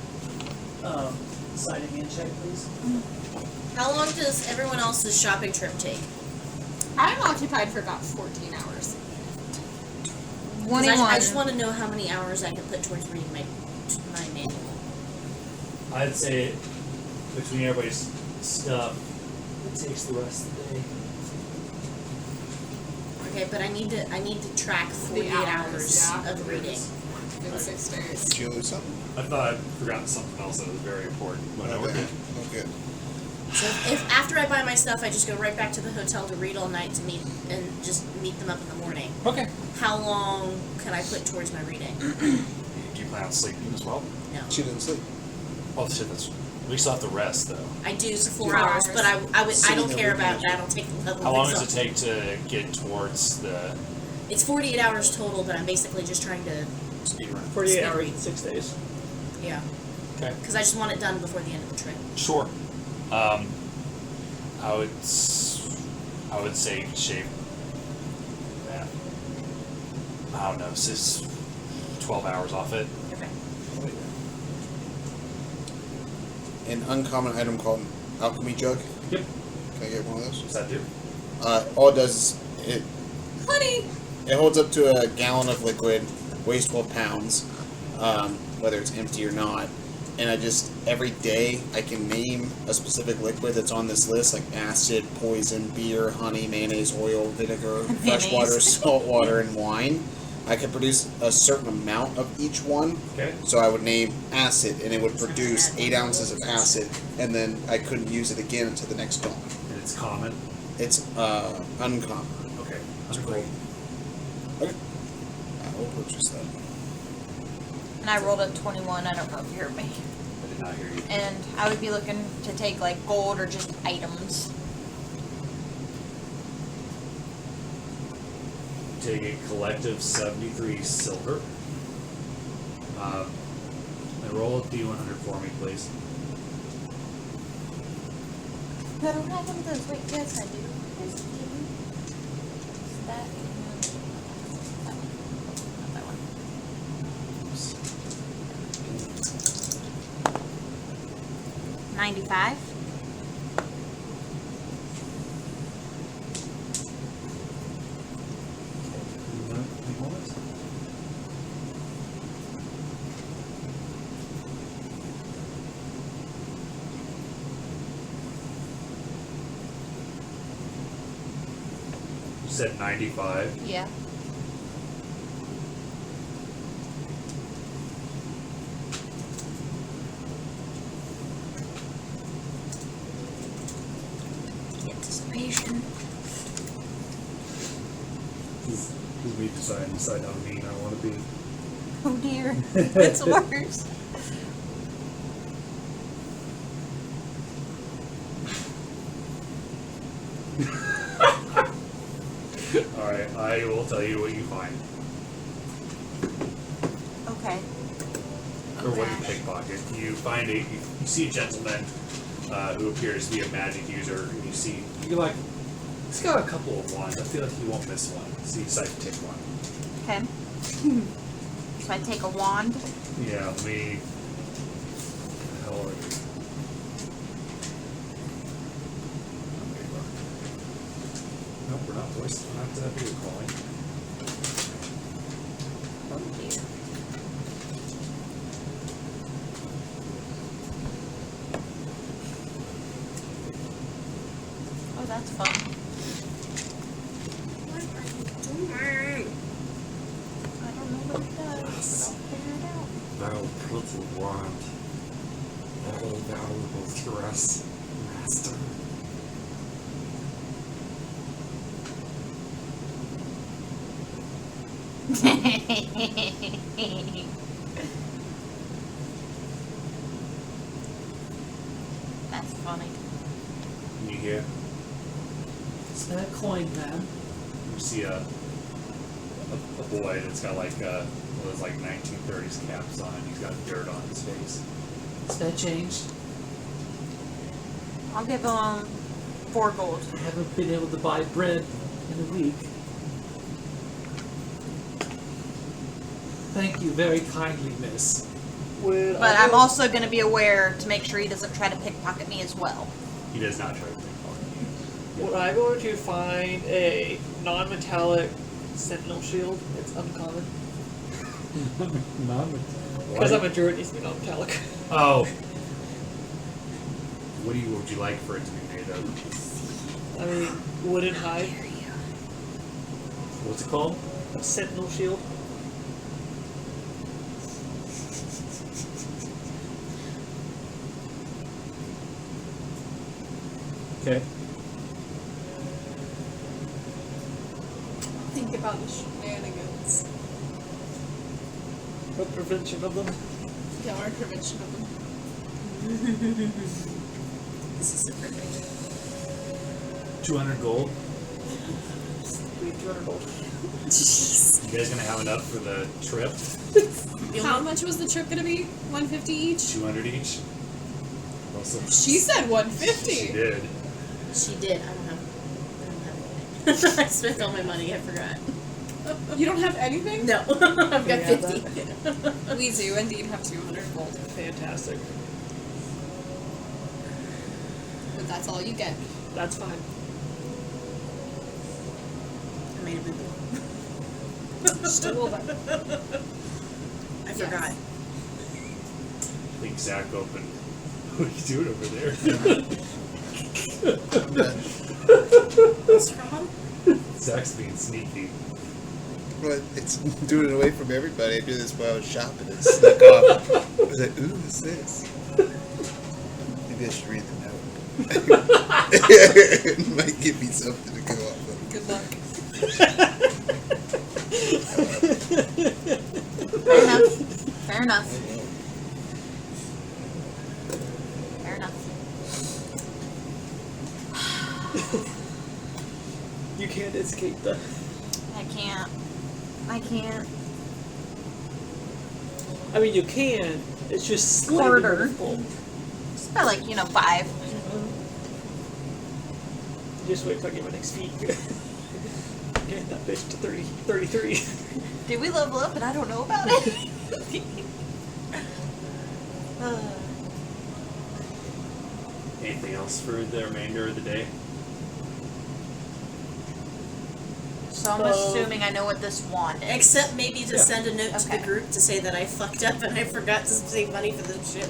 A: side hand check, please.
G: How long does everyone else's shopping trip take?
F: I'm occupied for about 14 hours.
G: 'Cause I just want to know how many hours I can put towards reading my manual.
A: I'd say between everybody's stuff, it takes the rest of the day.
G: Okay, but I need to track 48 hours
F: yeah.
G: of reading.
F: In 6 days.
B: Did you lose something?
A: I thought I'd forgotten something else that was very important. But no, we're good.
B: Okay.
G: So if after I buy my stuff, I just go right back to the hotel to read all night to meet them up in the morning.
A: Okay.
G: How long can I put towards my reading?
A: Do you plan on sleeping as well?
G: No,
B: She didn't sleep.
A: Oh shit, that's at least I'll have to rest though.
G: I do for 4
F: 4
G: hours, but I don't
B: Sitting
G: care
B: there
G: about
B: reading.
G: that. I'll take the level.
A: How
G: of
A: long does it
G: exhaustion.
A: take to get towards the
G: It's 48 hours total, but I'm basically just trying to,
A: speed run?
C: 48 hours in 6 days.
G: yeah,
A: Okay.
G: because I just want it done before the end of the trip.
A: Sure. I would say shave that. I don't know, it's 12 hours off it.
G: Okay.
B: An uncommon item called alchemy jug.
A: Yep.
B: Can I get one of those?
A: What's that do?
B: All it does is
F: Honey!
B: it holds up to a gallon of liquid, weighs 12 pounds, whether it's empty or not. And I just, every day, I can name a specific liquid that's on this list, like acid, poison, beer, honey, mayonnaise, oil, vinegar, fresh water, salt water, and wine. I could produce a certain amount of each one.
A: Okay.
B: So I would name acid, and it would produce 8 ounces of acid, and then I couldn't use it again until the next dawn.
A: And it's common.
B: It's uncommon.
A: Okay.
B: That's
A: Cool.
B: great. Okay. I will purchase that.
I: And I rolled a 21, I don't know if you heard me.
A: I did not hear you.
I: And I would be looking to take like gold or just items.
A: Take a collective 73 silver. Roll a D100 for me, please.
I: I don't have one of those. Wait, yes, I do. There's a few. That and that one. Not that one. 95.
A: You said 95.
I: Yeah. Anticipation.
A: This is me decide how mean I want to be.
I: Oh dear. It's worse.
A: Alright, I will tell you what you find.
I: Okay.
A: Or what you pickpocket. You find you see a gentleman who appears to be a magic user, and you're like, he's got a couple of wands. I feel like he won't miss one. So you decide to take one.
I: Okay. So I take a wand.
A: Yeah, let me. How are you? Nope, we're not voiced. We're not video calling.
I: Oh dear. Oh, that's fun.
F: What are you doing?
I: I don't know what it does, but I'll figure it out.
A: Very pretty wand. Very valuable to us, master.
I: That's funny.
A: You hear?
J: Spend a coin, man.
A: You see a boy that's got like one of those like 1930s caps on. He's got dirt on his face.
J: Spend change.
I: I'll give him 4 gold.
J: I haven't been able to buy bread in a week. Thank you very kindly, miss.
I: But I'm also going to be aware to make sure he doesn't try to pickpocket me as well.
A: He does not try to pickpocket you.
C: Would I go to find a non-metallic sentinel shield? It's uncommon. Because I'm a druid, it needs to be non-metallic.
A: Oh. What would you like for it to be made of?
C: I mean, wooden hide.
A: What's it called?
C: A sentinel shield.
A: Okay.
F: Think about the shenanigans.
C: What prevention of them?
F: Yeah, our prevention of them. This is so perfect.
A: 200 gold.
C: We have 200 gold.
F: Jeez.
A: You guys gonna have enough for the trip?
F: How much was the trip gonna be? 150 each?
A: 200 each. Also,
F: She said 150.
A: she did.
G: She did. I don't have anything. I spent all my money. I forgot.
F: You don't have anything?
G: No, I've got
C: Yeah,
G: 50.
F: We do indeed have 200 gold.
C: Fantastic.
F: But that's all you get.
C: That's fine.
G: I made a boo-boo.
F: Still over.
G: I forgot.
A: I think Zach opened. What are you doing over there?
G: What's wrong?
A: Zach's being sneaky.
H: But it's doing it away from everybody. I do this while I was shopping and snuck off. I was like, ooh, what's this? Maybe I should read the note. It might give me something to go off of.
F: Good luck.
I: Fair enough. Fair enough. Fair enough.
C: You can't escape that.
I: I can't. I can't.
C: I I mean, you can. It's just slightly
I: Quarter.
C: full.
I: It's about like, 5.
C: Just wait till I get my next feet. Getting that bitch to 33.
I: Did we level up and I don't know about it?
A: Anything else for the remainder of the day?
I: So I'm assuming I know what this wand is.
G: Except maybe to send a note to the
I: Okay.
G: group to say that I fucked up and I forgot to save money for the ship.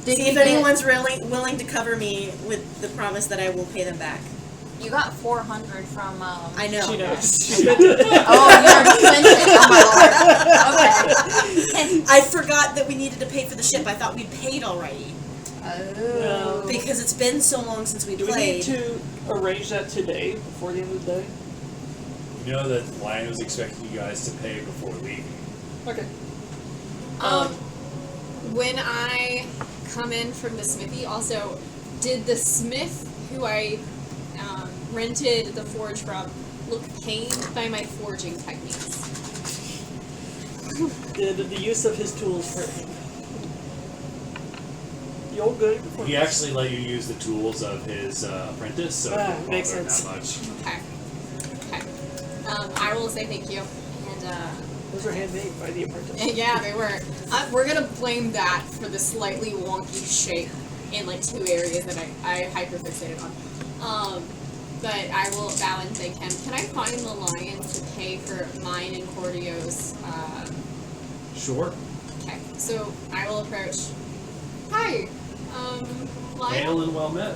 I: Did
G: See
I: you
G: if
I: get-
G: anyone's really willing to cover me with the promise that I will pay them back.
I: You got 400 from,
G: I know.
C: She knows.
I: Oh, you already spent it. Oh my lord. Okay.
G: I forgot that we needed to pay for the ship. I thought we'd paid already.
I: Oh.
G: Because it's been so long since we
C: Do we
G: played.
C: need to arrange that today, before the end of the day?
A: You know that Lion was expecting you guys to pay before leaving.
C: Okay.
F: When I come in from the smithy, also, did the smith who I rented the forge from look pained by my forging techniques?
C: Did the use of his tools hurt him? You all good?
A: He actually let you use the tools of his apprentice, so it didn't
C: makes
A: bother him
C: sense.
A: that much.
F: Okay. I will say thank you. And
C: Those were handmade by the apprentice.
F: yeah, they were. We're gonna blame that for the slightly wonky shape in like 2 areas that I hyperfixated on. But I will bow and thank him. Can I find the lion to pay for mine and Cordio's?
A: Sure.
F: Okay, so I will approach. Hi, lion.
A: Hail and well met.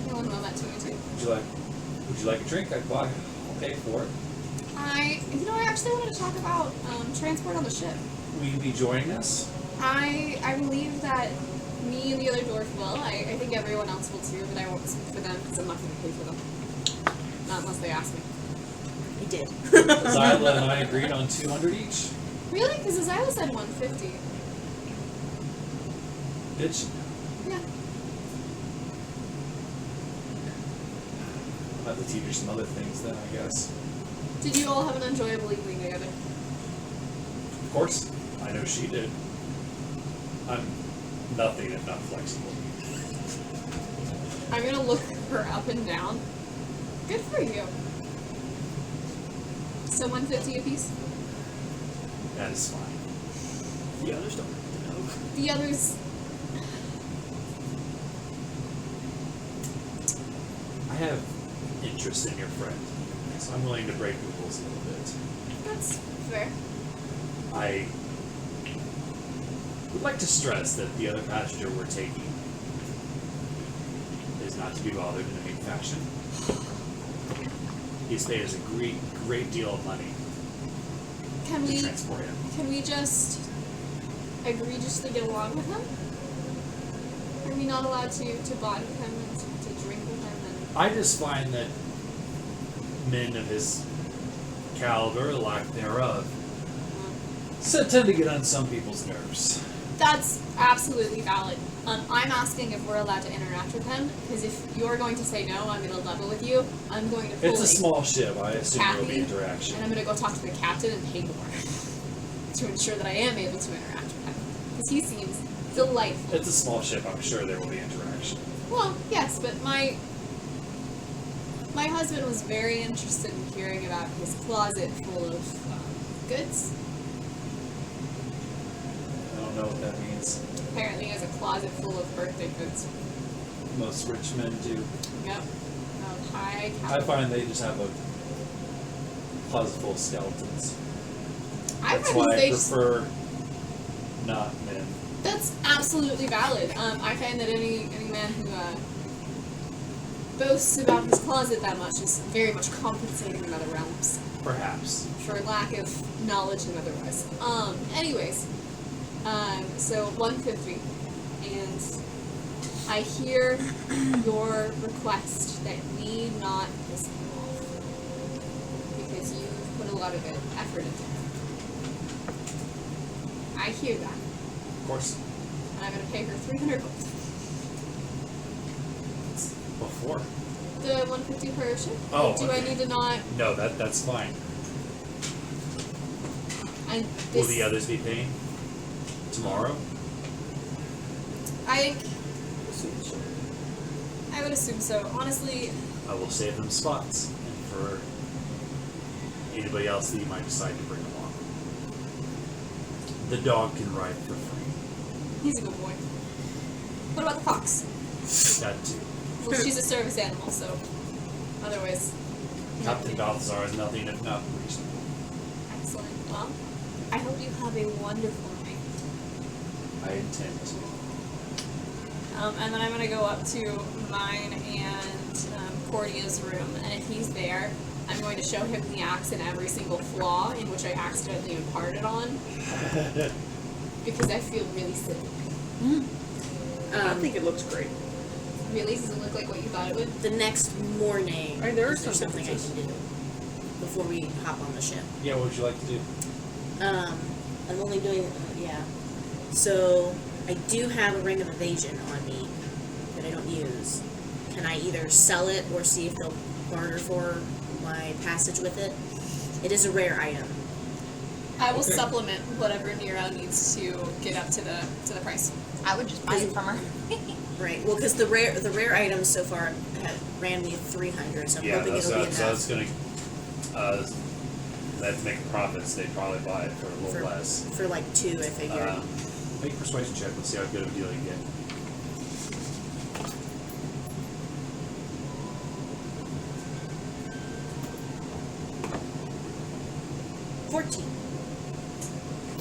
F: Hail and well met to you too.
A: Would you like a drink? I'll pay for it.
F: I actually wanted to talk about transport on the ship.
A: Will you be joining us?
F: I believe that me and the other dwarf will. I think everyone else will too, but I won't speak for them because I'm not going to pay for them. Not unless they ask me.
G: He did.
A: Azyla and I agreed on 200 each.
F: Really? Because Azyla said 150.
A: Did she?
F: Yeah.
A: I'll have to teach you some other things then, I guess.
F: Did you all have an enjoyable evening together?
A: Of course. I know she did. I'm nothing if not flexible.
F: I'm going to look her up and down. Good for you. So 150 apiece?
A: That is fine.
C: The others don't have to know.
F: The others...
A: I have interest in your friend, so I'm willing to break the rules a little bit.
F: That's fair.
A: I would like to stress that the other passenger we're taking is not to be bothered in any fashion. He's paid us a great deal of money
F: Can
A: to
F: we...
A: transport him.
F: Can we just egregiously get along with him? Are we not allowed to bond with him and to drink with him?
A: I just find that men of his caliber, lack thereof, tend to get on some people's nerves.
F: That's absolutely valid. I'm asking if we're allowed to interact with him, because if you're going to say no, I'm going to level with you. I'm going to pull
A: It's a small ship. I assume there will be
F: Kathy,
A: interaction.
F: and I'm going to go talk to the captain and pay more to ensure that I am able to interact with him, because he seems delightful.
A: It's a small ship. I'm sure there will be interaction.
F: Well, yes, but my husband was very interested in hearing about his closet full of goods.
A: I don't know what that means.
F: Apparently, he has a closet full of birthday goods.
A: Most rich men do.
F: Yep. High
A: I
F: caliber.
A: find they just have a closet full of skeletons.
F: I
A: That's
F: find
A: why I
F: they just-
A: prefer not men.
F: That's absolutely valid. I find that any man who boasts about his closet that much is very much compensating in other realms
A: Perhaps.
F: for lack of knowledge and otherwise. Anyways, so 150, and I hear your request that we not piss him off because you've put a lot of effort into it. I hear that.
A: Of course.
F: And I'm going to pay her 300 gold.
A: Before.
F: The 150 per ship?
A: Oh,
F: Do I
A: okay.
F: need to not...
A: No, that's fine.
F: And
A: Will
F: this,
A: the others be paying tomorrow?
F: I would assume so. Honestly,
A: I will save them spots, and for anybody else that you might decide to bring along. The dog can ride for free.
F: he's a good boy. What about the fox?
A: That too.
F: Well, she's a service animal, so otherwise.
A: Captain Balthazar is nothing if not reasonable.
F: Excellent. Well, I hope you have a wonderful night.
A: I intend to.
F: And then I'm gonna go up to mine and Cordio's room, and if he's there, I'm going to show him the axe and every single flaw in which I accidentally imparted on, because I feel really silly.
C: I think it looks great.
F: Really? Does it look like what you thought it would?
G: The next morning,
C: I mean, there are
G: is there
C: some
G: something I can do before we hop on the ship?
A: Yeah, what would you like to do?
G: I'm only doing, yeah. So, I do have a ring of evasion on me that I don't use. Can I either sell it or see if they'll barter for my passage with it? It is a rare item.
F: I will supplement whatever Nero needs to get up to the price.
I: I would just buy it from her.
G: Right. Well, because the rare items so far have ran me 300, so I'm
A: Yeah,
G: hoping
A: that's,
G: it'll be
A: so
G: enough
A: it's gonna. That make profits. They probably buy it for a little less.
G: for like 2, I figured.
A: Make a persuasion check. Let's see how good of a deal you get.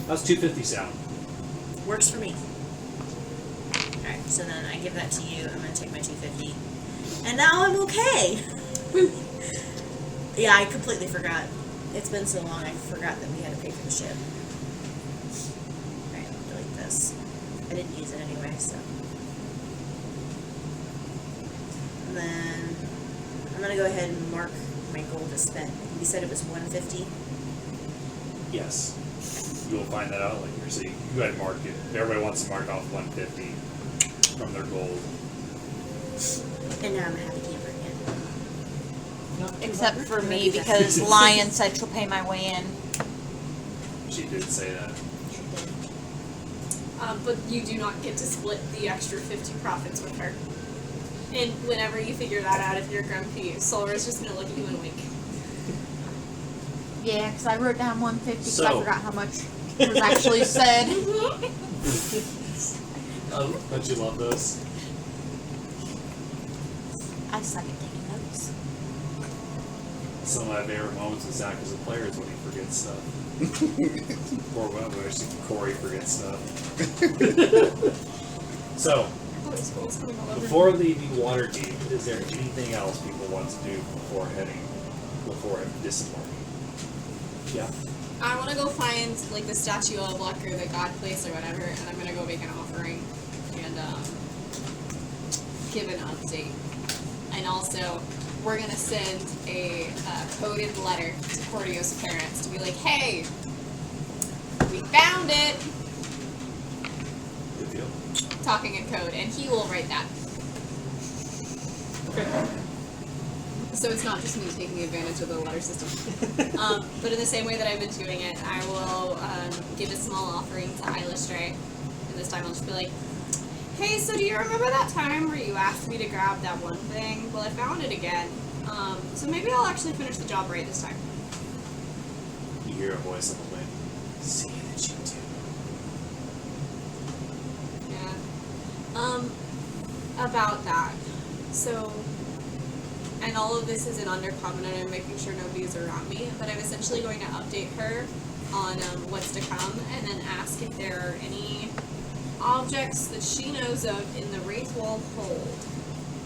A: How's 250 sound?
G: Works for me. Alright, so then I give that to you. I'm gonna take my 250. And now I'm okay! Yeah, I completely forgot. It's been so long, I forgot that we had to pay for the ship. Alright, I'll delete this. I didn't use it anyway, so. And then I'm gonna go ahead and mark my gold as spent. You said it was 150?
A: Yes. You will find that out later. So you go ahead and mark it. Everybody wants to mark off 150 from their gold.
G: And now I'm a happy camper again.
I: Except for me, because Lion said she'll pay my way in.
A: She did say that.
F: But you do not get to split the extra 50 profits with her. And whenever you figure that out, if you're grumpy, Solra's just gonna look at you and wink.
I: Yeah, because I wrote down 150 because
A: So-
I: I forgot how much was actually said.
A: Don't you love those?
I: I suck at taking notes.
A: Some of my favorite moments with Zach as a player is when he forgets stuff. Or when actually Corey forgets stuff. So, before leaving Waterdeep, is there anything else people want to do before disembarking? Yeah.
F: I want to go find like the statue of luck or the god place or whatever, and I'm gonna go make an offering and give an update. And also, we're gonna send a coded letter to Cordio's parents to be like, "Hey, we found it."
A: Good deal.
F: Talking in code, and he will write that.
C: Okay.
F: So it's not just me taking advantage of the letter system. But in the same way that I've been doing it, I will give a small offering to Ivalice, and this time I'll just be like, "Hey, so do you remember that time where you asked me to grab that one thing? Well, I found it again. So maybe I'll actually finish the job right this time."
A: You hear a voice on the wind. See that you do.
F: Yeah. About that. So, and all of this is in undercover, and I'm making sure nobody's around me, but I'm essentially going to update her on what's to come, and then ask if there are any objects that she knows of in the Raithwall hold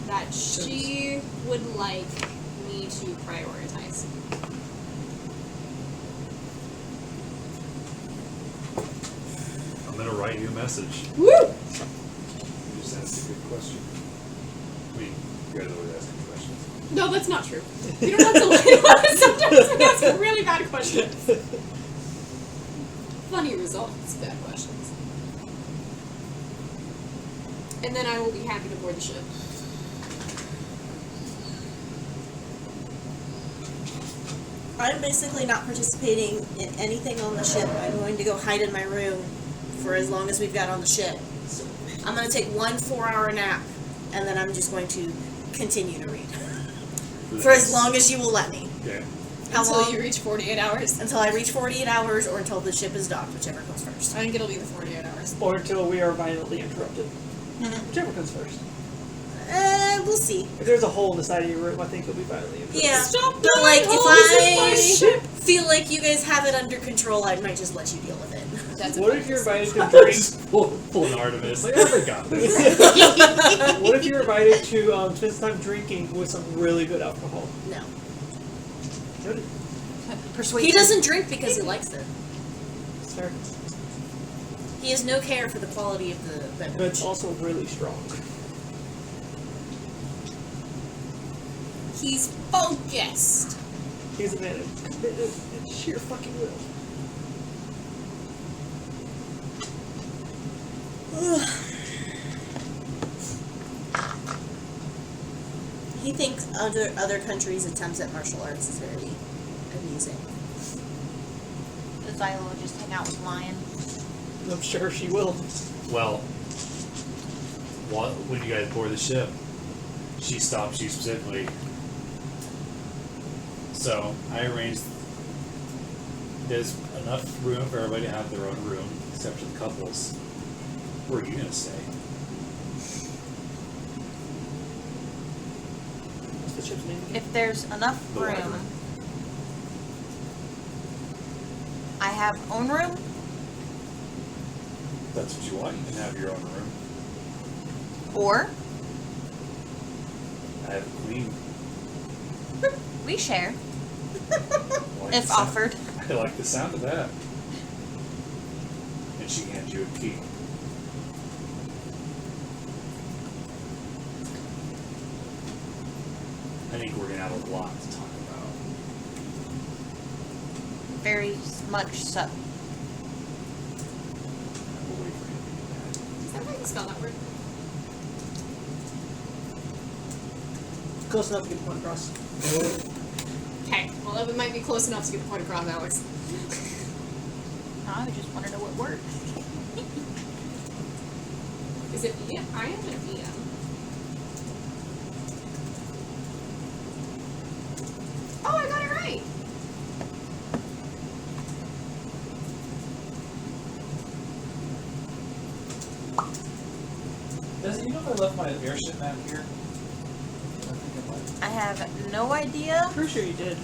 F: that she would like me to prioritize.
A: I'm gonna write you a message.
F: Woo!
A: You just asked a good question. I mean, you guys always ask good questions.
F: No, that's not true. You don't have to lie. Sometimes we ask really bad questions. Funny results, bad questions. And then I will be happy to board the ship.
G: I'm basically not participating in anything on the ship. I'm going to go hide in my room for as long as we've got on the ship. I'm going to take 1 4-hour nap, and then I'm just going to continue to read. For as long as you will let me.
A: Okay.
G: How
F: Until
G: long?
F: you reach 48 hours.
G: Until I reach 48 hours or until the ship is docked, whichever comes first.
F: I think it'll be the 48 hours.
C: Or until we are violently interrupted. Whichever comes first.
G: We'll see.
C: If there's a hole in the side of your room, I think you'll be violently interrupted.
G: Yeah.
F: Stop
G: But
F: doing
G: like,
F: holes in my
G: if
F: ship.
G: I feel like you guys have it under control, I might just let you deal with it.
F: That's
C: What if you're invited to drink?
A: Just pull an Artemis. Like, I got this.
C: What if you're invited to spend some time drinking with some really good alcohol?
G: No.
C: Noted.
I: Persuade.
G: He doesn't drink because he likes it.
C: It's fair.
G: He has no care for the quality of the
C: But
G: beverage.
C: it's also really strong.
F: He's focused.
C: He's a man of committed and sheer fucking will.
G: He thinks other countries' attempts at martial arts is very amusing.
I: Does Azyla just hang out with Lion?
C: I'm sure she will.
A: Well, when you guys board the ship, she stops you specifically. So I arranged. There's enough room for everybody to have their own room, except for the couples. Where are you gonna stay?
C: What's the ship's name again?
I: If there's enough
A: The
I: room,
A: Wyvern.
I: I have own room.
A: If that's what you want. You can have your own room.
I: Or
A: I have a queen.
I: we share,
A: I like
I: if
A: the sound-
I: offered.
A: I like the sound of that. And she hands you a key. I think we're gonna have a lot to talk about.
I: Very much so.
A: We'll wait for you to do that.
F: Is that how you spell that word?
C: Close enough to get the point across.
F: Okay, well that might be close enough to get the point across, Alex.
I: I just want to know what word.
F: Is it VM? I am in VM. Oh, I got it right!
A: Does you know if I left my airship map here?
I: I have no idea,
C: Pretty sure you did.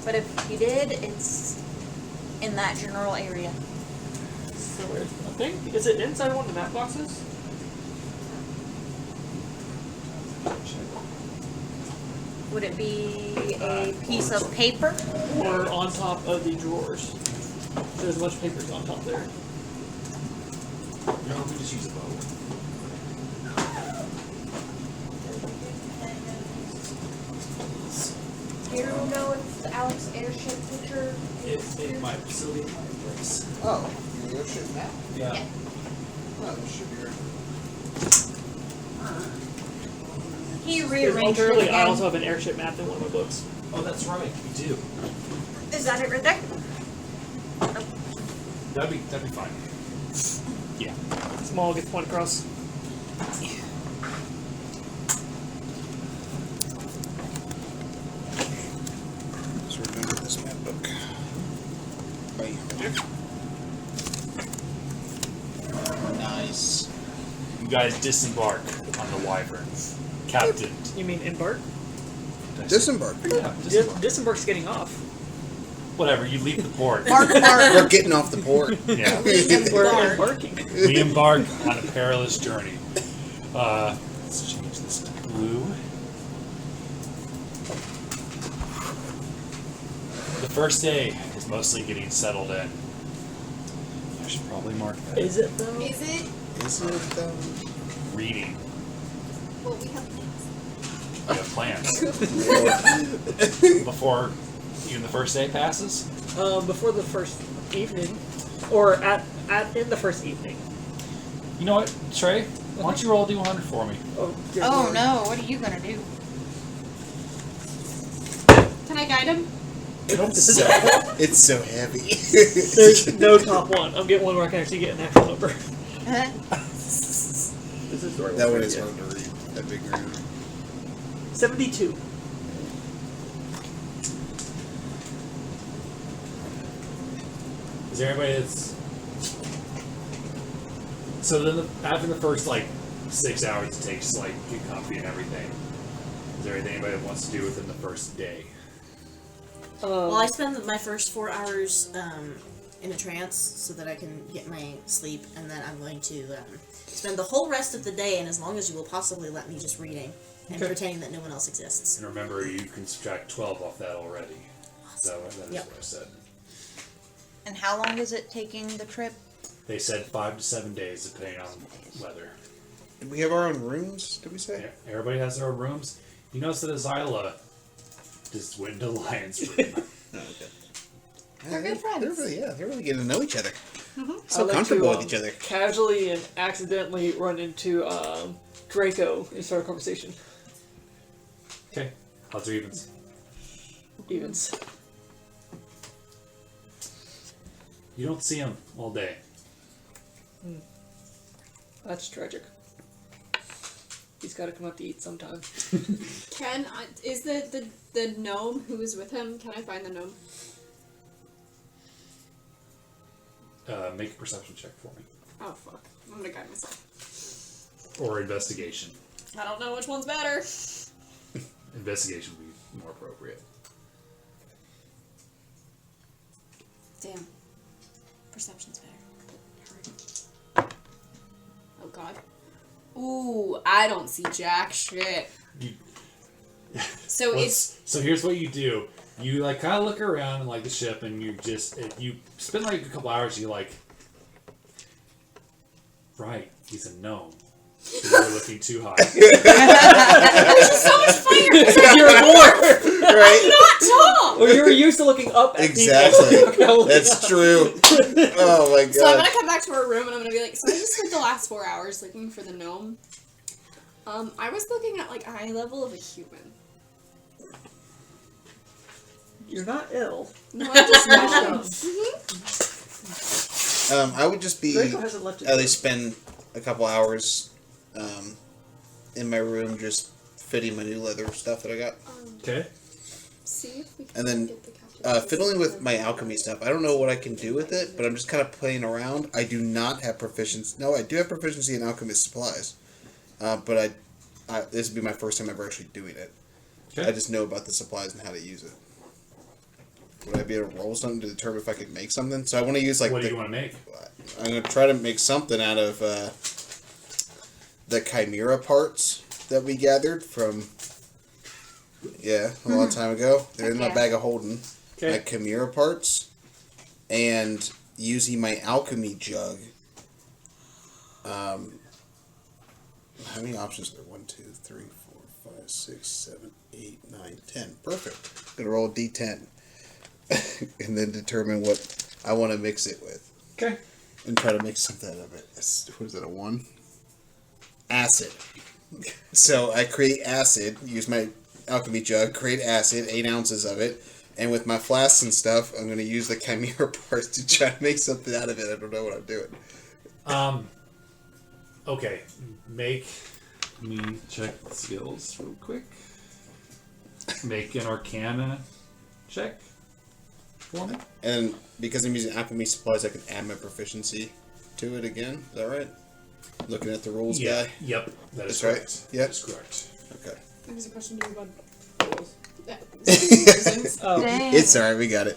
I: but if you did, it's in that general area.
C: So where's the thing? Is it inside one of the map boxes?
I: Would it be a piece of paper?
C: Or on top of the drawers? There's a bunch of papers on top there.
A: No, we just use a bow.
I: Do you know if the Alex airship picture
A: It might still be in my place.
H: Oh, your airship map?
A: Yeah.
H: Oh, it should be right.
I: He
C: Because
I: rearranged it
C: alternatively, I
I: again.
C: also have an airship map in one of my books.
A: Oh, that's right. We do.
I: Is that it right there?
A: That'd be fine. Yeah.
C: Small gets the point across.
B: So we're gonna get this map book. Right here. Nice.
A: You guys disembark on the Wyvern. Captain.
C: You mean embark?
B: Disembark.
A: Yeah, disembark.
C: Disembark's getting off.
A: Whatever, you leave the port.
I: Mark, mark.
B: We're getting off the port.
A: Yeah.
C: We're embarking.
A: We embark on a perilous journey. Let's change this to blue. The first day is mostly getting settled in. I should probably mark that.
C: Is it though?
F: Is it?
B: Is it though?
A: Reading.
F: Well, we have plans.
A: We have plans. Before even the first day passes?
C: Before the first evening, or in the first evening.
A: You know what, Trey? Why don't you roll a D100 for me?
C: Dear
I: Oh
C: Lord.
I: no, what are you gonna do?
F: Can I guide him?
H: It's so heavy.
C: There's no top one. I'm getting one where I can actually get an actual number. This is the right
H: That
C: one.
H: one is hard to read. That big room.
C: 72.
A: Is there anybody that's... So then after the first, 6 hours it takes to, get comfy and everything, is there anything anybody wants to do within the first day?
G: Well, I spend my first 4 hours in a trance so that I can get my sleep, and then I'm going to spend the whole rest of the day, and as long as you will possibly let me, just reading and pretending that no one else exists.
A: And remember, you can subtract 12 off that already. So that is
G: Yep.
A: what I said.
I: And how long is it taking the trip?
A: They said 5 to 7 days, depending on weather.
H: Did we have our own rooms, did we say?
A: Yeah, everybody has their own rooms. You notice that Azyla just went into Lion's room.
H: Oh, okay.
F: They're good friends.
H: They're really getting to know each other.
C: I
H: So
C: like
H: comfortable
C: to,
H: with each other.
C: Casually and accidentally run into Draco and start a conversation.
A: Okay, odds or evens?
C: Evens.
A: You don't see him all day.
C: That's tragic. He's got to come out to eat sometime.
F: Is the gnome who is with him? Can I find the gnome?
A: Make a perception check for me.
F: Oh fuck! I'm gonna guide myself.
A: Or investigation.
F: I don't know which one's better.
A: Investigation would be more appropriate.
F: Damn. Perception's better. Oh god. Ooh, I don't see jack shit. So
A: So here's what you do. You kind of look around and the ship, and you just you spend a couple hours. You right? He's a gnome. You're looking too high.
F: Which is so much funnier because
C: You're a dwarf!
H: Right?
F: I'm not tall.
C: Well, you're used to looking up at
H: Exactly.
C: people.
H: That's true. Oh my god.
F: So I'm gonna come back to our room and I'm gonna be like, so I just spent the last 4 hours looking for the gnome. I was looking at eye level of a human.
C: You're not ill.
F: No, I just know.
H: I would just be
C: Draco hasn't left his
H: at least spend a couple hours in my room just fitting my new leather stuff that I got.
A: Okay.
F: See if we can
H: And then
F: get the captain.
H: fiddling with my alchemy stuff. I don't know what I can do with it, but I'm just kind of playing around. I do not have proficiency. No, I do have proficiency in alchemist supplies, but this would be my first time ever actually doing it.
A: Okay.
H: I just know about the supplies and how to use it. Would I be able to roll something to determine if I could make something? So I want to use
A: What do you want to make?
H: I'm going to try to make something out of the chimera parts that we gathered from a long time ago. They're in my bag of holding.
A: Okay.
H: My chimera parts, and using my alchemy jug. How many options are there? 1, 2, 3, 4, 5, 6, 7, 8, 9, 10. Perfect. I'm going to roll a d10. And then determine what I want to mix it with.
A: Okay.
H: And try to make something out of it. What is that, a 1? Acid. So I create acid, use my alchemy jug, create acid, 8 ounces of it, and with my flasks and stuff, I'm going to use the chimera parts to try to make something out of it. I don't know what I'm doing.
A: Okay. Make me check skills real quick. Make an Arcana check for me.
H: And because I'm using alchemy supplies, I can add my proficiency to it again. Is that right? Looking at the rules guy?
A: Yep. That is
H: That's right.
A: correct.
H: Yep.
A: That is correct.
H: Okay.
F: There's a question to you about
C: Oh.
I: Dang.
H: It's alright, we got it.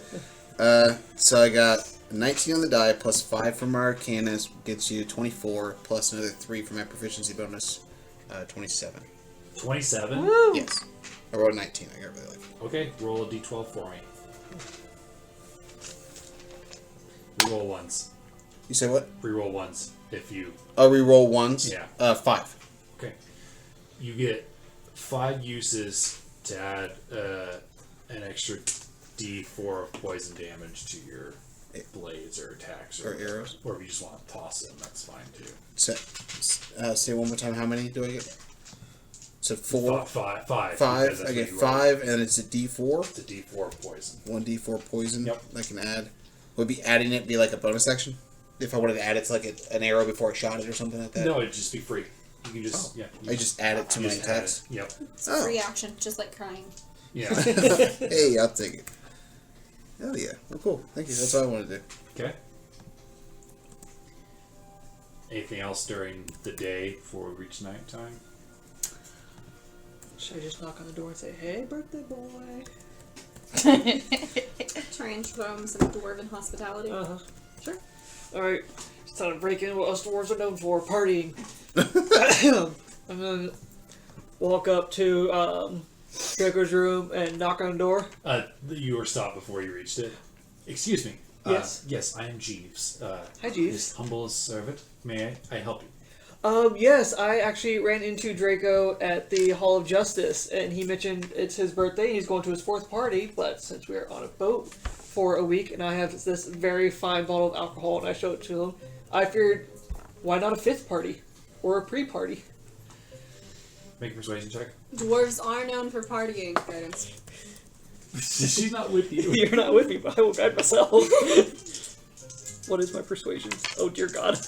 H: So I got 19 on the die, plus 5 from my Arcana gets you 24, plus another 3 for my proficiency bonus, 27.
A: 27?
H: Yes. I rolled 19, I got really lucky.
A: Okay, roll a d12 for me. Reroll ones.
H: You say what?
A: Reroll ones if you...
H: Oh, re-roll ones?
A: Yeah.
H: 5.
A: Okay. You get 5 uses to add an extra d4 of poison damage to your blades or attacks.
H: Or arrows?
A: Or if you just want to toss them, that's fine too.
H: Say one more time, how many do I get? So 4.
A: Five.
H: 5.
A: because that's
H: I get
A: what you rolled.
H: 5, and it's a D4.
A: It's a D4 poison.
H: 1d4 poison.
A: Yep.
H: I can add. Would be adding it be like a bonus action? If I wanted to add it to like an arrow before I shot it or something like that?
A: No, it'd just be free. You can just
H: I just add it to my
A: just add
H: attacks?
A: it. Yep.
F: It's a free action, just like crying.
A: Yeah.
H: Hey, I'll take it. Oh yeah. Well, cool. Thank you. That's all I wanted to do.
A: Okay. Anything else during the day before we reach nighttime?
C: Should I just knock on the door and say, "Hey, birthday boy"?
F: Try and show him some dwarven hospitality.
C: Sure. All right. It's time to break in what us dwarves are known for: partying. I'm gonna walk up to Draco's room and knock on the door.
A: You were stopped before you reached it. Excuse me.
C: Yes.
A: Yes, I am Jeeves.
C: Hi, Jeeves.
A: His humble servant. May I help you?
C: Yes, I actually ran into Draco at the Hall of Justice, and he mentioned it's his birthday. He's going to his 4th party, but since we are on a boat for a week, and I have this very fine bottle of alcohol, and I show it to him, I figured, why not a 5th party or a pre-party?
A: Make a persuasion check.
F: Dwarves are known for partying. Guidance.
A: She's not with you.
C: You're not with me, but I will guide myself. What is my persuasion? Oh dear God.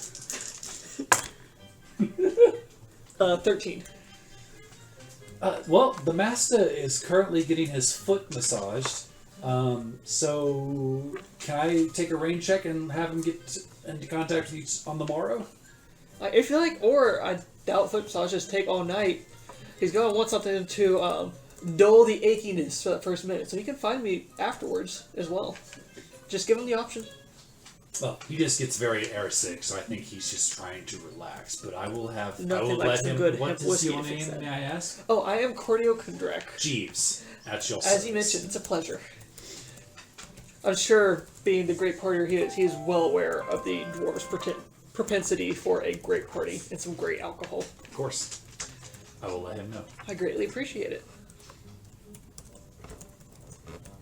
C: 13.
A: Well, the master is currently getting his foot massaged. So can I take a rain check and have him get into contact with you on the morrow?
C: If you like, or I doubt foot massages take all night. He's going to want something to dull the achiness for that first minute, so he can find me afterwards as well. Just give him the option.
A: Well, he just gets very airsick, so I think he's just trying to relax. But I will have. I
C: Nothing
A: will
C: like
A: let
C: some
A: him.
C: good
A: What
C: hemp
A: is
C: whiskey
A: your
C: to fix
A: name?
C: that.
A: May I ask?
C: Oh, I am Cordio Kondrak.
A: Jeeves. At your
C: As
A: service.
C: you mentioned, it's a pleasure. I'm sure, being the great partier he is, he's well aware of the dwarves' propensity for a great party and some great alcohol.
A: Of course. I will let him know.
C: I greatly appreciate it.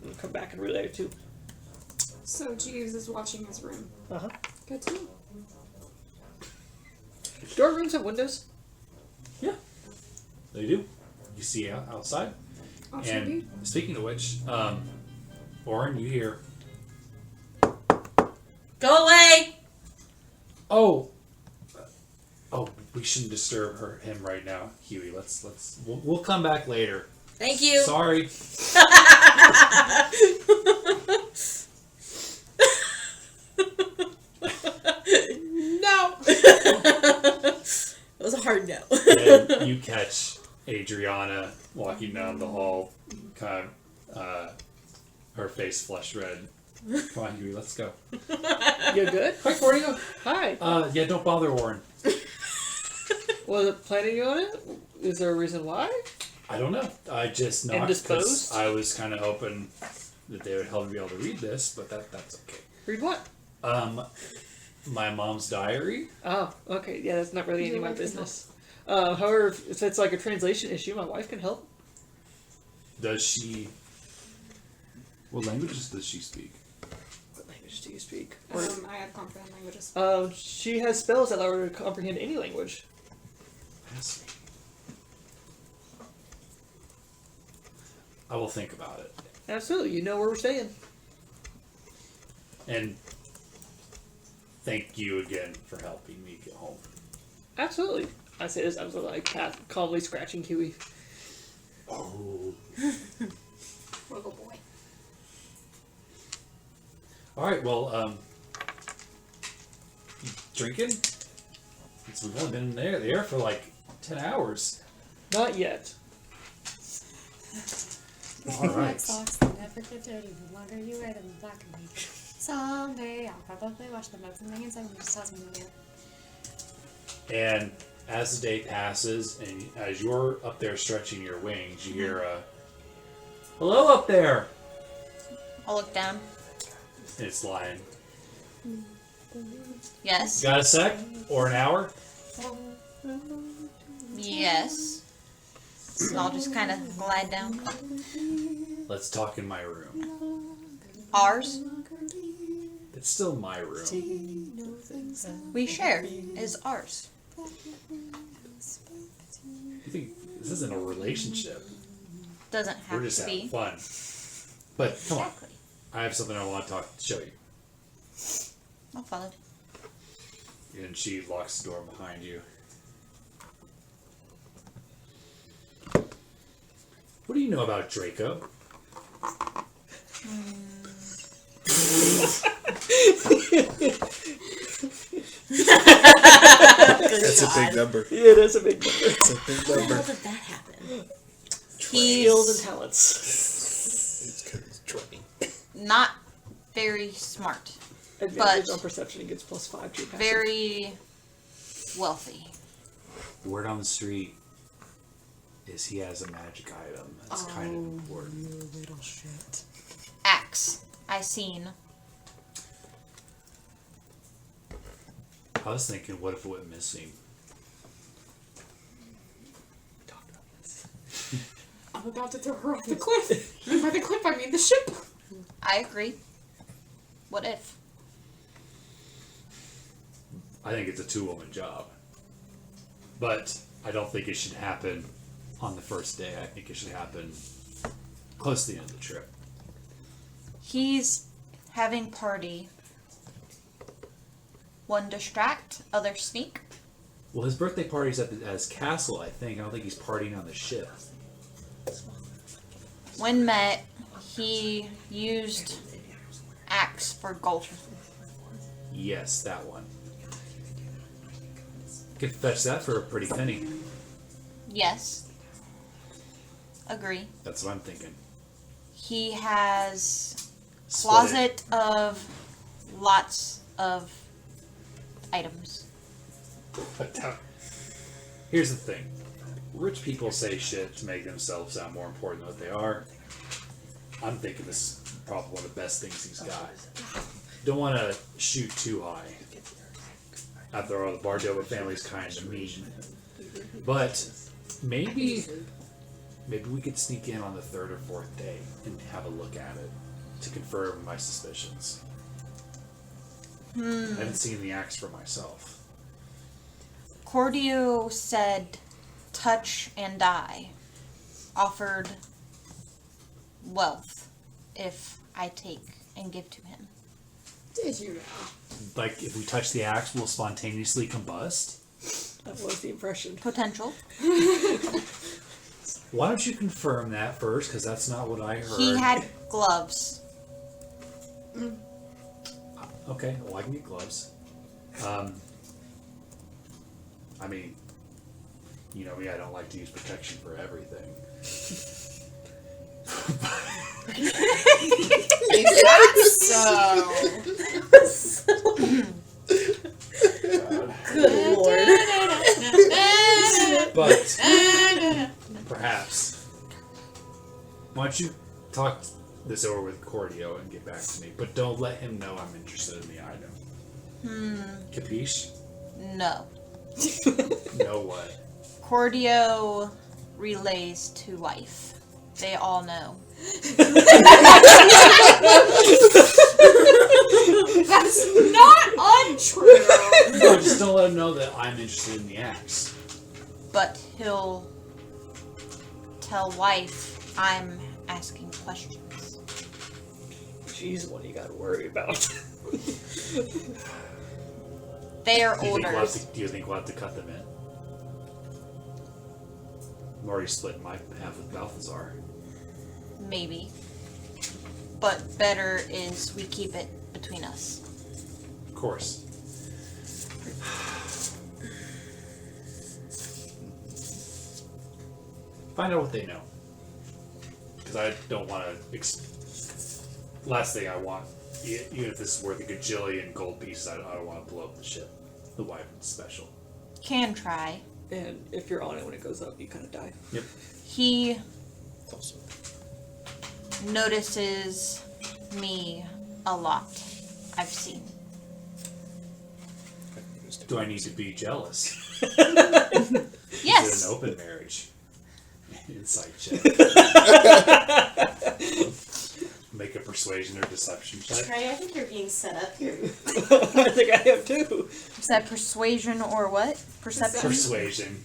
C: I'll come back and relay it too.
F: So Jeeves is watching his room.
C: Uh-huh.
F: Good to know.
C: Do our rooms have windows?
A: Yeah. They do. You see outside.
F: I'll show
A: And
F: you.
A: speaking of which, Oren, you hear?
G: Go away!
A: Oh, we shouldn't disturb him right now, Huey. We'll come back later.
G: Thank you.
A: Sorry.
G: No. It was a hard no.
A: And you catch Adriana walking down the hall, kind of, her face flushed red. Come on, Huey, let's go.
C: You good?
A: Hi, Cordio.
C: Hi.
A: Yeah, don't bother Oren.
C: Was it planning on it? Is there a reason why?
A: I don't know. I just knocked
C: Indisposed?
A: because I was kind of hoping that they would help me be able to read this, but that's okay.
C: Read what?
A: My mom's diary.
C: Oh, okay. Yeah, that's not really any of my
F: Your wife can
C: business. However, if it's like a translation issue, my wife can help.
A: Does she? What languages does she speak?
C: What language do you speak?
F: I have comprehend languages.
C: She has spells that allow her to comprehend any language.
A: Fascinating. I will think about it.
C: Absolutely. You know where we're staying.
A: And thank you again for helping me get home.
C: Absolutely. I say this, I was like calmly scratching Huey.
A: Oh.
F: Little boy.
A: Alright, well, drinking? Since we've only been in the air for like 10 hours.
C: Not yet.
A: Alright.
K: Socks that never get dirty. The longer you wear them, the blacker they get. Someday I'll probably wash them up from the inside and just toss them in the air.
A: And as the day passes, and as you're up there stretching your wings, you hear a "Hello up there!"
I: I'll look down.
A: It's Lion.
I: Yes.
A: Got a sec? Or an hour?
I: Yes. So I'll just kind of glide down.
A: Let's talk in my room.
I: Ours?
A: It's still my room.
I: We share. Is ours.
A: You think This isn't a relationship.
I: Doesn't have
A: We're just
I: to
A: having
I: be.
A: fun. But come on,
I: Exactly.
A: I have something I want to show you.
I: I'll follow.
A: And she locks the door behind you. What do you know about Draco?
H: That's a big number.
C: Yeah, that's a big number.
H: That's a big
G: How
H: number.
G: did that happen?
C: Skills and
I: He's
C: talents.
H: It's because it's trained.
I: not very smart.
C: Advantage
I: But-
C: on perception, he gets +5 to your passive.
I: Very wealthy.
A: The word on the street is he has a magic item. That's kind of important.
J: You little shit.
I: Axe. I seen.
A: I was thinking, what if it went missing?
F: I'm about to throw her off the cliff. And by the cliff, I mean the ship.
I: I agree. What if?
A: I think it's a two-woman job. But I don't think it should happen on the first day. I think it should happen close to the end of the trip.
I: He's having party. One distract, other sneak.
A: Well, his birthday party's at his castle, I think. I don't think he's partying on the ship.
I: When met, he used axe for gold.
A: Yes, that one. Could fetch that for a pretty penny.
I: Yes. Agree.
A: That's what I'm thinking.
I: He has
A: Split
I: closet of lots of items.
A: it. Here's the thing. Rich people say shit to make themselves sound more important than what they are. I'm thinking this is probably one of the best things he's got. Don't want to shoot too high. After all, the Bardorba family's kind of mean. But maybe we could sneak in on the third or fourth day and have a look at it to confirm my suspicions. I haven't seen the axe for myself.
I: Cordio said, touch and die. Offered wealth if I take and give to him.
F: Did you know?
A: Like, if we touch the axe, we'll spontaneously combust?
C: That was the impression.
I: Potential.
A: Why don't you confirm that first? Because that's not what I heard.
I: He had gloves.
A: Okay, well, I can get gloves. I mean, you know me, I don't like to use protection for everything.
G: Good lord.
A: But perhaps, why don't you talk this over with Cordio and get back to me? But don't let him know I'm interested in the item. Capiche?
I: No.
A: Know what?
I: Cordio relays to wife. They all know.
F: That's not untrue.
A: No, just don't let him know that I'm interested in the axe.
I: But he'll tell wife I'm asking questions.
C: She's the one you gotta worry about.
I: They are
A: Do you
I: orders.
A: think we'll have to cut them in? I'm already split my half with Balthazar.
I: Maybe. But better is we keep it between us.
A: Of course. Find out what they know. Because I don't want to... Last thing I want, even if this is worth a gajillion gold pieces, I don't want to blow up the ship. The Wyvern's special.
I: Can try.
C: And if you're on it when it goes up, you kind of die.
A: Yep.
I: He
H: Also,
I: notices me a lot. I've seen.
A: Do I need to be jealous?
I: Yes.
A: Is it an open marriage? Insight check. Make a persuasion or deception check.
G: Trey, I think you're being set up here.
C: I think I have too.
I: Is that persuasion or what? Perception?
A: Persuasion.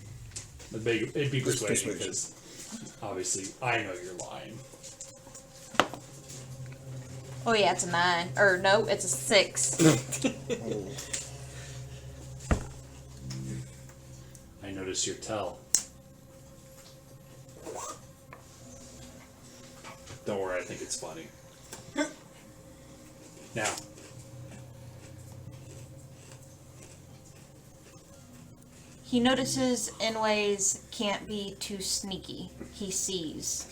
A: It'd be persuasion
H: Persuasion.
A: because obviously I know you're lying.
I: Oh yeah, it's a 9. Or no, it's a 6.
A: I notice your tell. Don't worry, I think it's funny. Now,
I: He notices Inways can't be too sneaky. He sees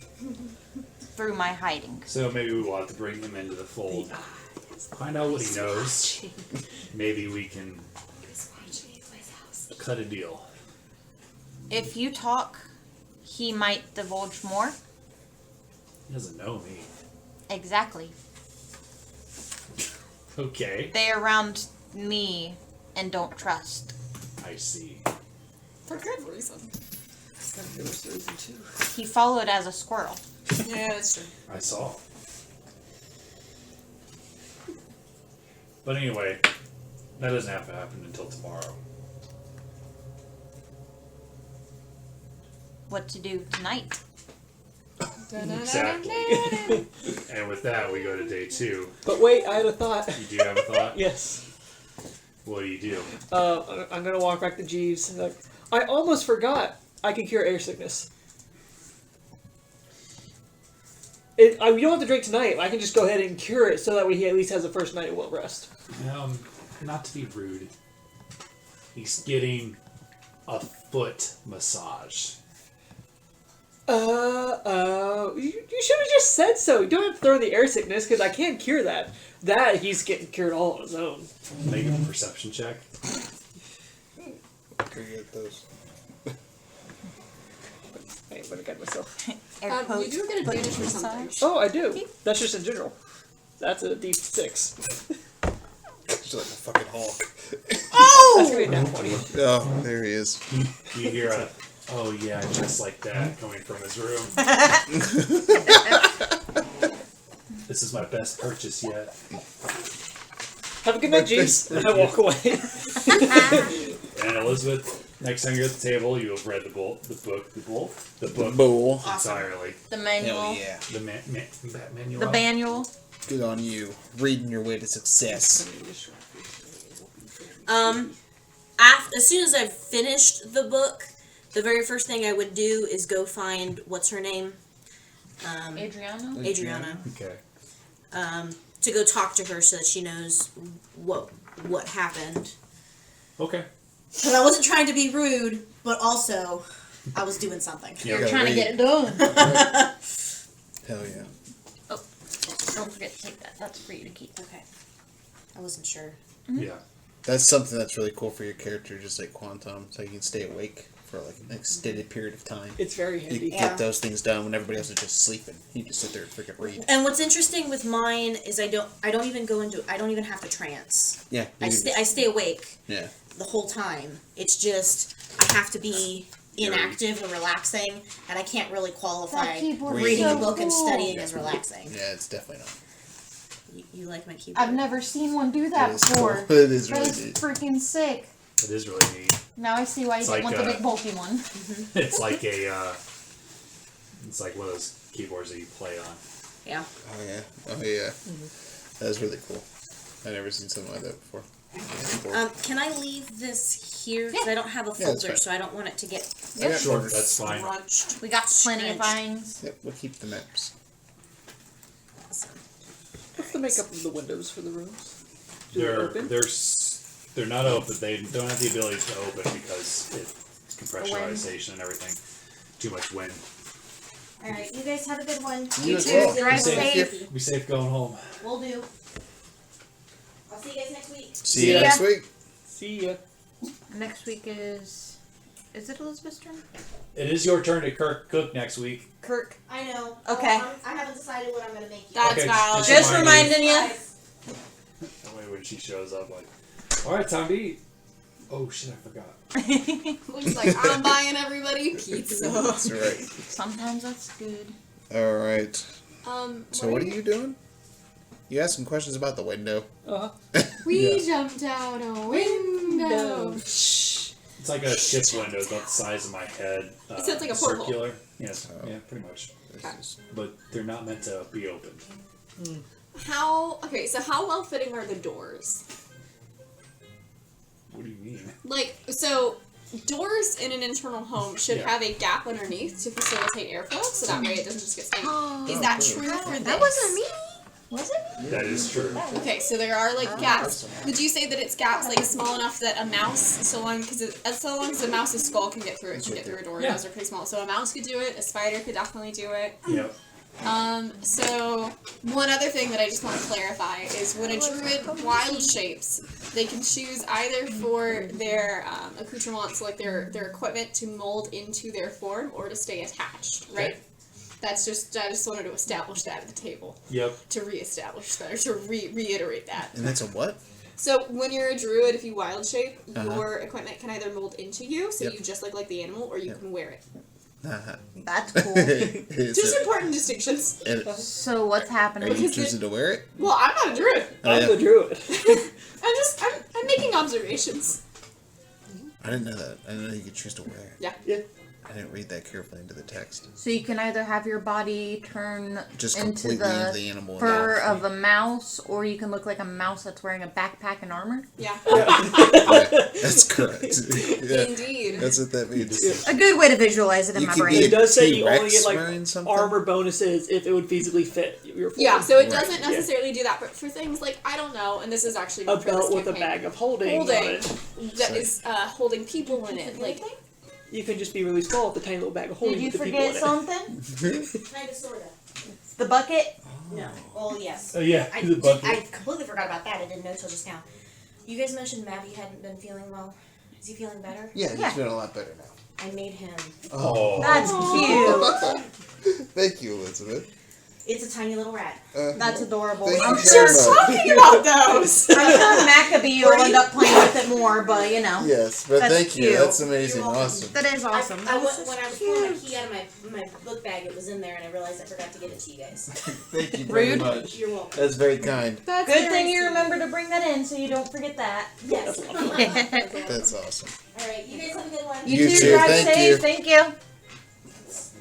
I: through my hiding.
A: so maybe we will have to bring him into the fold. Find out what he knows. Maybe we can cut a deal.
I: If you talk, he might divulge more.
A: He doesn't know me.
I: Exactly.
A: Okay,
I: They are around me and don't trust.
A: I see.
C: For good reason. There was reason too.
I: He followed as a squirrel.
C: Yeah, that's true.
A: I saw. But anyway, that doesn't have to happen until tomorrow.
I: What to do tonight?
A: Exactly. And with that, we go to day 2.
C: But wait, I had a thought.
A: You do have a thought?
C: Yes.
A: What do you do?
C: I'm gonna walk back to Jeeves and be like, I almost forgot I can cure air sickness. You don't have to drink tonight. I can just go ahead and cure it so that way he at least has the first night of well rest.
A: Not to be rude, he's getting a foot massage.
C: You should have just said so. You don't have to throw in the air sickness because I can't cure that. That he's getting cured all on his own.
A: Make a perception check.
H: Forget those.
C: I ain't gonna get myself.
I: Air quotes,
F: You do get
I: foot
F: advantage for something.
I: massage.
C: Oh, I do. That's just in general. That's a D6.
H: She's like a fucking hawk.
C: That's gonna be a nat 20.
H: Oh, there he is.
A: You hear a, oh yeah, just like that, coming from his room. This is my best purchase yet.
C: Have a good night, Jeeves. And I walk away.
A: And Elizabeth, next time you're at the table, you have read the book
H: Bull.
A: entirely.
I: The manual.
H: Hell yeah.
A: The manual.
I: The manual.
H: Good on you. Reading your way to success.
G: As soon as I've finished the book, the very first thing I would do is go find what's her name,
I: Adriana?
G: Adriana,
A: Okay.
G: to go talk to her so that she knows what happened.
A: Okay.
G: Because I wasn't trying to be rude, but also I was doing something.
A: Yeah,
I: You're trying to get it done.
H: Hell yeah.
I: Oh, don't forget to take that. That's for you to keep.
G: Okay. I wasn't sure.
A: Yeah.
H: That's something that's really cool for your character, just like Quantum, so you can stay awake for like an extended period of time.
C: It's very
H: You
C: handy.
H: can get those things done when everybody else is just sleeping. You just sit there and freaking read.
G: And what's interesting with mine is I don't even have to trance.
H: Yeah.
G: I stay awake
H: Yeah.
G: the whole time. It's just I have to be inactive or relaxing, and I can't really qualify
I: That keyboard is
G: reading a
I: so
G: book and
I: cool.
G: studying as relaxing.
H: Yeah, it's definitely not.
G: You like my keyboard?
I: I've never seen one do that
H: It is
I: before.
H: cool. It is
I: That
H: really
I: is
H: neat.
I: freaking sick.
A: It is really neat.
I: Now I see why you
A: It's
I: didn't
A: like,
I: want the big bulky one.
A: It's like it's like one of those keyboards that you play on.
G: Yeah.
H: Oh yeah. Oh yeah. That is really cool. I've never seen something like that before.
G: Can I leave this here? Because I don't have a
H: Yeah, that's
G: folder,
H: fine.
G: so I don't want it to get
H: I got
A: Sure,
H: orders.
A: that's fine.
G: crunched.
I: We got plenty of
G: Scrunched.
I: vines.
H: Yep, we'll keep the maps.
G: Awesome.
C: What's the makeup of the windows for the rooms? Do they open?
A: They're not open. They don't have the ability to open because it's compressurization and everything. Too much wind.
G: All right, you guys have a good one.
H: You as well.
I: Drive
A: Be safe.
I: safe.
A: Be safe going home.
G: Will do. I'll see you guys next week.
H: See you
I: ya.
H: next week.
C: See ya.
I: Next week is it Elizabeth's turn?
A: It is your turn to cook next week.
I: Kirk.
G: I know.
I: Okay.
G: I haven't decided what I'm going to make yet.
F: That's
A: Okay,
F: valid.
A: just
I: Just
A: remind
I: reminding you.
A: That way when she shows up, like, all right, time to eat. Oh shit, I forgot.
F: Looks like I'm buying everybody pizza.
H: That's right.
I: Sometimes that's good.
H: All right. So what are
F: you?
H: you doing? You asked some questions about the window.
C: Uh-huh.
F: We jumped out a window.
C: Shh.
A: It's like a ship window, about the size of my head.
F: So it's like a porthole.
A: circular. Yes, yeah, pretty much.
H: This is-
A: But they're not meant to be opened.
F: How well fitting are the doors?
A: What do you mean?
F: Like, so doors in an internal home should
A: Yeah.
F: have a gap underneath to facilitate airflow, so that way it doesn't just get stagnant. Is that true for this?
I: That wasn't me. Was it?
A: That is true.
F: Okay, so there are like gaps. Would you say that it's gaps like small enough that a mouse, so long as a mouse's skull can get through it, can get through a door?
A: Yeah.
F: Those are pretty small. So a mouse could do it. A spider could definitely do it.
A: Yep.
F: So one other thing that I just want to clarify is when a druid wild shapes, they can choose either for their accoutrements, like their equipment, to mold into their form or to stay attached. Right.
A: Okay.
F: That's just I just wanted to establish that at the table.
A: Yep.
F: To reestablish that or to reiterate that.
H: And that's a what?
F: So when you're a druid, if you wild shape,
H: Uh-huh.
F: your equipment can either mold into you, so
H: Yep.
F: you just look like the animal, or you can wear it.
I: That's cool.
F: Just important distinctions.
I: So what's
H: Are
I: happening?
H: you
F: Because
H: choosing to wear it?
F: Well, I'm not a druid.
H: Oh,
C: I'm
H: yeah.
C: the druid.
F: I'm making observations.
H: I didn't know that. I didn't know you could choose to wear it.
F: Yeah.
C: Yeah.
H: I didn't read that carefully into the text.
I: So you can either have your body turn
H: Just
I: into
H: completely
I: the
H: the animal.
I: fur
H: now.
I: of a mouse, or you can look like a mouse that's wearing a backpack and armor.
F: Yeah.
H: Yeah, that's correct. Yeah,
F: Indeed.
H: that's what that means.
I: A good way to visualize it in
H: You
I: my
H: could
I: brain.
H: be
C: It does say you
H: T-Rex
C: only get
H: wearing
C: like
H: something?
C: armor bonuses if it would feasibly fit your form.
F: Yeah, so it
H: Right.
F: doesn't necessarily do that, but for things like, I don't know, and this is actually
C: A
F: not for this
C: belt with a
F: campaign,
C: bag of holding on
F: holding
C: it.
F: that is holding people in it. Like,
C: You can just be really small with a tiny little bag of holding
I: Did you
C: with the people in
I: forget
C: it.
I: something?
G: Kind of, sorta.
I: The bucket?
G: No. Well, yes.
A: Oh yeah,
G: I,
A: the bucket.
G: I completely forgot about that. I didn't know till just now. You guys mentioned Maddie hadn't been feeling well. Is he feeling better?
H: Yeah, he's
I: Yeah.
H: feeling a lot better now.
G: I made him.
A: Oh.
I: That's cute.
H: Thank you, Elizabeth.
G: It's a tiny little rat.
I: That's adorable.
H: Thank
I: I'm
H: you
I: sure,
H: so much.
F: talking about those!
I: I'm sure Maccabee will end up playing with it more, but you know.
H: Yes, but
I: That's
H: thank you.
I: cute.
H: That's amazing.
G: You're welcome.
H: Awesome.
I: That is awesome.
G: When I was pulling my key out of my book bag, it was in there, and I realized I forgot to give it to you guys.
H: Thank you very
I: Rude.
H: much.
G: You're welcome.
H: That's very kind.
F: That's
I: Good
F: very
I: thing you
F: sweet.
I: remember to bring that in so you don't forget that.
G: Yes.
H: That's awesome.
G: All right, you guys have a good one.
I: You,
H: You
I: too,
H: too,
I: drive
H: thank
I: safe.
H: you.
I: Thank you.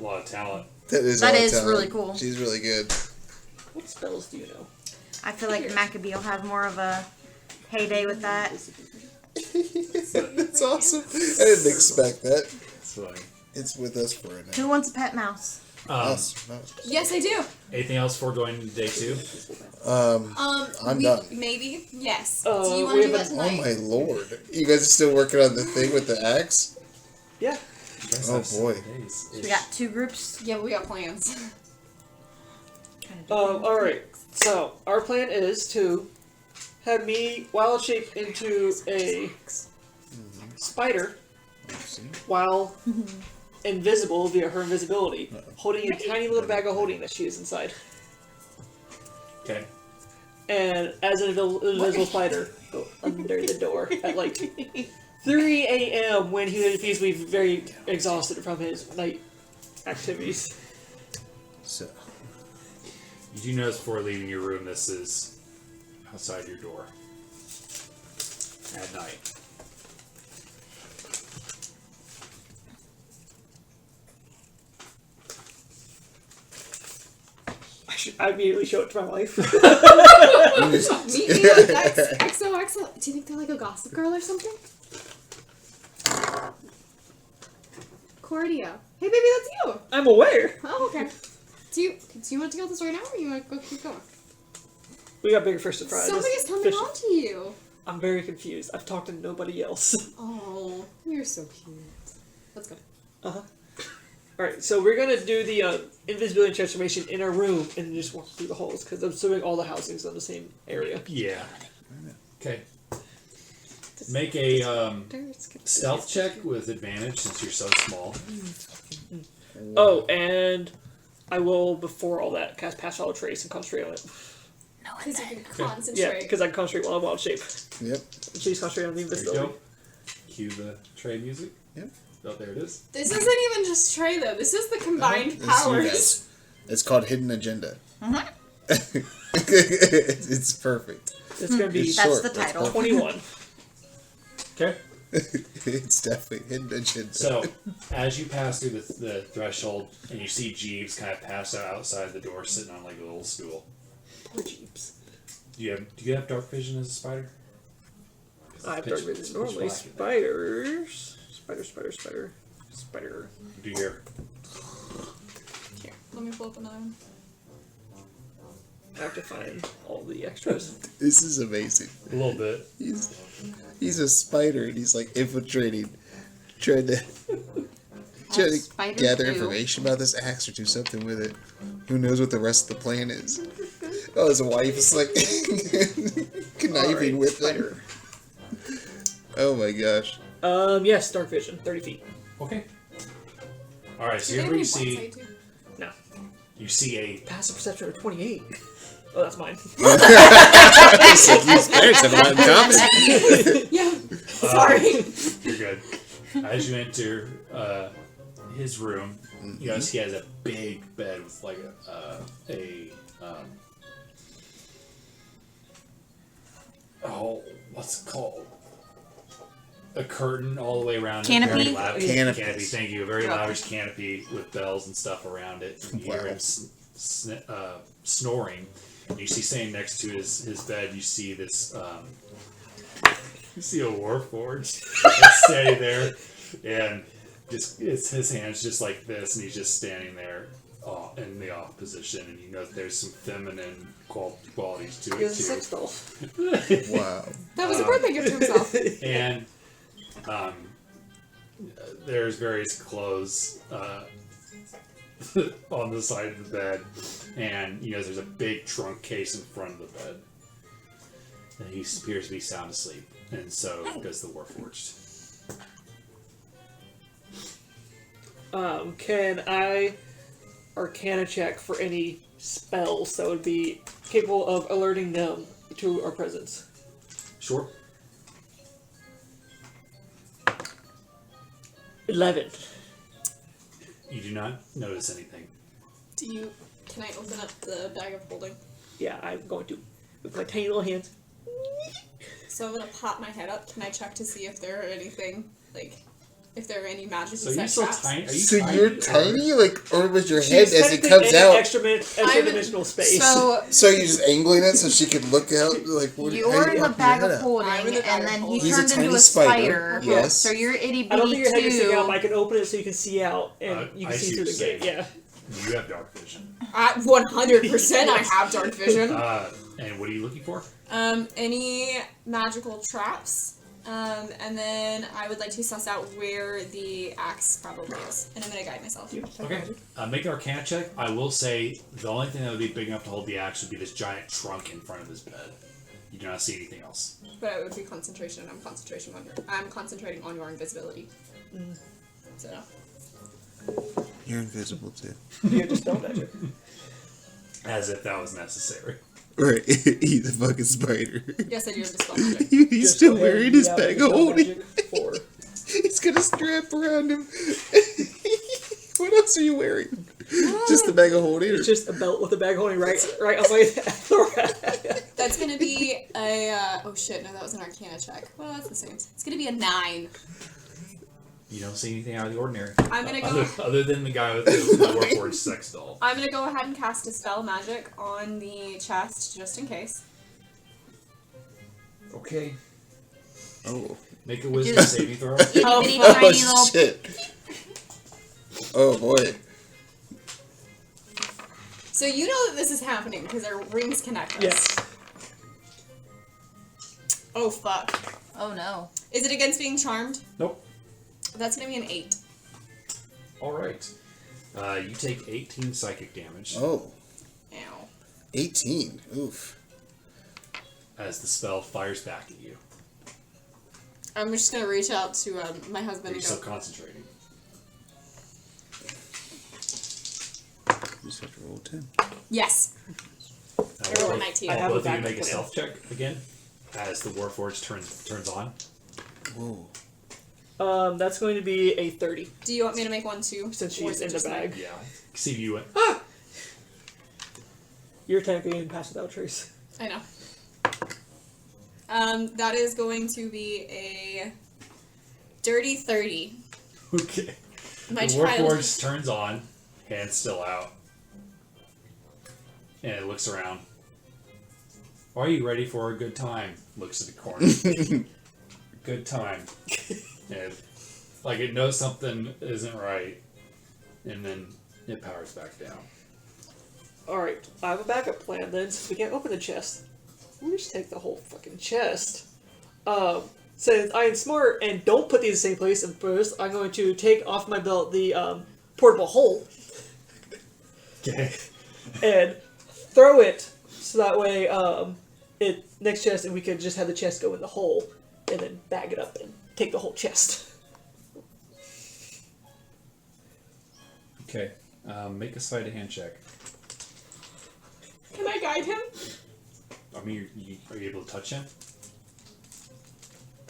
A: A lot of talent.
H: That is
I: That
H: all
I: is
H: talent.
I: really cool.
H: She's really good.
C: What spells do you know?
I: I feel like Maccabee will have more of a heyday with that.
H: That's awesome. I didn't expect that.
A: It's funny.
H: It's with us for a
I: Who wants a pet mouse?
H: Us.
F: Yes, I do.
A: Anything else before going to day 2?
H: I'm done.
F: Maybe. Yes.
C: Oh,
F: do you want
C: we
F: to do
C: have
F: that
H: Oh
F: tonight?
H: my lord. You guys are still working on the thing with the axe?
C: Yeah.
H: Oh, boy.
I: We got two groups.
F: Yeah, but we got plans.
C: Alright. So, our plan is to have me wild shape into a spider while invisible via her invisibility, holding a tiny little bag of holding that she is inside.
A: Okay.
C: And as an invisible spider, go under the door at like 3 a.m. when he appears to be very exhausted from his night activities.
H: So,
A: You do notice before leaving your room, this is outside your door at night.
C: I immediately show it to my wife.
F: Meet me at XOXO. Do you think they're like a gossip girl or something? Cordio. Hey, baby, that's you.
C: I'm aware.
F: Oh, okay. Do you want to go with this right now, or you want to go keep going?
C: We got bigger fish to fry.
F: Somebody's coming on to you.
C: I'm very confused. I've talked to nobody else.
F: Oh, you're so cute. Let's go.
C: Alright, so we're gonna do the invisibility transformation in our room and just walk through the holes, because I'm assuming all the housing's in the same area.
A: Yeah. Okay. Make a stealth check with advantage since you're so small.
C: Oh, and I will, before all that, cast Pass Follow Trace and concentrate on it.
F: Because you can
C: Yeah,
F: concentrate.
C: because I can concentrate while I'm wild shape.
H: yep.
C: And she's concentrating on the
A: There you
C: invisibility.
A: go. Cue the trade music.
H: Yep.
A: Oh, there it is.
F: This isn't even just Trey, though. This is the combined
H: It's you
F: powers.
H: guys. It's called Hidden Agenda. It's perfect.
C: It's gonna be
H: It's
I: That's
H: short,
I: the
H: that's
I: title.
H: perfect.
C: 21.
A: Okay.
H: It's definitely hidden agenda.
A: So, as you pass through the threshold, and you see Jeeves kind of pass out outside the door, sitting on like a little stool.
C: Poor Jeeps.
A: Do you have dark vision as a spider?
C: I have
A: Pitch-
C: dark vision
A: pitch
C: normally.
A: black in there.
C: Spider.
A: Do you hear?
F: Here, let me pull up another one.
C: I have to find all the extras.
H: This is amazing.
A: A little bit.
H: He's a spider and he's like infiltrating, trying to
I: spiders
H: gather
I: do.
H: information about this axe or do something with it. Who knows what the rest of the plan is? Oh, his wife is like conniving with him. Oh my gosh.
C: Yes, dark vision, 30 feet.
A: Okay. All right. So
F: Do
A: here
F: they
A: you
F: have any
A: see
F: blind sight too?
C: No.
A: you see a
C: Passive perception of 28. Oh, that's mine.
H: It's like these parents have a lot in common.
F: Yeah. Sorry.
A: You're good. As you enter his room, you notice he has a big bed with like what's it called? A curtain all the way around.
I: Canopy?
A: Very lavish,
H: Canopy.
A: canopy. Thank you. A very lavish canopy with bells and stuff around it. And you hear him snoring. And you see standing next to his bed. You see this. You see a warforged that's standing there, and just it's his hands just like this, and he's just standing there in the off position. And you know that there's some feminine qualities to
C: He
A: it
C: has a sex
A: too.
C: doll.
H: Wow.
F: That was a birthday gift to himself.
A: And there's various clothes on the side of the bed, and you know there's a big trunk case in front of the bed. And he appears to be sound asleep, and so does the Warforged.
C: Can I Arcana check for any spells that would be capable of alerting them to our presence?
A: Sure.
C: 11.
A: You do not notice anything.
F: Can I open up the bag of holding?
C: Yeah, I'm going to. With my tiny little hands.
F: So I'm gonna pop my head up. Can I check to see if there are anything, like, if there are any magic
A: So you're so tiny. Are you
H: So
A: tiny?
H: you're tiny, like, or was your head
C: She's
H: as it
C: technically
H: comes
C: in
H: out?
C: extra dimensional space.
H: So you're just angling it so she could look out, like, what?
I: You're in the bag of
F: I'm in
I: holding,
F: the bag
I: and
F: of
I: then he
F: holding.
H: He's a
I: turned
H: tiny
I: into a
H: spider,
I: spider.
H: yes.
I: So you're itty
C: I don't think
I: bitty
C: your head can see out, but I
I: too.
C: can open it so you can see out, and you can
A: I
C: see
A: see
C: through the
A: what you're
C: gate. Yeah.
A: You have dark vision.
F: 100% I have dark vision.
A: And what are you looking for?
F: Any magical traps. And then I would like to suss out where the axe probably is. And I'm gonna guide myself.
A: Okay. Make an Arcana check. I will say the only thing that would be big enough to hold the axe would be this giant trunk in front of his bed. You do not see anything else.
F: But it would be concentration, and I'm concentrating on your invisibility. So
H: You're invisible too.
C: You just don't magic.
A: As if that was necessary.
H: Right, he's a fucking spider.
F: yes, I do have dispel magic.
H: He's
C: Just
H: still
C: go ahead
H: wearing
C: and
H: his
C: read out
H: bag
C: your
H: of
C: spell
H: holding.
C: magic for-
H: He's got a strap around him. What else are you wearing? Just the bag of holding?
C: It's just a belt with a bag holding right on my
F: That's gonna be a. Oh shit! No, that was an Arcana check. Well, that's the same. It's gonna be a 9.
A: You don't see anything out of the ordinary.
F: I'm gonna go.
A: Other than the guy with the Warforged sex doll.
F: I'm gonna go ahead and cast Dispel Magic on the chest just in case.
A: Okay.
H: Oh.
A: Make a wisdom saving throw.
I: Itty bitty tiny
H: Oh,
I: little.
H: shit. Oh, boy.
F: So you know that this is happening because our rings connect us.
C: Yes.
F: Oh fuck.
I: Oh no.
F: Is it against being charmed?
A: Nope.
F: That's gonna be an 8.
A: All right. You take 18 psychic damage
H: Oh.
F: Ow.
H: 18. Oof.
A: as the spell fires back at you.
F: I'm just gonna reach out to my
A: Are
F: husband
A: you
F: and
A: still
F: go.
A: concentrating?
H: You just have to roll 10.
F: Yes. I rolled a 19.
C: I have
A: Both
C: a
A: of you
C: backup
A: make a
C: plan.
A: stealth check again as the Warforged turns on.
H: Whoa.
C: That's going to be a 30.
F: Do you want me to make one too?
C: Since
F: Or
C: she's
F: is it
C: in the
F: just
C: bag.
F: mine?
A: Yeah. See you went.
C: You're technically in pass without trace.
F: I know. That is going to be a Dirty 30.
A: Okay.
F: My
A: The
F: child.
A: Warforged turns on, hands still out, and it looks around. Are you ready for a good time? Looks at the corner. Good time. And like it knows something isn't right, and then it powers back down.
C: Alright, I have a backup plan then, since we can't open the chest. We just take the whole fucking chest. Since I am smart and don't put these in the same place, and first I'm going to take off my belt the portable hole
A: Okay.
C: and throw it so that way it next chest and we could just have the chest go in the hole and then bag it up and take the whole chest.
A: Okay. Make a sleight of hand check.
F: Can I guide him?
A: I mean, are you able to touch him?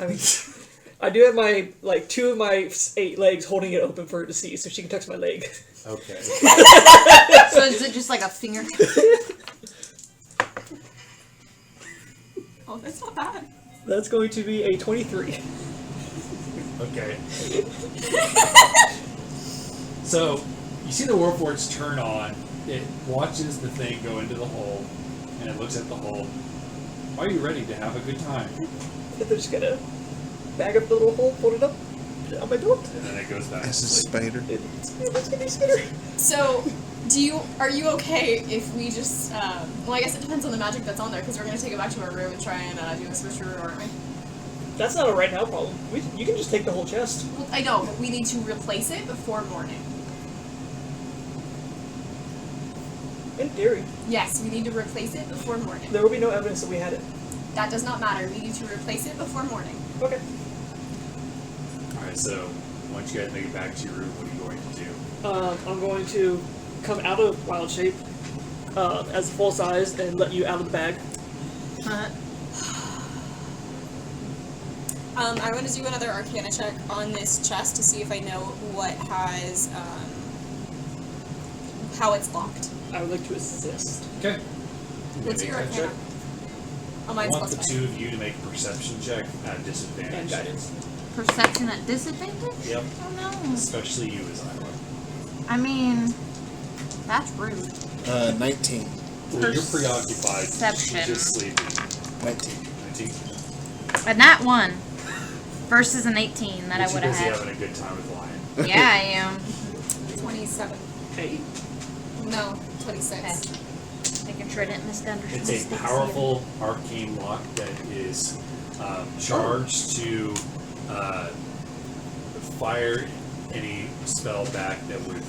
C: I mean, I do have my, like, 2 of my 8 legs holding it open for her to see, so she can touch my leg.
A: Okay.
I: So is it just like a finger?
F: Oh, that's not bad.
C: That's going to be a 23.
A: Okay. So, you see the Warforged turn on, it watches the thing go into the hole, and it looks at the hole. Are you ready to have a good time?
C: And they're just gonna bag up the little hole, fold it up, put it on my belt.
A: And then it goes back.
H: As a spider.
C: It's gonna be Skinner.
F: So, are you okay if we just, well, I guess it depends on the magic that's on there, because we're going to take it back to our room and try and do a switcheroo, aren't we?
C: That's not a right now problem. You can just take the whole chest.
F: Well, I know, but we need to replace it before morning.
C: In theory.
F: Yes, we need to replace it before morning.
C: There will be no evidence that we had it.
F: That does not matter. We need to replace it before morning.
C: Okay.
A: Alright, so once you guys make it back to your room, what are you going to do?
C: I'm going to come out of wild shape as full size and let you out of the bag.
F: I want to do another Arcana check on this chest to see if I know what has, how it's locked.
C: I would like to assist.
A: Okay.
F: What's your
A: Make that
F: Arcana?
A: check.
F: Oh,
A: I
F: mine's
A: want the
F: plus 5.
A: 2 of you to make a perception check at disadvantage.
C: And guidance.
I: Perception at disadvantage?
A: Yep.
I: Oh no.
A: Especially you, Azyla.
I: I mean, that's rude.
H: 19.
A: Well, you're preoccupied.
I: Perception.
A: She's just sleeping.
H: 19.
A: 19.
I: A nat 1 versus an 18 that I would have
A: busy
I: had.
A: having a good time with Lion.
I: Yeah, I am.
F: 27.
C: 8.
F: No, 26.
I: Okay. Making sure I didn't misunderstand.
A: It's a powerful arcane lock that is charged to fire any spell back that would,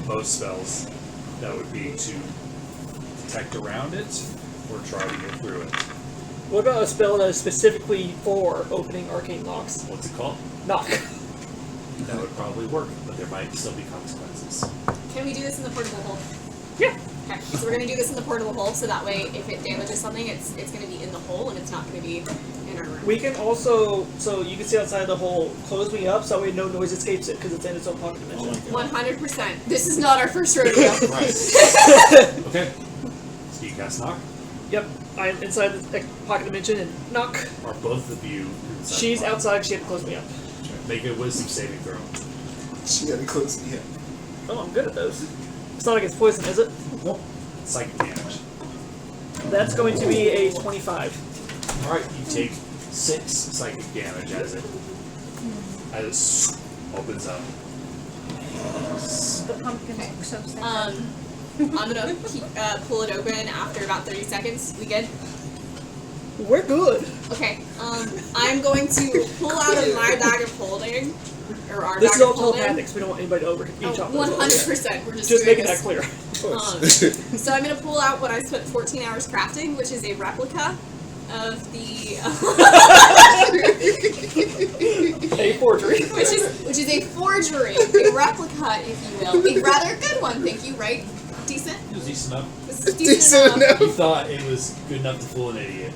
A: most spells, that would be to detect around it or try to get through it.
C: What about a spell that is specifically for opening arcane locks?
A: What's it called?
C: Knock.
A: That would probably work, but there might still be consequences.
F: Can we do this in the portable hole?
C: Yeah.
F: Okay, so we're going to do this in the portable hole, so that way if it damages something, it's going to be in the hole and it's not going to be in our room.
C: We can also, so you can see outside the hole, close me up so that way no noise escapes it because it's in its own pocket dimension.
F: 100%. This is not our first rodeo.
A: Right. Okay. So you cast knock?
C: Yep, I'm inside the pocket dimension and knock.
A: Are both of you inside?
C: She's
A: the pocket?
C: outside, she had to close me up.
A: Make a wisdom saving throw.
H: She had to close me up.
C: Oh, I'm good at those. It's not against poison, is it?
A: Nope. Psychic damage.
C: That's going to be a 25.
A: Alright, you take 6 psychic damage as it opens up.
I: The pumpkin looks so sad.
F: I'm going to pull it open after about 30 seconds. We good?
C: We're good.
F: Okay, I'm going to pull out of my bag of holding, or our
C: This
F: bag
C: is all
F: of holding.
C: telepathic, we don't want anybody to over each other.
F: 100%. We're just
C: Just
F: doing
C: making that
F: this.
C: clear.
F: So I'm going to pull out what I spent 14 hours crafting, which is a replica of the
C: A forgery.
F: which is a forgery, a replica, if you will, a rather good one. Thank you. Right? Decent.
A: It was decent enough.
F: This is decent enough.
A: You thought it was good enough to fool an idiot.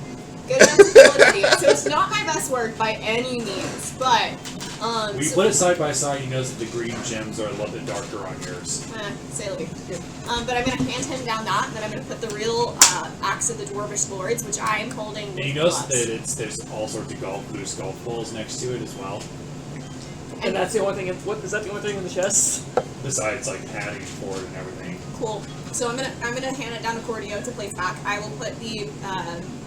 F: Good enough to fool an idiot. So it's not my best work by any means, but
A: When you
F: so-
A: put it side by side, you notice that the green gems are a little bit darker on yours.
F: Say la vie. But I'm going to hand him down that, and then I'm going to put the real axe of the Dwarvish Lords, which I am holding with
A: And you notice
F: gloves.
A: that there's all sorts of loose golf balls next to it as well.
C: And that's the only thing. What is that? The only thing in the chest?
A: Besides, like, padding for it and everything.
F: Cool. So I'm gonna hand it down to Cordio to place back. I will put the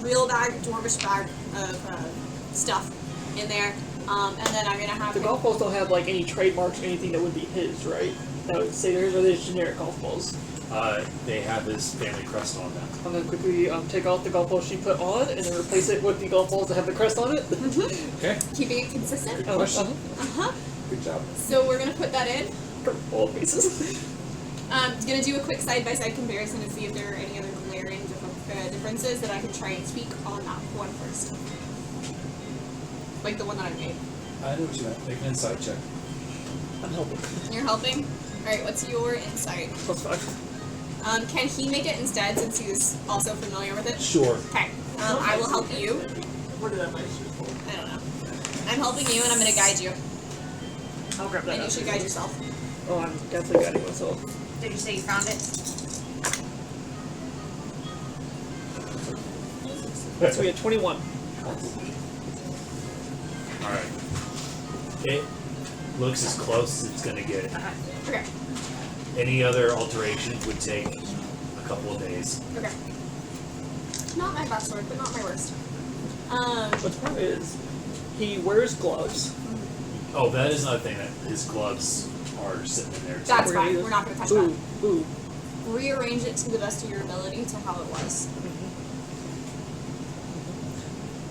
F: real bag, Dwarvish bag of stuff in there, and then I'm gonna have
C: The golf balls don't have like any trademarks or anything that would be his, right? That would say they're just generic golf balls.
A: They have his family crest on them.
C: I'm gonna quickly take off the golf balls she put on and then replace it with the golf balls that have the crest on it.
A: Okay.
F: keeping it consistent.
A: Good question.
F: Uh-huh.
A: Good job.
F: So we're gonna put that in.
C: All faces.
F: Gonna do a quick side-by-side comparison and see if there are any other glaring differences that I can try and tweak on that one first. Like the one that I made.
A: I know what you meant. Make an insight check.
C: I'm helping.
F: You're helping? Alright, what's your insight?
C: +5.
F: Can he make it instead since he's also familiar with it?
A: Sure.
F: Okay. I will help you.
C: Where did that mic shoot for?
F: I don't know. I'm helping you and I'm gonna guide you.
C: I'll grab that.
F: And you
C: after.
F: should guide yourself.
C: Oh, I'm definitely guiding myself.
I: Did you say you found it?
C: So we had 21.
A: Alright. It looks as close as it's gonna get.
F: Okay.
A: Any other alterations would take a couple of days.
F: Okay. Not my best sword, but not my worst.
C: But the problem is, he wears gloves.
A: Oh, that is another thing, that his gloves are sitting in there too.
F: That's fine. We're not gonna touch
C: Ooh,
F: that.
C: ooh.
F: Rearrange it to the best of your ability to how it was.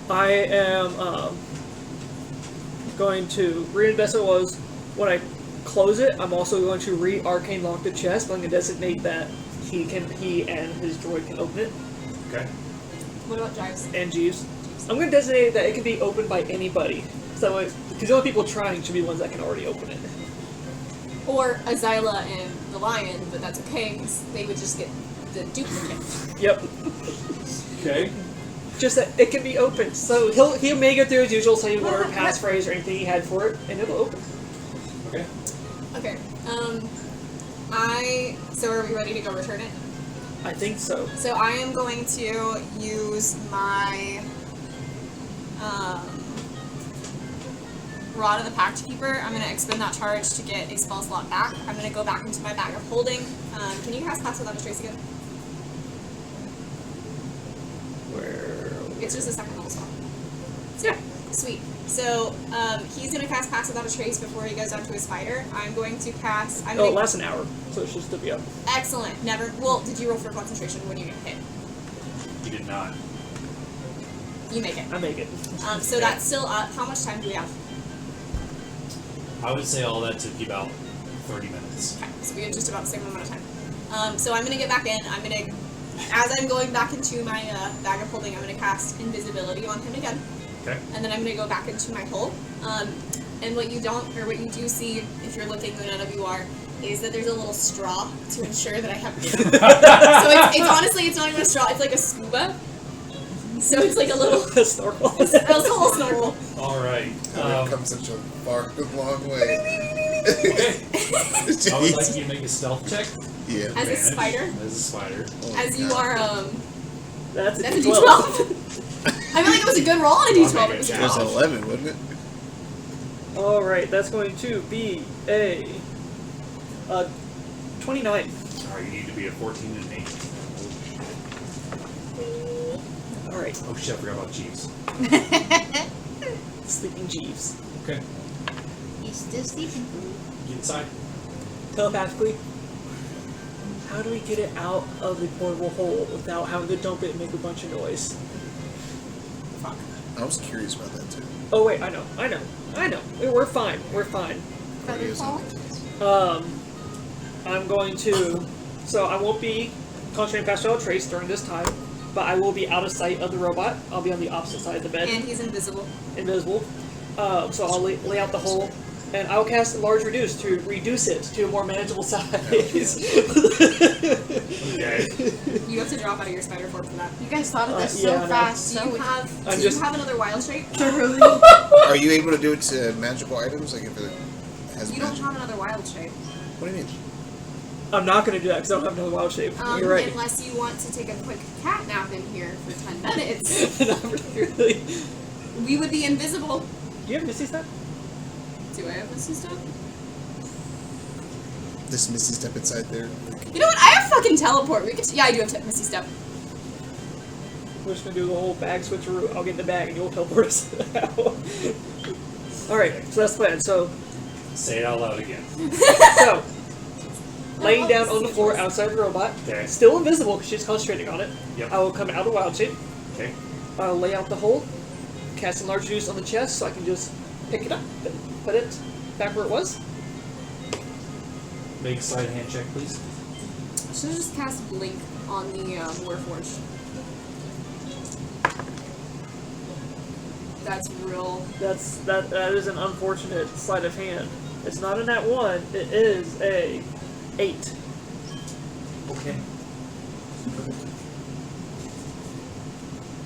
C: I am going to reinvest it was when I close it. I'm also going to re-arcane lock the chest. But I'm going to designate that he and his droid can open it.
A: Okay.
F: What about Jives?
C: And Jeeves. I'm going to designate that it can be opened by anybody. So because the only people trying should be the ones that can already open it.
F: Or Azyla and the lion, but that's okay because they would just get the duplicate.
C: Yep.
A: Okay.
C: Just that it can be opened. So he may go through his usual same word, passphrase, or anything he had for it, and it'll open.
A: Okay.
F: Okay. So are we ready to go return it?
C: I think so.
F: So I am going to use my Rod of the Pact Keeper. I'm going to expend that charge to get a spell slot back. I'm going to go back into my bag of holding. Can you cast Pass Without a Trace again?
C: Where?
F: It's just a second level spell. Yeah. Sweet. So he's going to cast Pass Without a Trace before he goes down to his fighter. I'm going to cast...
C: It lasts an hour, so it should still be up.
F: Excellent. Never... Well, did you roll for concentration when you get hit?
A: You did not.
F: You make it.
C: I make it.
F: So that's still up. How much time do we have?
A: I would say all that took you about 30 minutes.
F: Okay, so we have just about the same amount of time. So I'm going to get back in. I'm going to... As I'm going back into my bag of holding, I'm going to cast Invisibility on him again.
A: Okay.
F: And then I'm going to go back into my hole. And what you do see, if you're looking, then none of you are, is that there's a little straw to ensure that I have... so it's honestly, it's not even a straw, it's like a scuba. So it's like a little...
C: a snorkel.
F: It's a little snorkel.
A: Alright.
H: I've come such a far, long way.
A: Okay. I would like you to make a stealth check.
H: Yeah.
F: As a spider.
A: As a spider.
H: Oh,
F: As you
H: God.
F: are,
C: That's a
F: that's a
C: D12.
F: D12. I feel like it was a good roll on a D12. It was a
H: It
F: good
H: was
F: roll.
H: 11, wasn't it?
C: Alright, that's going to be a 29.
A: Alright, you need to be a 14 and 8.
C: Alright,
A: Oh shit, I forgot about Jeeves.
C: Sleeping Jeeves.
A: Okay.
I: He's still sleeping.
A: Get inside.
C: Telepathically, how do we get it out of the portable hole without having to dump it and make a bunch of noise?
H: I was curious about that too.
C: Oh wait, I know. We're fine.
I: Feather fall?
C: I'm going to... So I won't be concentrating past Shadow Trace during this time, but I will be out of sight of the robot. I'll be on the opposite side of the bed.
F: And he's invisible.
C: Invisible. So I'll lay out the hole, and I'll cast a large reduce to reduce it to a more manageable size.
A: Okay.
F: You have to drop out of your spider form for that.
I: You guys thought of this
C: yeah, I
I: so
C: know.
I: fast.
F: Do
I: So
F: you have another wild shape?
H: Are you able to do it to magical items? Like if it has
F: You don't
H: magic?
F: have another wild shape.
H: What do you mean?
C: I'm not going to do that because I don't have another wild shape. You're right.
F: Unless you want to take a quick cat nap in here for 10 minutes.
C: Not really.
F: We would be invisible.
C: Do you have Misty Step?
F: Do I have Misty Step?
H: This Misty Step inside there.
F: You know what? I have fucking teleport. We could. Yeah, I do have Misty Step.
C: We're just gonna do the whole bag switcheroo. I'll get in the bag and you'll teleport us out. Alright, so that's the plan. So,
A: Say it out loud again.
C: so laying down on the floor outside the robot,
A: Okay.
C: still invisible because she's concentrating on it.
A: Yep.
C: I will come out of wild shape.
A: Okay.
C: I'll lay out the hole, cast enlarge juice on the chest so I can just pick it up and put it back where it was.
A: Make a sleight of hand check, please.
F: Should have just cast Blink on the Warforged. That's real.
C: That is an unfortunate sleight of hand. It's not a nat 1, it is a 8.
A: Okay.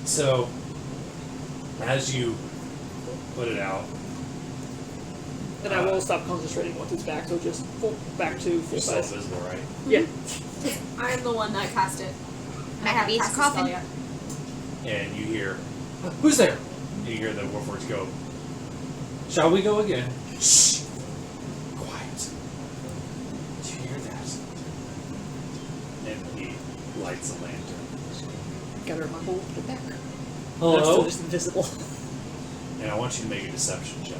A: So, as you put it out,
C: And I will stop concentrating once it's back, so just back to full
A: you're still
C: size.
A: visible, right?
C: Yeah.
F: I'm the one that cast it. I haven't
I: Beats
F: cast the spell
I: coffin.
F: yet.
A: And you hear, who's there? You hear the Warforged go, shall we go again? Shh! Quiet. Do you hear that? And he lights a lantern.
C: Got her in my hole, put it back.
A: Hello?
C: I'm still just invisible.
A: And I want you to make a deception check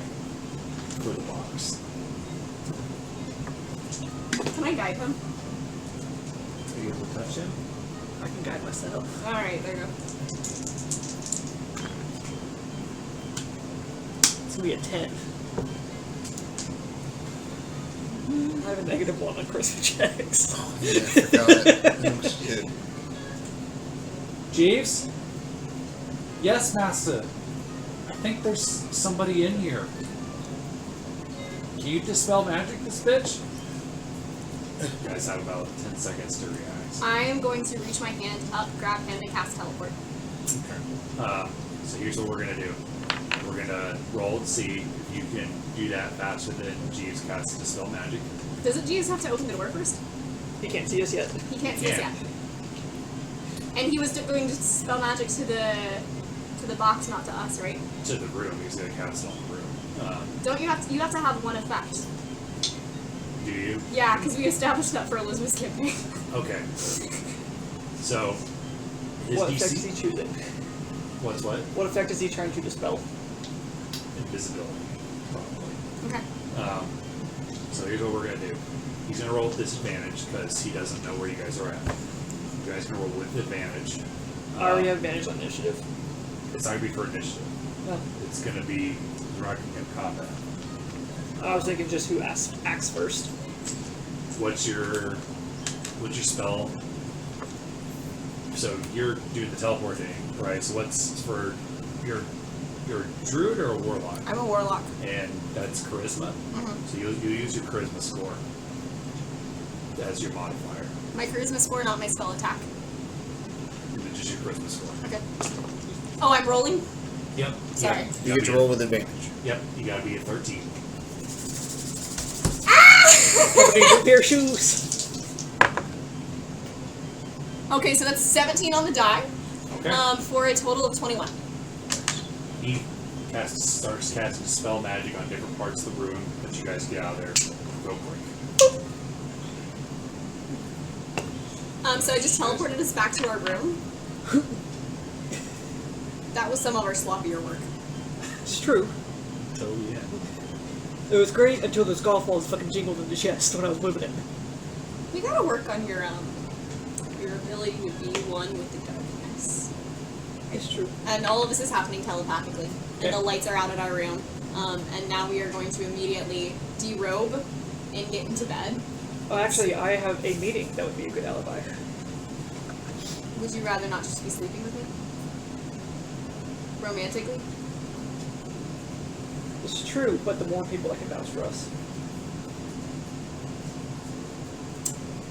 A: for the box.
F: Can I guide him?
A: Are you able to touch him?
C: I can guide myself.
F: Alright, there you go.
C: It's gonna be a 10. I have a -1 on charisma checks.
H: Yeah, I forgot. Oh, shit.
A: Jeeves? Yes, Master. I think there's somebody in here. Can you dispel magic this bitch? You guys have about 10 seconds to react.
F: I am going to reach my hand up, grab him, and cast Teleport.
A: Okay. So here's what we're gonna do. We're gonna roll and see if you can do that faster than Jeeves casts dispel magic.
F: Doesn't Jesus have to open the door first?
C: He can't see us yet.
F: He can't see us
A: Yeah.
F: yet. And he was doing just spell magic to the box, not to us, right?
A: To the room. He's gonna cast it on the room.
F: Don't you have to have one effect?
A: Do you?
F: Yeah, because we established that for Elizabeth's campaign.
A: Okay. So his
C: What
A: DC.
C: effect is he choosing?
A: What's what?
C: What effect is he trying to dispel?
A: Invisibility, probably.
F: Okay.
A: So here's what we're gonna do. He's gonna roll with disadvantage because he doesn't know where you guys are at. You guys can roll with advantage.
C: I already have advantage on initiative.
A: It's not gonna be for initiative.
C: No.
A: It's gonna be directing in combat.
C: I was thinking just who acts first.
A: What's your spell? So you're doing the teleport thing, right? So what's for you're a druid or a warlock?
F: I'm a warlock.
A: And that's charisma. So you use your charisma score as your modifier.
F: My charisma score, not my spell attack.
A: Just your charisma score.
F: Okay. Oh, I'm rolling?
A: Yep.
F: Sorry.
H: You get to roll with advantage.
A: Yep. You gotta be at 13.
C: New pair of shoes.
F: Okay, so that's 17 on the die.
A: Okay.
F: For a total of 21.
A: He starts casting spell magic on different parts of the room that you guys get out of there real quick.
F: So I just teleported us back to our room. That was some of our sloppier work.
C: It's true.
A: So yeah.
C: It was great until those golf balls fucking jingled in the chest when I was moving it.
F: We gotta work on your ability to be one with the darkness.
C: It's true.
F: And all of this is happening telepathically.
C: Okay.
F: And the lights are out at our room. And now we are going to immediately derobe and get into bed.
C: Oh, actually, I have a meeting that would be a good alibi.
F: Would you rather not just be sleeping with me? Romantically?
C: It's true, but the more people that can vouch for us.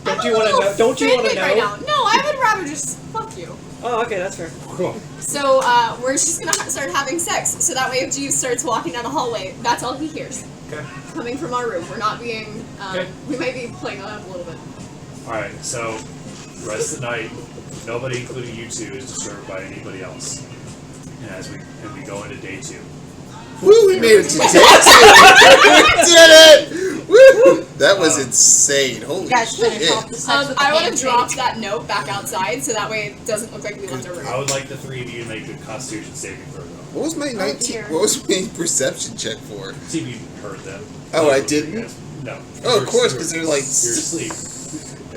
C: Don't you want to know? Don't you want to know?
F: Right now. No, I would rather just fuck you.
C: Oh, okay, that's fair.
A: Cool.
F: So we're just gonna start having sex. So that way, if Jeeves starts walking down the hallway, that's all he hears.
A: Okay.
F: Coming from our room. We're not being.
A: Okay.
F: We might be playing on a little bit.
A: All right. So the rest of the night, nobody, including you two, is disturbed by anybody else. And as we go into day 2,
H: Woo, we made it to dancing! We did it! Woo! That was insane. Holy
I: Guys, finish
H: shit.
I: off the sex with the
F: I want to
I: handshake.
F: drop that note back outside so that way it doesn't look like we left a room.
A: I would like the three of you to make a Constitution saving throw. Though.
H: What was my 19?
I: dear.
H: What was my perception check for?
A: See if you heard them.
H: Oh, I didn't?
A: No.
H: Oh, of course, because they're like,
A: You're asleep.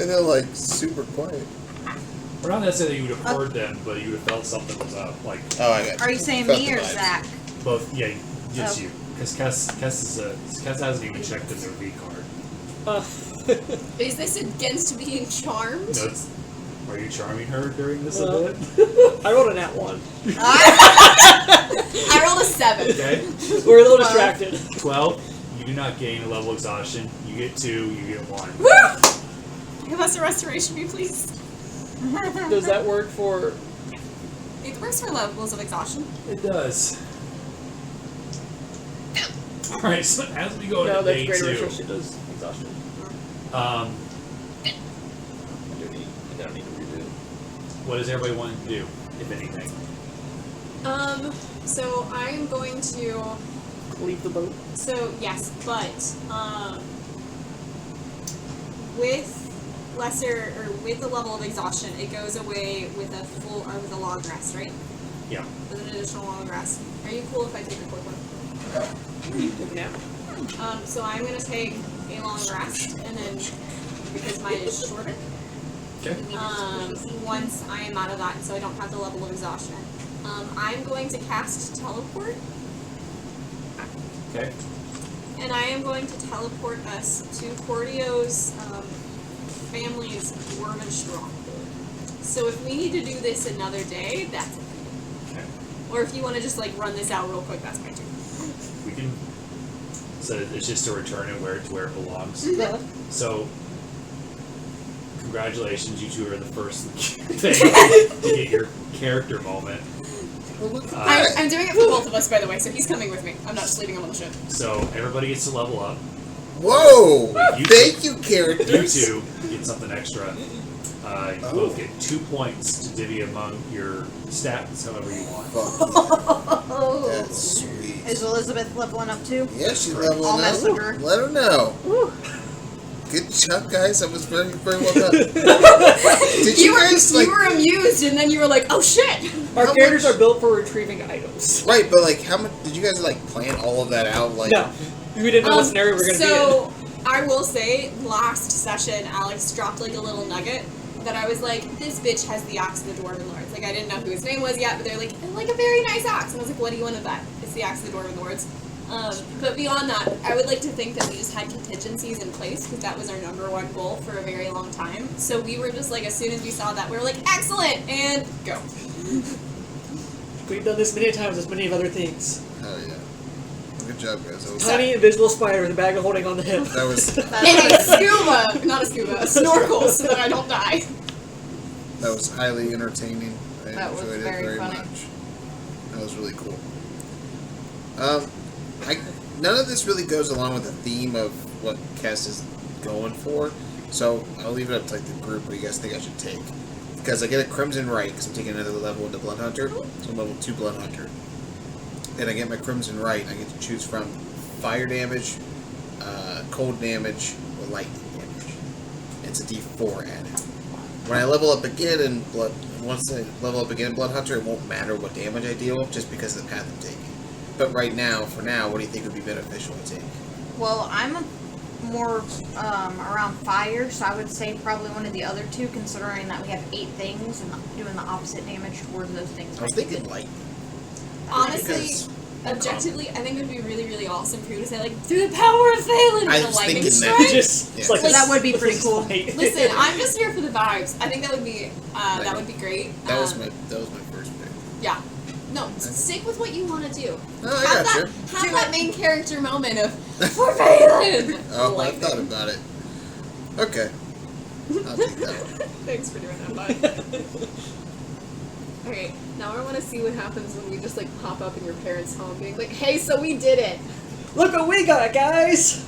H: and they're like super quiet.
A: We're not necessarily you would have heard them, but you would have felt something was up. Like
H: Oh, I got
I: Are you saying
H: Felt
I: me
H: the
I: or
H: vibes.
I: Zach?
A: both. Yeah, just
I: Oh.
A: you. Because Kess hasn't even checked in their V card.
F: Is this against being charmed?
A: No, are you charming her during this
C: No.
A: event?
C: I rolled a nat 1.
F: I rolled a 7.
A: Okay.
C: We're a little distracted.
A: 12. You do not gain a level exhaustion. You get 2. You get 1.
F: Woo! Give us a restoration, me please.
C: Does that work for...
F: It works for levels of exhaustion.
A: It does. All right. So as we go
C: No,
A: into
C: that's
A: day
C: greater
A: 2,
C: restoration. It does exhaustion.
A: um,
C: I don't need to redo it.
A: what does everybody want to do, if anything?
F: So I'm going to.
C: Leave the boat.
F: So yes, but with lesser or with the level of exhaustion, it goes away with a full or with a long rest, right?
A: Yeah.
F: With an additional long rest. Are you cool if I take a quick one?
C: Take a nap.
F: So I'm gonna take a long rest, and then because mine is shorter.
A: Okay.
F: Once I am out of that, so I don't have the level of exhaustion. I'm going to cast teleport.
A: Okay.
F: And I am going to teleport us to Cordio's family's Dwarvish stronghold. So if we need to do this another day, that's okay.
A: Okay.
F: Or if you want to just like run this out real quick, that's fine too.
A: We can. So it's just to return it to where it belongs. So, congratulations, you two are the first thing to get your character moment.
F: I'm doing it for both of us, by the way, so he's coming with me. I'm not just leaving him on the ship.
A: So everybody gets to level up.
H: Whoa!
A: You
H: Thank you,
A: You
H: characters.
A: two get something extra. You both get 2 points to divvy among your stats however you want.
H: Fuck. That's sweet.
I: Is Elizabeth leveling up too?
H: Yeah, she's leveling
I: I'll mess with
H: up.
I: her.
H: Let her know. Good job, guys. That was very, very well done. Did you guys like?
F: You were amused, and then you were like, "Oh shit!"
C: Our
H: How
C: characters
H: much-
C: are built for retrieving items.
H: Right, but like, how much did you guys like plan all of that out? Like,
C: No. We didn't know what scenario we were going to be in.
F: So I will say, last session, Alex dropped like a little nugget that I was like, "This bitch has the axe of the Dwarven Lords." Like I didn't know who his name was yet, but they're like a very nice axe, and I was like, "What do you want of that?" It's the axe of the Dwarven Lords. But beyond that, I would like to think that we just had contingencies in place because that was our #1 goal for a very long time. So we were just like, as soon as we saw that, we were like, "Excellent!" and go.
C: We've done this many times with many of other things.
H: hell yeah. Good job, guys. That was,
C: Tiny invisible spider with a bag of holding on the hip.
H: that was
F: And a scuba, not a scuba, a snorkel, so that I don't die.
H: that was highly entertaining. I
I: That was
H: enjoyed
I: very
H: it very
I: funny.
H: much. That was really cool. None of this really goes along with the theme of what Kess is going for, so I'll leave it up to like the group. What do you guys think I should take? Because I get a Crimson Right because I'm taking another level into Blood Hunter, so I'm level 2 Blood Hunter. Then I get my Crimson Right. I get to choose from fire damage, cold damage, or lightning damage. It's a D4 added. When I level up again in once I level up again in Blood Hunter, it won't matter what damage I deal, just because of the path I'm taking. But right now, for now, what do you think would be beneficial to take?
I: Well, I'm more around fire, so I would say probably one of the other two, considering that we have 8 things and doing the opposite damage towards those things.
H: I was
I: might be
H: thinking
I: good.
H: lightning.
F: Honestly,
H: Because-
F: objectively, I think it would be really, really awesome for you to say, like, through the power of Phelan,
H: I
F: with a
H: was
F: lightning
H: thinking that.
F: strike.
C: Just,
H: Yeah.
C: it's like
F: So
I: that would be pretty cool.
F: Listen, I'm just here for the vibes. I think that would be great.
H: That was my first pick.
F: Yeah. No, stick with what you want to do.
H: Oh, I got you.
F: Have that main character moment of, for Phelan!
H: Oh, I
F: Lightning.
H: thought about it. Okay. I'll take that one.
F: Thanks for doing that, bud. Okay, now I want to see what happens when we just, like, pop up in your parents' home being like, hey, so we did it!
C: Look what we got, guys!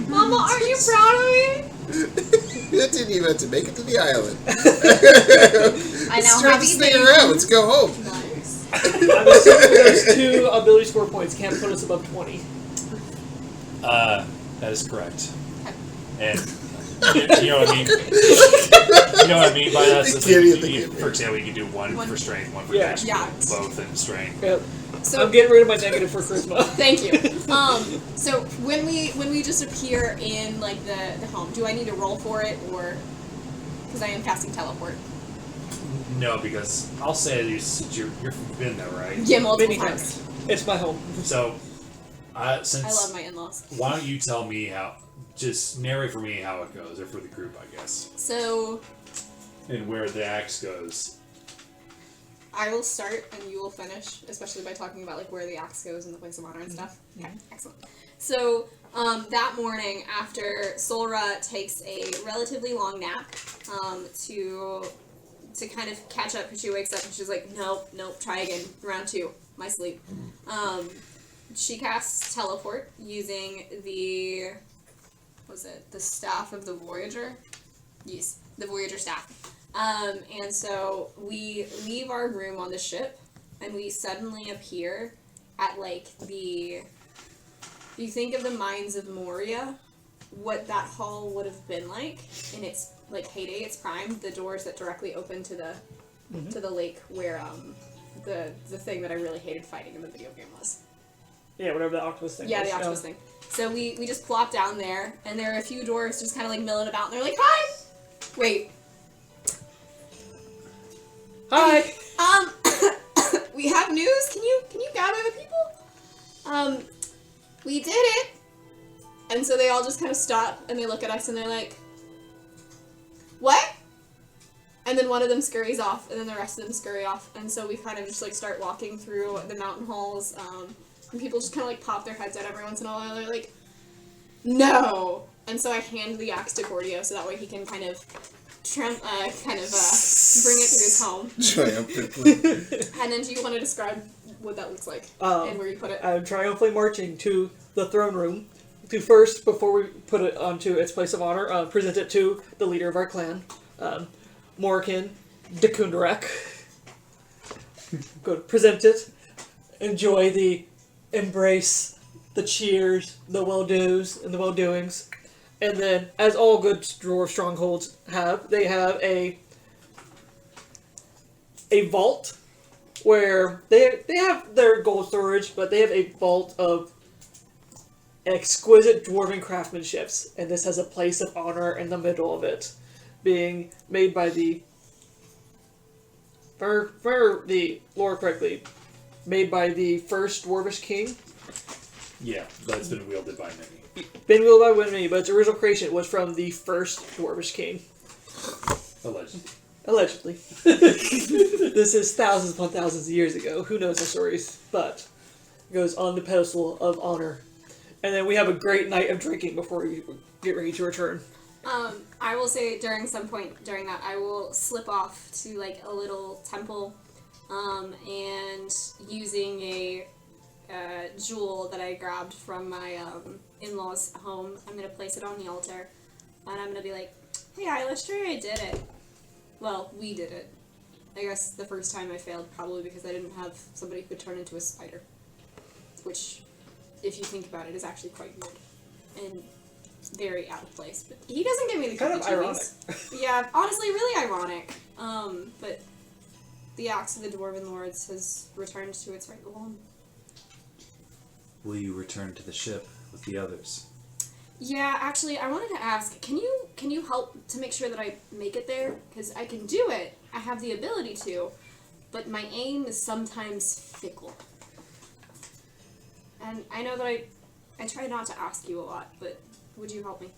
F: Mama, are you proud of me?
H: That didn't even have to make it to the island.
I: I now
H: Let's try
I: have
H: this
I: you
H: thing
I: baby.
H: around. Let's go home.
F: Nice.
C: I'm assuming those 2 ability score points can't put us above 20.
A: That is correct. And you know what I mean? You know what I mean by that? So for example, you can do one for strength, one for dex, both in strength.
C: Yep.
F: So
C: I'm getting rid of my negative for charisma.
F: Thank you. So when we just appear in like the home, do I need to roll for it, or because I am casting teleport?
A: No, because I'll say you've been there, right?
F: Yeah, multiple
C: Many
F: times.
C: It's my home.
A: So, since
F: I love my in-laws.
A: why don't you tell me just narrate for me how it goes, or for the group, I guess,
F: So
A: and where the axe goes.
F: I will start and you will finish, especially by talking about like where the axe goes and the place of honor and stuff. Okay, excellent. So that morning, after Solra takes a relatively long nap, to kind of catch up, because she wakes up and she's like, nope, try again, round 2, my sleep. She casts teleport using the staff of the Voyager? Yes, the Voyager staff. And so we leave our room on the ship, and we suddenly appear at like if you think of the mines of Moria, what that hall would have been like in its like heyday, its prime, the doors that directly open to the lake where the thing that I really hated fighting in the video game was.
C: Yeah, whatever the octopus thing
F: Yeah,
C: was.
F: the octopus thing. So we just plop down there, and there are a few dwarves just kind of like milling about, and they're like, hi! Wait.
C: Hi!
F: We have news. Can you gather the people? We did it. And so they all just kind of stop, and they look at us, and they're like, what? And then one of them scurries off, and then the rest of them scurry off, and so we kind of just like start walking through the mountain halls, and people just kind of like pop their heads out every once in a while. They're like, no. And so I hand the axe to Cordio, so that way he can kind of bring it to his home.
H: Triumphantly.
F: And then do you want to describe what that looks like and where you put it?
C: I'm triumphantly marching to the throne room to first, before we put it onto its place of honor, present it to the leader of our clan, Morrigan Dekundarek. Go to present it, enjoy the embrace, the cheers, the well-dos, and the well-doings. And then, as all good dwarf strongholds have, they have a vault where they have their gold storage, but they have a vault of exquisite dwarven craftsmanships, and this has a place of honor in the middle of it, being made by for the lore correctly, made by the first Dwarvish king.
A: Yeah, that's been wielded by many.
C: Been wielded by many, but its original creation was from the first Dwarvish king.
A: Allegedly.
C: Allegedly. This is thousands upon thousands of years ago. Who knows the stories? But it goes on the pedestal of honor. And then we have a great night of drinking before we get ready to return.
F: I will say during some point during that, I will slip off to like a little temple, and using a jewel that I grabbed from my in-laws' home, I'm gonna place it on the altar, and I'm gonna be like, "Hey, I did it. Well, we did it. I guess the first time I failed probably because I didn't have somebody who could turn into a spider, which, if you think about it, is actually quite weird and very out of place. But he doesn't give me the
C: Kind of ironic.
F: Yeah, honestly, really ironic. But the axe of the Dwarven Lords has returned to its rightful home.
A: Will you return to the ship with the others?
F: Yeah, actually, I wanted to ask, can you help to make sure that I make it there? Because I can do it. I have the ability to, but my aim is sometimes fickle. And I know that I try not to ask you a lot, but would you help me?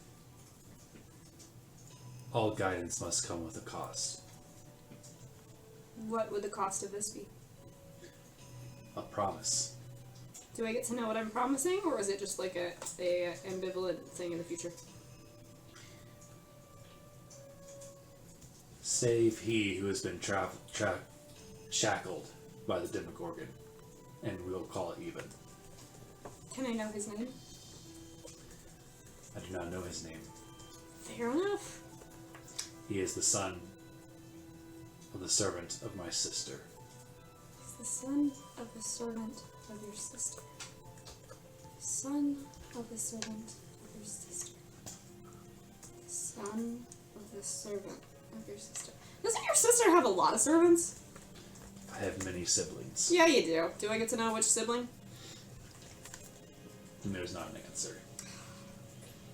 A: All guidance must come with a cost.
F: What would the cost of this be?
A: A promise.
F: Do I get to know what I'm promising, or is it just like a ambivalent thing in the future?
A: Save he who has been shackled by the Demogorgon, and we'll call it even.
F: Can I know his name?
A: I do not know his name.
F: Fair enough.
A: He is the son of the servant of my sister.
F: Is The son of the servant of your sister. Son of the servant of your sister. Son of the servant of your sister. Doesn't your sister have a lot of servants?
A: I have many siblings.
F: Yeah, you do. Do I get to know which sibling?
A: And there's not an answer.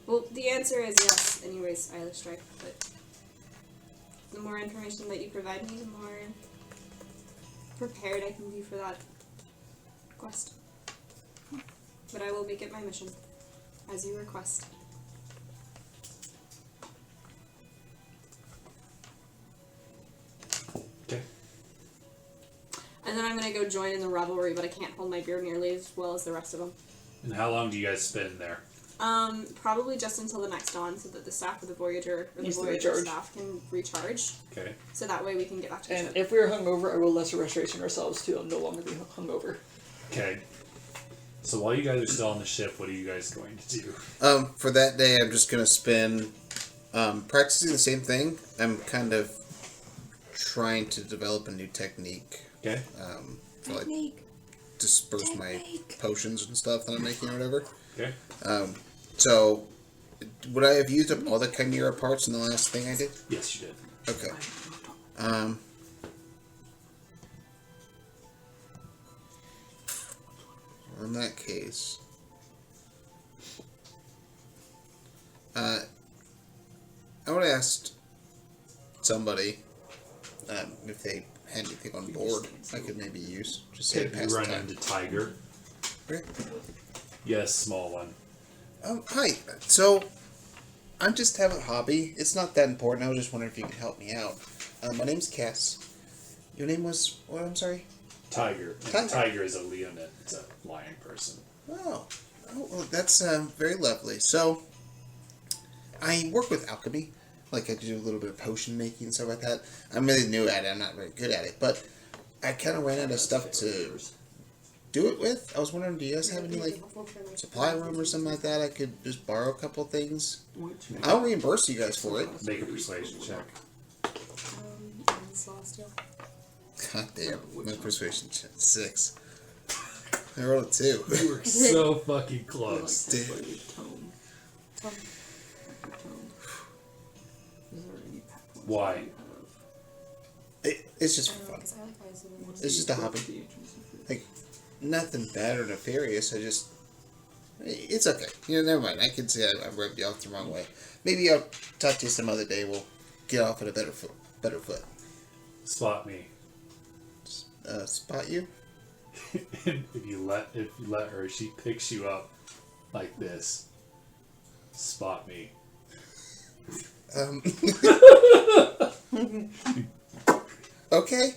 F: Well, the answer is yes, anyways, Isla Strike, but the more information that you provide me, the more prepared I can be for that quest. But I will make it my mission, as you request.
A: Okay.
F: And then I'm gonna go join in the revelry, but I can't hold my beer nearly as well as the rest of them.
A: And how long do you guys spend there?
F: Probably just until the next dawn, so that the staff of the Voyager, or the
C: Needs to
F: Voyager
C: recharge.
F: staff can recharge.
A: Okay.
F: So that way we can get back to the
C: And
F: ship.
C: if we are hungover, I will lesser restoration ourselves to no longer be hungover.
A: Okay. So while you guys are still on the ship, what are you guys going to do?
H: For that day, I'm just gonna spend practicing the same thing. I'm kind of trying to develop a new technique.
A: Okay.
H: To like disperse my potions and stuff that I'm making or whatever.
A: Okay.
H: So, would I have used up all the Chimera parts in the last thing I did?
A: Yes, you did.
H: Okay. In that case, I would have asked somebody if they had anything on board I could maybe use. Just say
A: Okay,
H: pass
A: you
H: the
A: run
H: time.
A: into Tyger.
H: Okay.
A: Yes, small one.
H: Hi. So, I just have a hobby. It's not that important. I was just wondering if you could help me out. My name's Kess. Your name was what? I'm sorry.
A: Tyger.
H: Tyger.
A: Tiger is a Leonid. It's a lion person.
H: Oh, well, that's very lovely. So, I work with alchemy. Like, I do a little bit of potion making and stuff like that. I'm really new at it. I'm not very good at it. But I kind of ran out of stuff to do it with. I was wondering, do you guys have any, like, supply room or something like that? I could just borrow a couple things. I'll reimburse you guys for it.
A: Make a persuasion check.
F: And Celestial.
H: God damn, my persuasion check 6. I rolled a 2.
A: You were so fucking close.
H: Dude.
A: Why?
H: It's just for fun. It's just a hobby. Like, nothing bad or nefarious. It's okay. You know, never mind. I can see I rubbed you off the wrong way. Maybe I'll talk to you some other day. We'll get off at a better foot.
A: Spot me.
H: Spot you?
A: if you let her, she picks you up like this. Spot me.
H: Okay.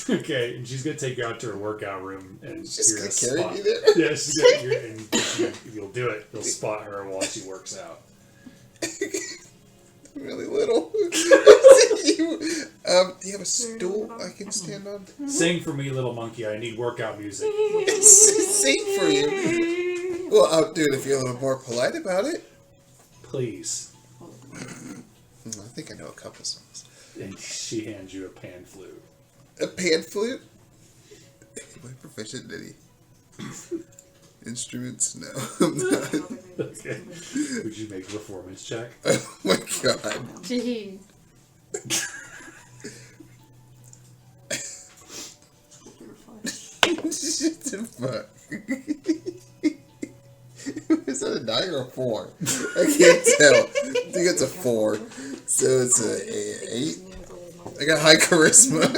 A: Okay, and she's gonna take you out to her workout room, and
H: She's
A: you're
H: gonna
A: gonna
H: carry
A: spot.
H: me there?
A: Yeah, she's gonna. If you'll do it, you'll spot her while she works out.
H: Really little. Do you have a stool I can stand on?
A: Sing for me, little monkey. I need workout music.
H: Sing for you. Well, I'll do it if you're a little more polite about it.
A: Please.
H: I think I know a couple songs.
A: And she hands you a pan flute.
H: A pan flute? Am I proficient in any instruments? No, I'm not.
A: Okay. Would you make a performance check?
H: Oh my god.
K: Jeez.
H: Shit the fuck. Is that a 9 or a 4? I can't tell. I think it's a 4. So it's a 8. I got high charisma.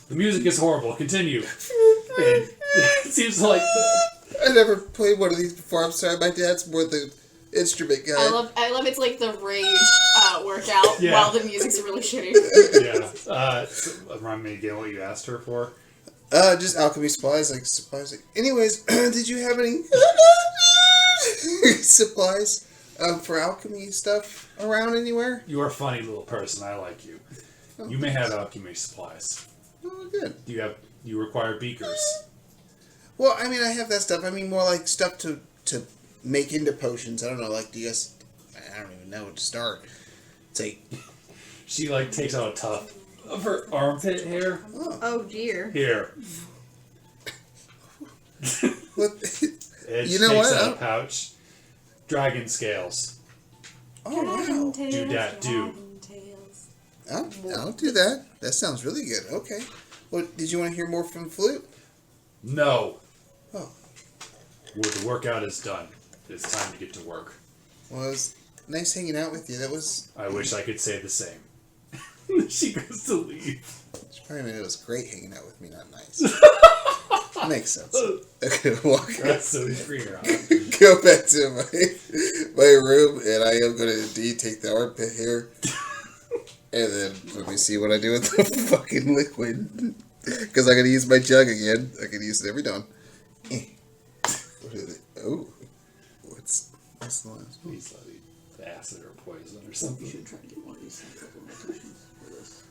A: The music is horrible. Continue. And it seems like
H: I never played one of these before. I'm sorry. My dad's more the instrument guy.
F: I love it's like the rage workout
A: Yeah.
F: while the music's really shitty.
A: yeah. Remind me again what you asked her for.
H: Just alchemy supplies, anyways, did you have any supplies for alchemy stuff around anywhere?
A: You are a funny little person. I like you.
H: Oh,
A: You may have alchemy supplies.
H: Oh, good.
A: You require beakers.
H: Well, I mean, I have that stuff. I mean, more like stuff to make into potions. I don't know, like, do you guys... I don't even know where to start. It's like...
A: She takes out a of her armpit hair.
I: Oh dear.
A: Here.
H: What?
A: Edge
H: You know
A: takes
H: what?
A: out a pouch. Dragon scales.
H: Oh wow!
A: Do that, do.
H: I'll do that. That sounds really good. Okay. Well, did you want to hear more from Flute?
A: No.
H: Oh.
A: Well, the workout is done. It's time to get to work.
H: Well, it was nice hanging out with you. That was.
A: I wish I could say the same. She goes to leave.
H: She probably meant it was great hanging out with me, not nice. Makes sense. Okay, walk.
A: That's so freer out.
H: Go back to my room, and I am going to indeed take the armpit hair, and then let me see what I do with the fucking liquid. Because I'm going to use my jug again. I can use it every dawn. What is it? Oh, what's the last one?
A: He's like acid or poison or something.
C: You should try to get one of these supplementations for this.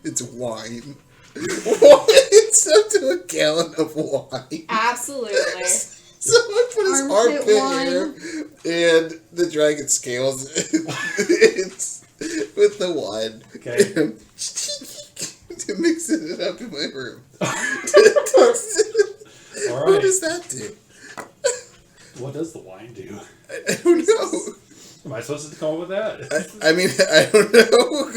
H: It's wine. It's up to a gallon of wine.
F: Absolutely.
H: So I put his
I: Armpit
H: armpit hair and the dragon scales it's with the wine.
A: Okay.
H: To mix it up in my room.
A: All
H: What
A: right.
H: does that do?
A: What does the wine do?
H: I don't know.
A: Am I supposed to come up with that?
H: I mean, I don't know.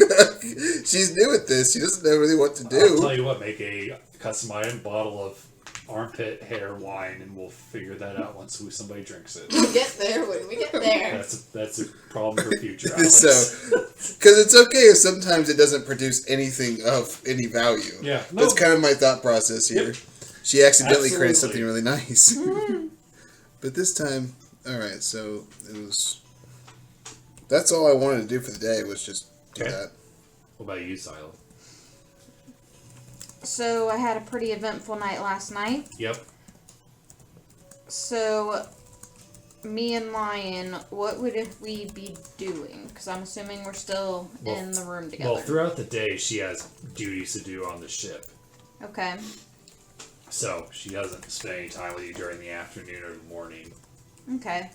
H: She's new at this. She doesn't know really what to
A: I'll
H: do.
A: tell you what, make a customized bottle of armpit hair wine, and we'll figure that out once somebody drinks it.
F: We'll get there when we get there.
A: That's a problem for future Alex.
H: So, because it's okay if sometimes it doesn't produce anything of any value.
A: Yeah, no.
H: That's kind of my thought process here.
A: Yep.
H: She accidentally created
A: Absolutely.
H: something really nice. But this time, alright, so it was... That's all I wanted to do for the day, was just do
A: Okay.
H: that.
A: What about you, Azyla?
I: So I had a pretty eventful night last night.
A: Yep.
I: So, me and Lion, what would we be doing? Because I'm assuming we're still in the room together.
A: Well, throughout the day, she has duties to do on the ship.
I: Okay.
A: So, she doesn't spend any time with you during the afternoon or the morning.
I: Okay.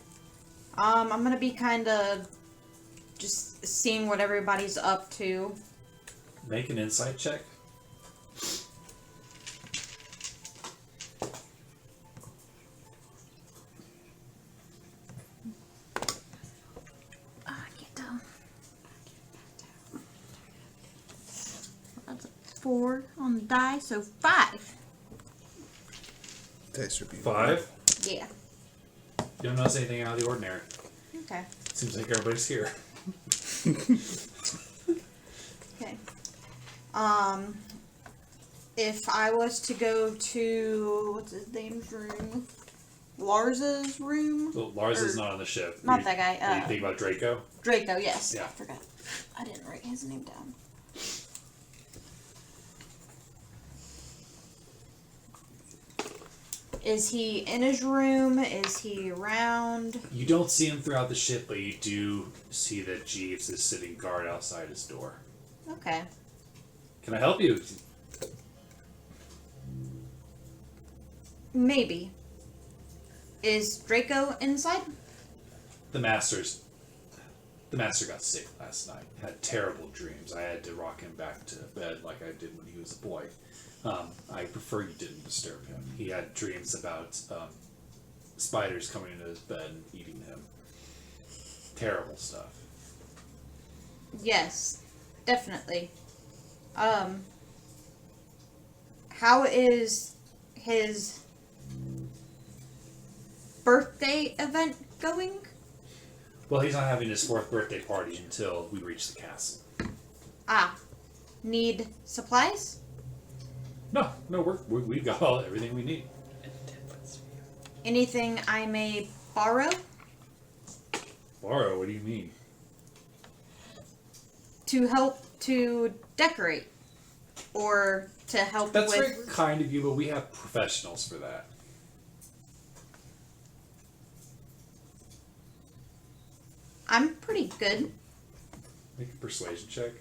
I: I'm gonna be kind of just seeing what everybody's up to.
A: Make an insight check.
I: Get down. That's a 4 on the die, so 5.
H: Dice are being
A: 5.
I: Yeah.
A: You don't notice anything out of the ordinary.
I: Okay.
A: Seems like everybody's here.
I: Okay. If I was to go to what's his name's room, Larza's room,
A: Well, Larza's
I: Or-
A: not on the ship.
I: not
A: You-
I: that guy.
A: you think about Draco?
I: Draco. Yes.
A: Yeah.
I: I forgot. I didn't write his name down. Is he in his room? Is he around?
A: You don't see him throughout the ship, but you do see that Jeeves is sitting guard outside his door.
I: Okay.
A: Can I help you?
I: Maybe. Is Draco inside?
A: The master got sick last night. Had terrible dreams. I had to rock him back to bed like I did when he was a boy. I prefer you didn't disturb him. He had dreams about spiders coming into his bed and eating him. Terrible stuff.
I: Yes, definitely. How is his birthday event going?
A: Well, he's not having his 4th birthday party until we reach the castle.
I: Need supplies?
A: No, we've got everything we need.
I: Anything I may borrow?
A: Borrow? What do you mean?
I: To help to decorate? Or to help
A: That's
I: with...
A: very kind of you, but we have professionals for that.
I: I'm pretty good.
A: Make a persuasion check.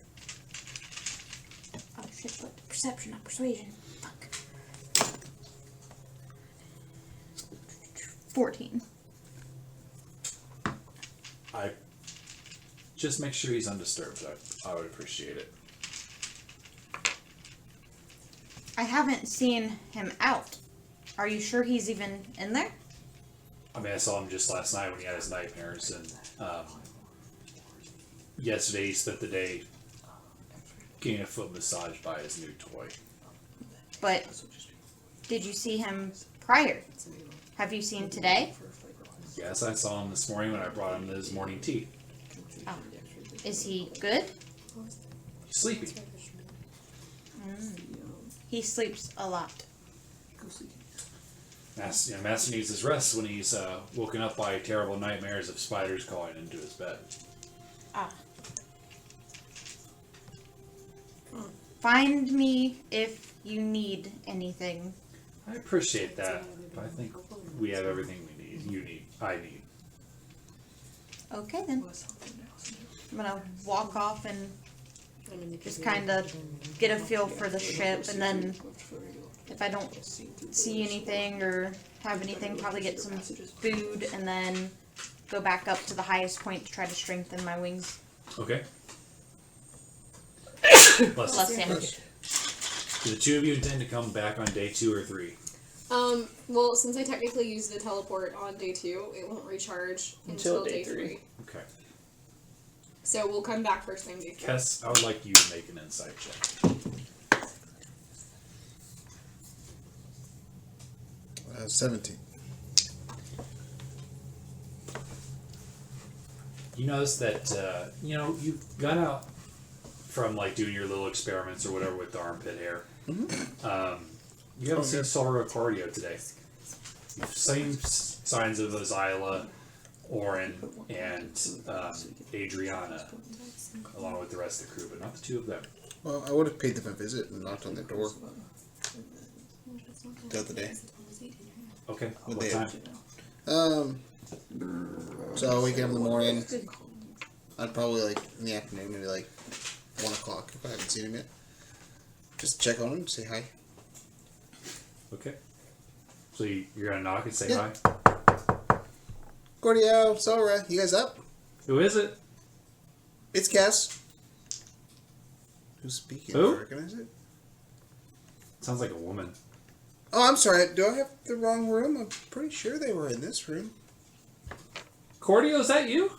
I: Oh shit, but perception, not persuasion. Fuck. 14.
A: I Just make sure he's undisturbed. I would appreciate it.
I: I haven't seen him out. Are you sure he's even in there?
A: I mean, I saw him just last night when he had his nightmares, and yesterday he spent the day getting a foot massage by his new toy.
I: But did you see him prior? Have you seen today?
A: Yes, I saw him this morning when I brought him his morning tea.
I: Oh. Is he good?
A: He's sleepy.
I: He sleeps a lot.
A: Master needs his rest when he's woken up by terrible nightmares of spiders crawling into his bed.
I: Ah. Find me if you need anything.
A: I appreciate that, but I think we have everything we need. You need. I need.
I: Okay then. I'm gonna walk off and just kind of get a feel for the ship, and then if I don't see anything or have anything, probably get some food, and then go back up to the highest point to try to strengthen my wings.
A: Okay.
I: Less damage.
A: Do the two of you intend to come back on day 2 or 3?
F: Well, since I technically used the teleport on day 2, it won't recharge until day 3.
A: Okay.
F: So we'll come back first thing day 3.
A: Kess, I would like you to make an insight check.
H: 17.
A: You notice that, you've gone out from, doing your little experiments or whatever with the armpit hair.
H: Mm-hmm.
A: You haven't seen Solra or Cordio today. You've seen signs of Azyla, Oren, and Adriana, along with the rest of the crew, but not the two of them.
H: Well, I would have paid them a visit and knocked on their door the other day.
A: Okay,
H: What
A: what
H: day? time? So I'll wake up in the morning. I'd probably in the afternoon, maybe 1 o'clock if I haven't seen him yet. Just check on him, say hi.
A: Okay. So you're gonna knock and say
H: Yeah.
A: hi?
H: Cordio, Solra, you guys up?
A: Who is it?
H: It's Kess. Who's speaking?
A: Who?
H: I recognize it.
A: Sounds like a woman.
H: Oh, I'm sorry. Do I have the wrong room? I'm pretty sure they were in this room.
A: Cordio, is that you?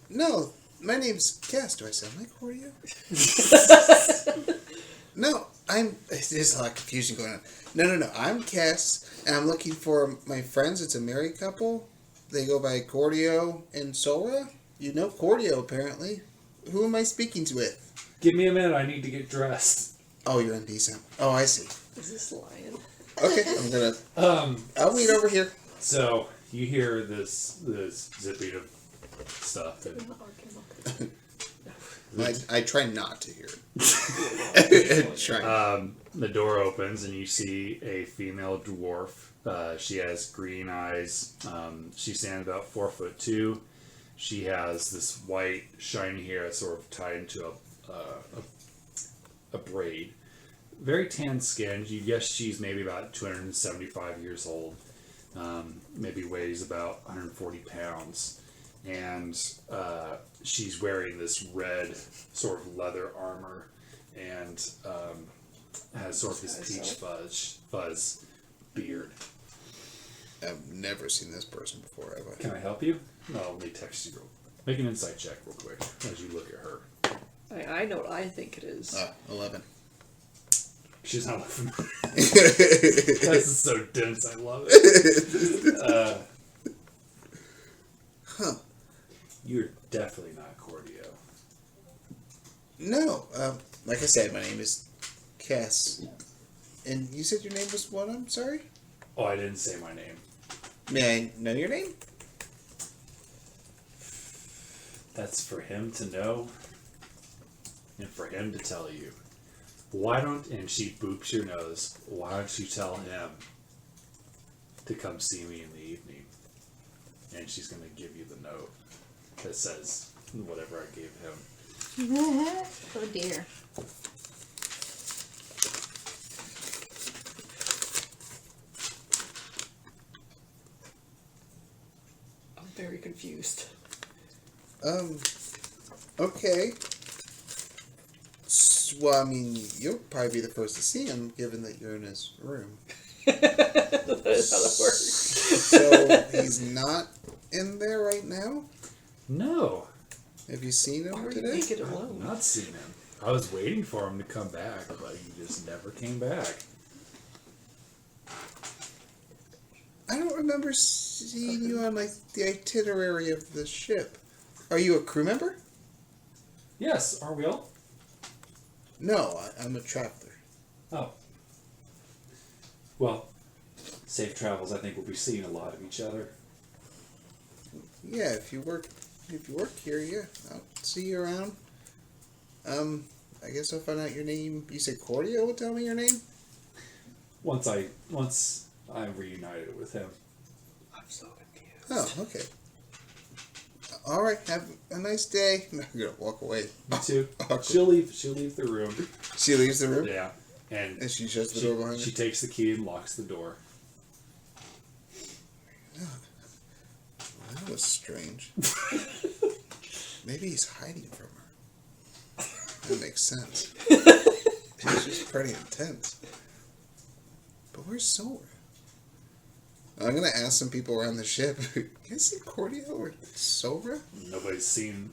H: No, my name's Kess. Do I sound like Cordio? No, there's a lot of confusion going on. No. I'm Kess, and I'm looking for my friends. It's a married couple. They go by Cordio and Solra. You know Cordio, apparently. Who am I speaking to with?
A: Give me a minute. I need to get dressed.
H: Oh, you're indecent. Oh, I see.
C: Is this lion?
H: Okay, I'm gonna. I'll meet over here.
A: So you hear this zipping of stuff, and
H: I try not to hear it. Try.
A: The door opens and you see a female dwarf. She has green eyes. She stands about 4'2". She has this white, shiny hair that's sort of tied into a braid. Very tan skin. You guess she's maybe about 275 years old. Maybe weighs about 140 pounds. And she's wearing this red sort of leather armor and has sort of this peach fuzz beard.
H: I've never seen this person before, have I?
A: Can I help you? No, let me text you. Make an insight check real quick as you look at her.
C: I know what I think it is.
H: 11.
A: She's not looking. This is so dense. I love it.
H: Huh.
A: You're definitely not Cordio.
H: No. Like I said, my name is Kess. And you said your name was what? I'm sorry?
A: Oh, I didn't say my name.
H: May I know your name?
A: That's for him to know and for him to tell you. Why don't, and she boops your nose, why don't you tell him to come see me in the evening? And she's going to give you the note that says whatever I gave him.
I: Oh dear.
C: I'm very confused.
H: Okay. Well, I mean, you'll probably be the first to see him, given that you're in his room.
C: That is how that works.
H: So, he's not in there right now?
A: No,
H: Have you seen him
C: Why are you
H: today?
C: making it
A: I've
C: alone?
A: not seen him. I was waiting for him to come back, but he just never came back.
H: I don't remember seeing you on, like, the itinerary of the ship. Are you a crew member?
A: Yes, are we all?
H: No, I'm a traveler.
A: Oh. Well, safe travels. I think we'll be seeing a lot of each other.
H: Yeah, if you work here, yeah, I'll see you around. I guess I'll find out your name. You said Cordio will tell me your name?
A: Once I'm reunited with him.
C: I'm so confused.
H: Oh, okay. Alright, have a nice day. I'm gonna walk away.
A: You too.
H: Awkward.
A: She'll leave the room.
H: She leaves the room?
A: Yeah. And
H: she shuts the door behind her?
A: She takes the key and locks the door.
H: That was strange. Maybe he's hiding from her. That makes sense. She's just pretty intense. But where's Solra? I'm gonna ask some people around the ship. You guys see Cordio or Solra?
A: Nobody's seen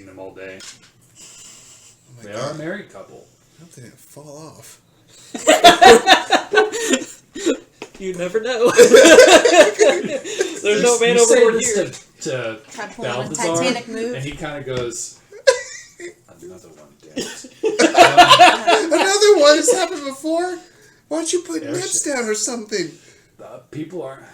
A: them all day.
H: Oh my
A: They
H: God.
A: are a married couple.
H: I hope they didn't fall off.
C: You never know. There's no man
A: You say
C: overboard
A: this
C: here.
A: to
I: Tried to pull a
A: Balthazar,
I: Titanic move.
A: and he kind of goes, another one dead.
H: Another one has happened before? Why don't you put nets
A: Airships.
H: down or something?
A: People aren't.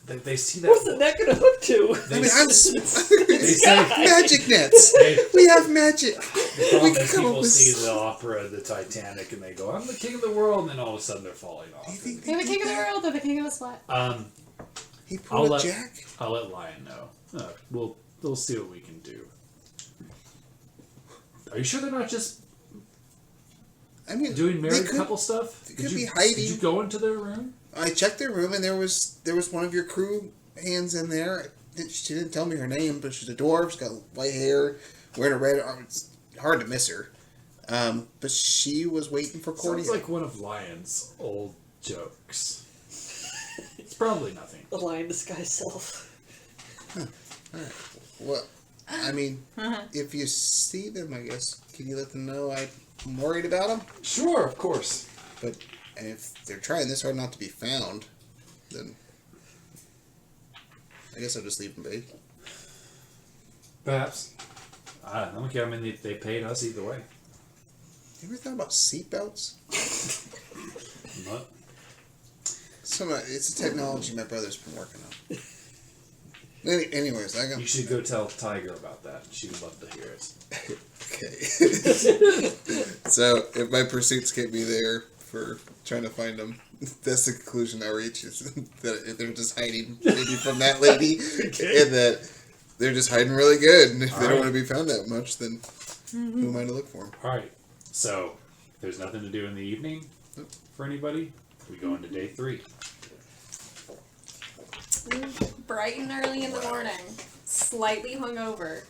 A: They see that.
C: What's the neck gonna hook to?
H: I mean, I'm
A: They say
H: magic nets. We have magic.
A: the problem
H: We
A: is
H: can come up
A: people
H: with
A: see the opera, the Titanic, and they go, "I'm the king of the world," and then all of a sudden they're falling off.
H: Do you think
K: They're
H: they
K: the king
H: did
K: of the
H: that?
K: world, they're the king of the spot.
H: He pulled a jack?
A: I'll let Lion know. We'll see what we can do. Are you sure they're not just
H: I mean,
A: doing
H: they
A: married
H: could-
A: couple stuff?
H: they could be hiding.
A: Did you go into their room?
H: I checked their room and there was one of your crew hands in there. She didn't tell me her name, but she's a dwarf. She's got white hair, wearing a red. It's hard to miss her. But she was waiting for Cordia.
A: Sounds like one of Lion's old jokes. It's probably nothing.
C: The lion disguised self.
H: Alright. Well, I mean, if you see them, I guess, can you let them know I'm worried about them?
A: Sure, of course.
H: But if they're trying this hard not to be found, then I guess I'll just leave them be.
A: Perhaps. I don't care. I mean, they paid us either way.
H: You ever thought about seatbelts?
A: What?
H: It's a technology my brother's been working on. Anyways, I got.
A: You should go tell Tyger about that. She would love to hear it.
H: Okay. So, if my pursuits get me there for trying to find them, that's the conclusion I reach, is that they're just hiding maybe from that lady, and that they're just hiding really good, and if they don't want to be found that much, then who am I to look for them?
A: Alright, so if there's nothing to do in the evening for anybody, we go into day 3.
F: Bright and early in the morning, slightly hungover.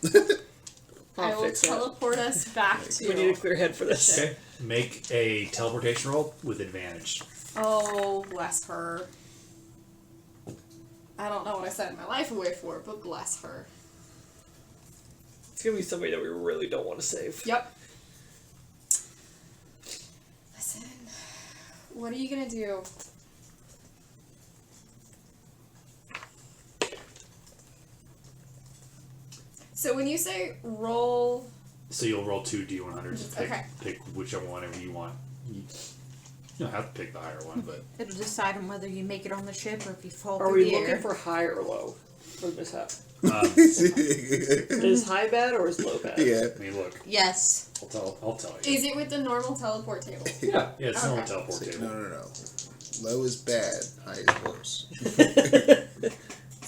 F: I will
C: fix that.
F: teleport us back
C: We need a
F: to.
C: clear head for this.
A: Okay. Make a teleportation roll with advantage.
F: Oh, bless her. I don't know what I set my life away for, but bless her.
C: It's gonna be somebody that we really don't want to save.
F: Yep. Listen, what are you gonna do? So when you say roll,
A: So you'll roll 2 D100s and
F: Okay.
A: pick whichever one you want. You don't have to pick the higher one, but
I: It'll decide on whether you make it on the ship or if you fall
C: Are
I: through
C: we
I: the
C: looking
I: air.
C: for high or low for the mishap?
H: Yeah.
C: Is high bad or is low bad?
A: I mean, look,
I: Yes.
A: I'll tell you.
F: is it with the normal teleport table?
A: Yeah, it's normal
F: Okay.
A: teleport table.
H: No. Low is bad, high is worse.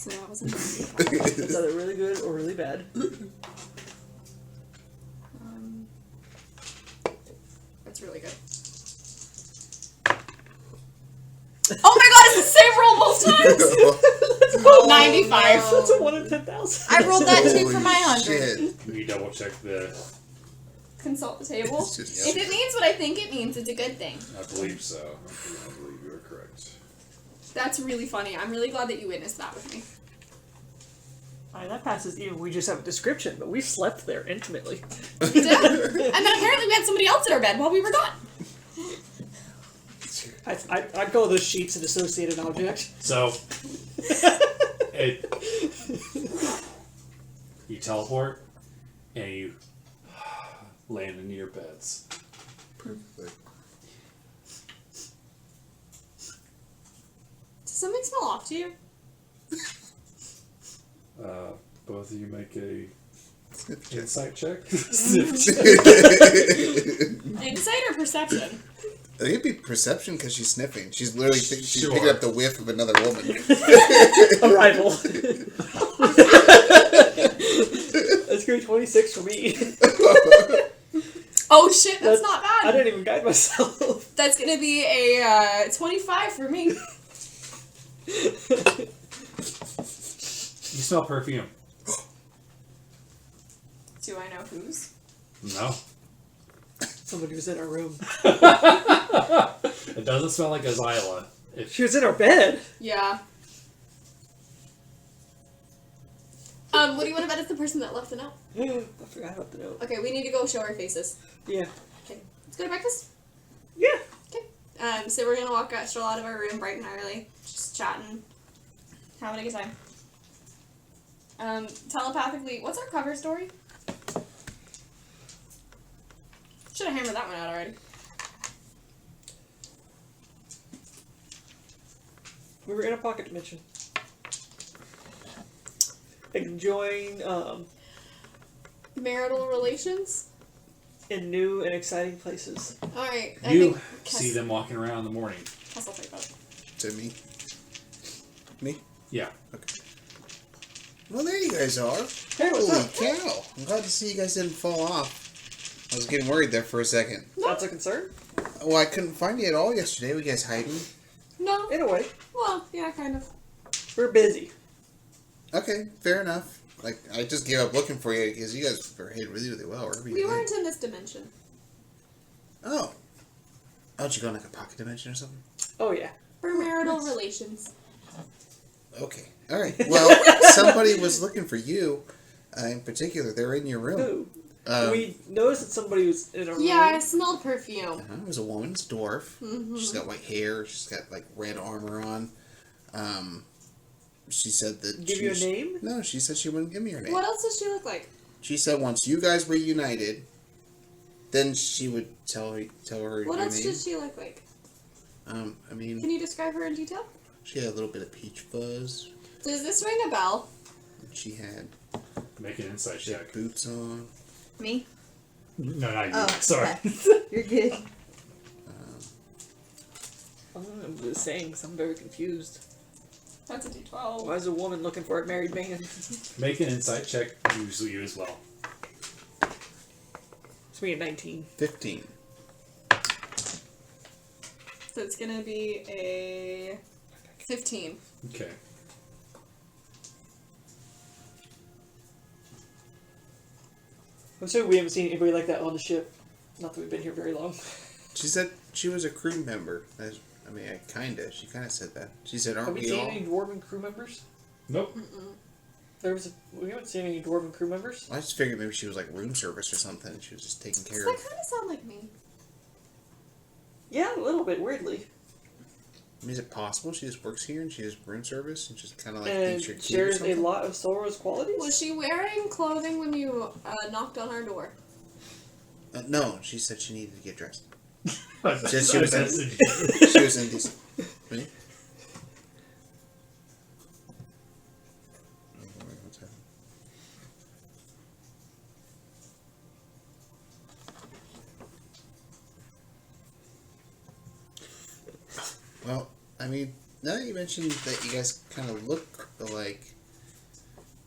F: So that was a
C: Is either really good or really bad?
F: That's really good. Oh my god, it's the same roll both times!
I: Oh,
F: 95.
I: no.
C: That's a 1 in 10,000.
I: I rolled that too
H: Holy
I: for my 100.
H: shit.
A: We double check the.
F: Consult the table.
H: It's just-
F: If it means what I think it means, it's a good thing.
A: I believe so. I believe you are correct.
F: That's really funny. I'm really glad that you witnessed that with me.
C: Alright, that passes even. We just have a description, but we slept there intimately.
F: We did. And then apparently we had somebody else in our bed while we were gone.
C: I'd call those sheets an associated object.
A: So, you teleport, and you land into your beds.
H: Perfect.
F: Does something smell off to you?
A: Both of you make a
H: Sniff check.
A: insight check.
F: Insight or perception?
H: I think it'd be perception because she's sniffing. She's literally she's
A: Sure.
H: picking up the whiff of another woman.
C: Arrival. That's great 26 for me.
F: Oh shit, that's not
C: I
F: bad.
C: didn't even guide myself.
F: That's gonna be a 25 for me.
A: You smell perfume.
F: Do I know whose?
A: No.
C: Somebody was in our room.
A: It doesn't smell like Azyla.
C: She was in our bed.
F: Yeah. What do you want to bet it's the person that left the note?
C: I forgot about the note.
F: Okay, we need to go show our faces.
C: Yeah.
F: Okay, let's go to breakfast.
C: Yeah.
F: Okay. So we're gonna stroll out of our room bright and early, just chatting, having a good time. Telepathically, what's our cover story? Should have hammered that one out already.
C: We were in a pocket dimension. Enjoying
F: Marital relations.
C: in new and exciting places.
F: All right.
A: You
F: think
A: see them walking around in the morning.
F: Kess will take that.
H: To me. Me?
A: Yeah.
H: Okay. Well, there you guys are.
C: Hey, what's
H: Holy
C: up?
H: cow. I'm glad to see you guys didn't fall off. I was getting worried there for a second.
C: That's a concern?
H: Well, I couldn't find you at all yesterday. Were you guys hiding?
F: No.
C: In a way.
F: Well, yeah, kind of.
C: We're busy.
H: Okay, fair enough. Like, I just gave up looking for you because you guys were hid really, really well. Wherever you
F: We
H: went.
F: weren't in this dimension.
H: Oh. Oh, did you go in like a pocket dimension or something?
C: Oh, yeah.
F: For marital relations.
H: Okay. Alright. Well, somebody was looking for you. In particular, they're in your room.
C: Who? We noticed that somebody was in our room.
F: Yeah, I smelled perfume.
H: It was a woman. It's a dwarf.
F: Mm-hmm.
H: She's got white hair. She's got like red armor on. She said that.
C: Give you a name?
H: No, she said she wouldn't give me her name.
F: What else does she look like?
H: She said once you guys were united, then she would tell her
F: What
H: your
F: else
H: name.
F: does she look like?
H: I mean,
F: Can you describe her in detail?
H: she had a little bit of peach fuzz.
F: Does this ring a bell?
H: She had
A: Make an insight check.
H: boots on.
I: Me?
A: No, not you.
I: Oh,
A: Sorry.
I: okay. You're good.
C: I'm just saying, 'cause I'm very confused.
F: That's a D12.
C: Why is a woman looking for a married man?
A: Make an insight check. Usually you as well.
C: It's me at 19.
H: 15.
F: So it's gonna be a 15.
A: Okay.
C: I'm sorry we haven't seen anybody like that on the ship. Not that we've been here very long.
H: She said she was a crew member. I mean, she kind of said that. She said,
C: Have
H: aren't
C: we
H: we
C: seen
H: all?
C: any dwarven crew members?
A: Nope.
C: We haven't seen any dwarven crew members.
H: I just figured maybe she was like room service or something. She was just taking
F: Does
H: care
F: that
H: of.
F: kind of sound like me?
C: Yeah, a little bit, weirdly.
H: I mean, is it possible she just works here and she does room service and just kind of like
C: And
H: thinks you're cute or
C: shares a
H: something?
C: lot of Solra's qualities?
F: Was she wearing clothing when you knocked on our door?
H: No, she said she needed to get dressed.
A: Just
H: she was she was indecent. Really? What's happening? Well, I mean, now that you mentioned that you guys kind of look alike,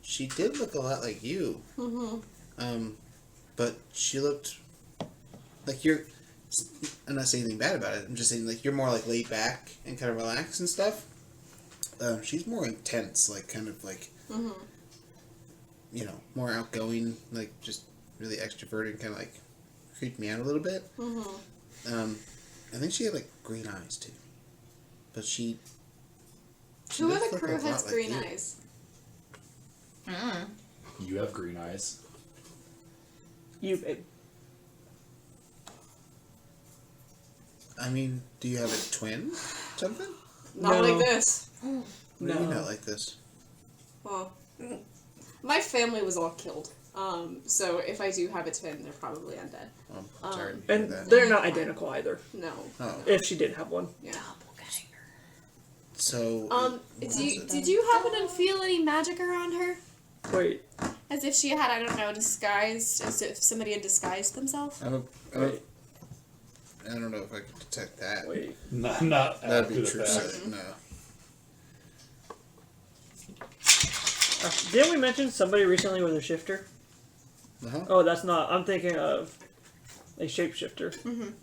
H: she did look a lot like you.
F: Mm-hmm.
H: But she looked like you're. I'm not saying anything bad about it. I'm just saying like you're more like laid back and kind of relaxed and stuff. she's more intense, like kind of like, you know, more outgoing, like just really extroverted, kind of like creeped me out a little bit. I think she had like green eyes too, but she
F: Who in
H: does
F: the
H: look
F: crew
H: a
F: has
H: lot like
F: green
H: you.
F: eyes?
A: You have green eyes.
C: You, babe.
H: I mean, do you have a twin? Something?
F: Not
C: No.
F: like this.
H: Maybe
C: No.
H: not like this.
F: Well, my family was all killed. So if I do have a twin, they're probably undead.
H: Sorry to hear
C: And
H: that.
C: they're not identical either.
F: No.
H: Oh,
C: If she did have one.
F: Yeah.
H: so.
F: Did you happen to feel any magic around her?
C: Wait.
F: As if she had, I don't know, disguised, as if somebody had disguised themselves?
H: I don't know if I could detect that.
C: Wait.
A: Not
H: That'd
A: after
H: be
A: the
H: true.
A: fact.
H: No.
C: Didn't we mention somebody recently with a shifter?
H: Uh-huh.
C: Oh, that's not. I'm thinking of a shapeshifter.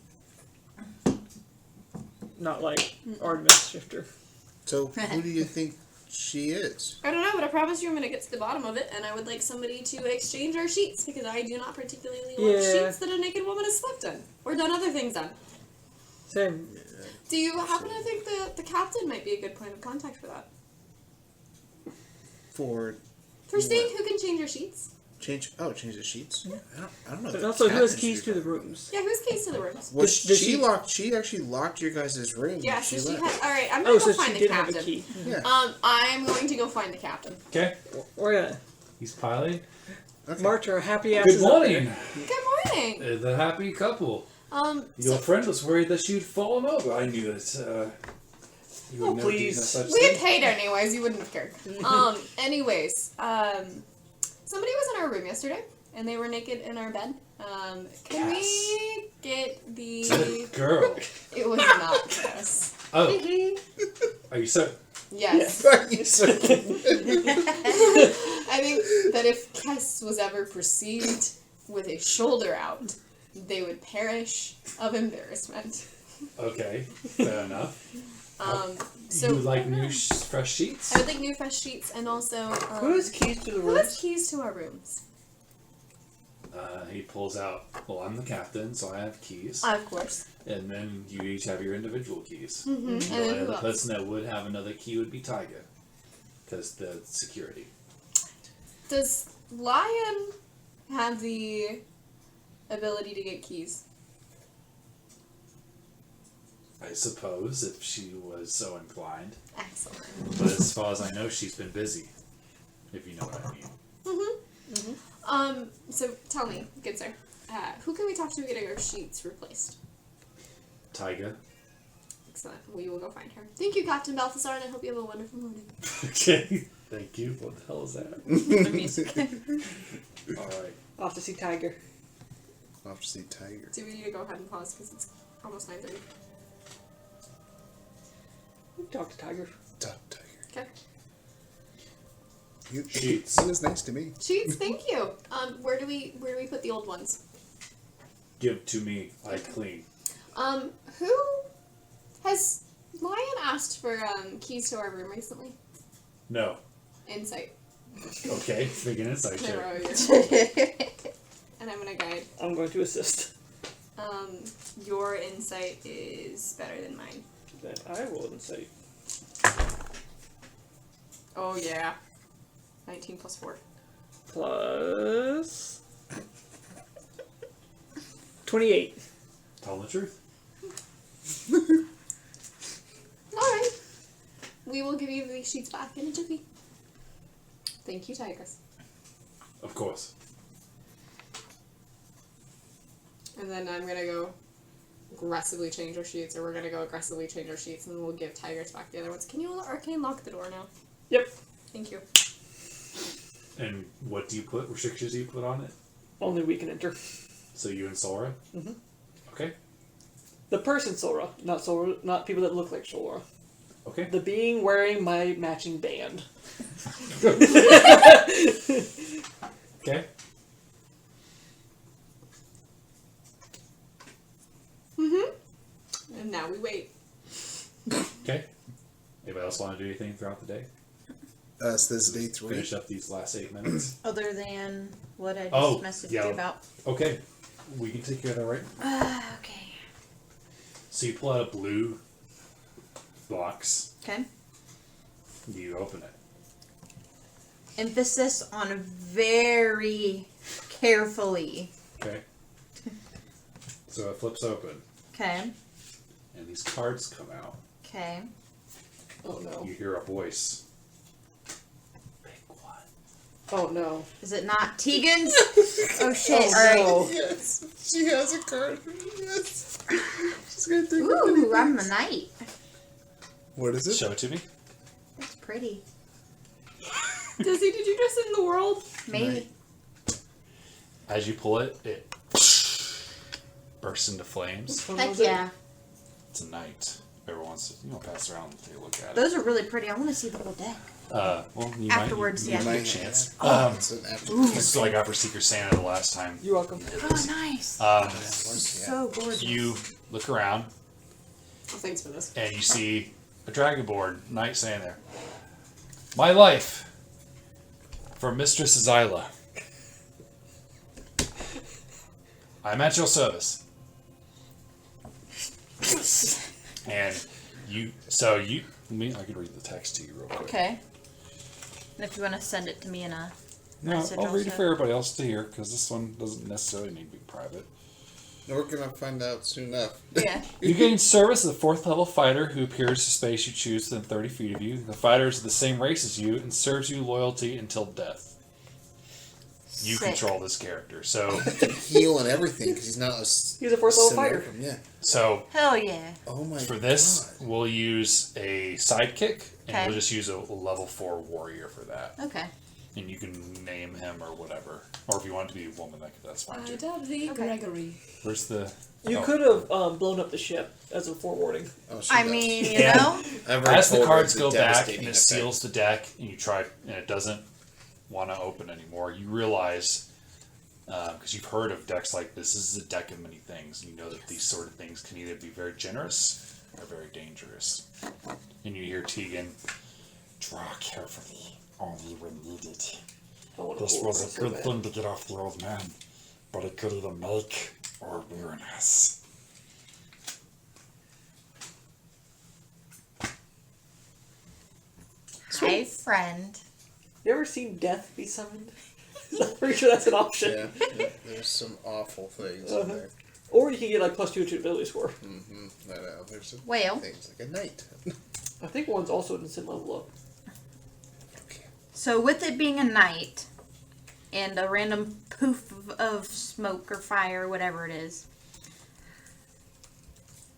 C: Not like Artemis shifter.
H: So, who do you think she is?
F: I don't know, but I promise you I'm going to get to the bottom of it, and I would like somebody to exchange our sheets, because I do not particularly like
C: Yeah.
F: sheets that a naked woman has slept in, or done other things on.
C: Same.
F: Do you happen to think that the captain might be a good point of contact for that?
H: For
F: For seeing who can change your sheets?
H: change the sheets? I don't know.
C: But
H: the
C: also, who has
H: captain
C: keys
H: should
C: to the
H: be-
C: rooms?
F: Yeah, who's keys to the rooms?
H: Well,
C: Does she-
H: she actually locked your guys' room.
F: Yeah,
H: when
F: so
H: she
F: she
H: left.
F: had. Alright, I'm going
C: Oh,
F: to
C: so
F: go find
C: she
F: the
C: did have a
F: captain.
C: key.
H: Yeah.
F: I'm going to go find the captain.
A: Okay,
C: We're gonna
A: he's piloting.
H: Okay.
C: march our happy asses
A: Good
C: up
A: morning.
C: there.
F: Good morning.
A: The happy couple.
F: So
A: Your friend was worried that you'd fallen over. I knew that you would
C: Oh,
A: never do no
C: please.
A: such
F: we had
A: thing.
F: paid anyways, you wouldn't have cared. Anyways, somebody was in our room yesterday, and they were naked in our bed. Can we get the...
A: Good girl.
F: It was not Kess.
A: Oh, are you so?
F: Yes.
H: You said-
F: I think that if Kess was ever perceived with a shoulder out, they would perish of embarrassment.
A: Okay, fair enough.
F: So
A: you would like new fresh sheets?
F: I would like new fresh sheets, and also
C: Who has keys to the
F: who has
C: rooms?
F: keys to our rooms?
A: He pulls out. Well, I'm the captain, so I have keys.
F: Of course.
A: And then you each have your individual keys.
F: Mm-hmm. And
A: The
F: then
A: only
F: who
A: other
F: else?
A: person that would have another key would be Tyger, because the security.
F: Does Lion have the ability to get keys?
A: I suppose if she was so inclined.
F: Excellent.
A: But as far as I know, she's been busy. If you know what I mean.
F: So tell me, good sir, who can we talk to get our sheets replaced?
A: Tyger.
F: Excellent. We will go find her. Thank you, Captain Balthazar, and I hope you have a wonderful morning.
A: Okay. Thank you. What the hell is that?
I: The music.
A: All right.
C: Off to see Tyger.
H: Obviously, Tiger.
F: Do we need to go ahead and pause because it's almost 9:30?
C: Talk to Tyger.
H: Tiger.
F: Okay.
A: Sheets.
H: He was nice to me.
F: Sheets, thank you. Where do we put the old ones?
A: Give to me. I clean.
F: Who has Lion asked for keys to our room recently?
A: No.
F: Insight.
A: Okay. Make an insight check.
F: Nero, you're- and I'm gonna guide.
C: I'm going to assist.
F: Your insight is better than mine.
C: Then I will insight.
F: Oh yeah. 19 plus 4.
C: Plus 28.
A: Tell the truth.
F: Alright. We will give you the sheets back in a jiffy. Thank you, Tigers.
A: Of course.
F: And then I'm gonna go aggressively change our sheets, or we're gonna go aggressively change our sheets, and then we'll give Tigers back the other ones. Can you arcane lock the door now?
C: Yep.
F: Thank you.
A: And what do you put? Restrictions do you put on it?
C: Only we can enter.
A: So you and Solra?
C: Mhm.
A: Okay.
C: The person Solra, not people that look like Solra.
A: Okay.
C: The being wearing my matching band.
A: Okay.
F: And now we wait.
A: Okay. Anybody else want to do anything throughout the day?
H: So this is day 3.
A: Finish up these last 8 minutes.
I: Other than what I just messaged
A: yeah.
I: you about.
A: Okay, we can take care of that right.
I: Okay.
A: So you pull out a blue box.
I: Okay.
A: You open it.
I: Emphasis on very carefully.
A: Okay. So it flips open,
I: Okay.
A: and these cards come out.
I: Okay.
C: Oh no.
A: You hear a voice. Pick one.
C: Oh no.
I: Is it not Tegan's? Oh shit!
C: Oh,
I: All right.
C: no.
H: Yes, she has a card. Yes. She's gonna take
I: Ooh, I'm a knight.
H: What is it?
A: Show it to me.
I: That's pretty.
F: Dizzy, did you just end the world?
I: Maybe.
A: As you pull it, it bursts into flames.
I: Heck yeah.
A: It's a knight. Everyone wants to, pass around and take a look at it.
I: Those are really pretty. I want to see the whole deck.
A: Well, you
I: Afterwards,
A: might,
I: yeah.
A: you might
H: might
A: get a chance.
H: It's an after.
A: This is like after Secret Santa the last time.
C: You're welcome.
I: Oh, nice. So gorgeous.
A: You look around
F: Oh, thanks for this.
A: and you see a dragonborn knight saying there, "My life for Mistress Azyla. I'm at your service." And I could read the text to you real quick.
I: Okay. And if you want to send it to me in a
A: No,
I: message
A: I'll read it
I: also.
A: for everybody else to hear because this one doesn't necessarily need to be private.
H: We're gonna find out soon enough.
I: Yeah.
A: You gain service as a 4th level fighter who appears to space you choose within 30 feet of you. The fighter is the same race as you and serves you loyalty until death. You
I: Sick.
A: control this character. So,
H: Heal and everything because he's not a.
C: He's a 4th level fighter.
H: Yeah.
A: so
I: Hell yeah.
H: Oh my.
A: for this,
H: God.
A: we'll use a sidekick, and
I: Okay.
A: we'll just use a level 4 warrior for that.
I: Okay.
A: And you can name him or whatever. Or if you want it to be a woman, that's fine too.
F: Dudley Gregory.
A: Where's the...
C: You
A: oh.
C: could have blown up the ship as a forewarning.
H: Oh, she
I: I
H: does.
I: mean, you
A: Yeah.
I: know?
H: I've already
A: As the
H: told her
A: cards
H: it's a
A: go back
H: devastating
A: and it
H: effect.
A: seals the deck, and you try, and it doesn't want to open anymore, you realize, because you've heard of decks like this is a deck of many things, and you know that these sort of things can either be very generous or very dangerous. And you hear Tegan, "Draw carefully, only when needed.
C: I wanna
A: This
C: pull
A: was
C: her
A: a
C: so
A: good
C: bad.
A: thing to get off the old man, but it could either make or ruin us."
I: Hi, friend.
C: You ever seen death be summoned? I'm pretty sure that's an option.
H: Yeah, there's some awful things
C: Uh-huh.
H: in there.
C: Or you can get like +2 to ability score.
H: Mm-hmm. I know. There's some
I: Well.
H: things like a knight.
C: I think one's also an instant level up.
H: Okay.
I: So with it being a night and a random poof of smoke or fire, whatever it is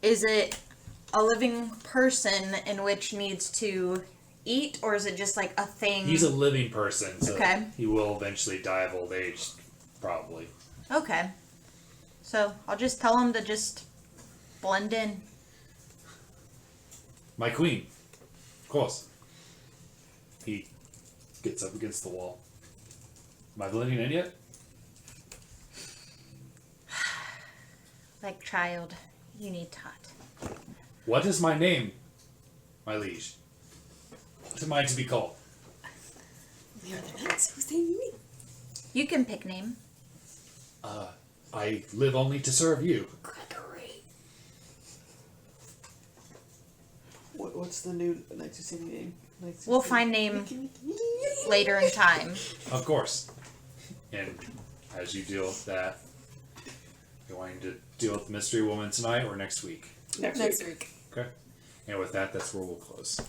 I: it a living person in which needs to eat, or is it just like a thing?
A: He's a living person, so
I: Okay.
A: he will eventually die of old age, probably.
I: Okay. So I'll just tell him to just blend in.
A: My queen. Of course. He gets up against the wall. Am I blending in yet?
I: Like child, you need taught.
A: What is my name, my liege? What am I to be called?
F: We are the knights who say me.
I: You can pick name.
A: I live only to serve you.
F: Gregory.
C: What's the new Knights Who Sing name? Knights Who
I: We'll
C: Sing-
I: find name later in time.
A: Of course. And as you deal with that, you're going to deal with the mystery woman tonight or next week?
C: Next week.
A: Okay. And with that, that's where we'll close.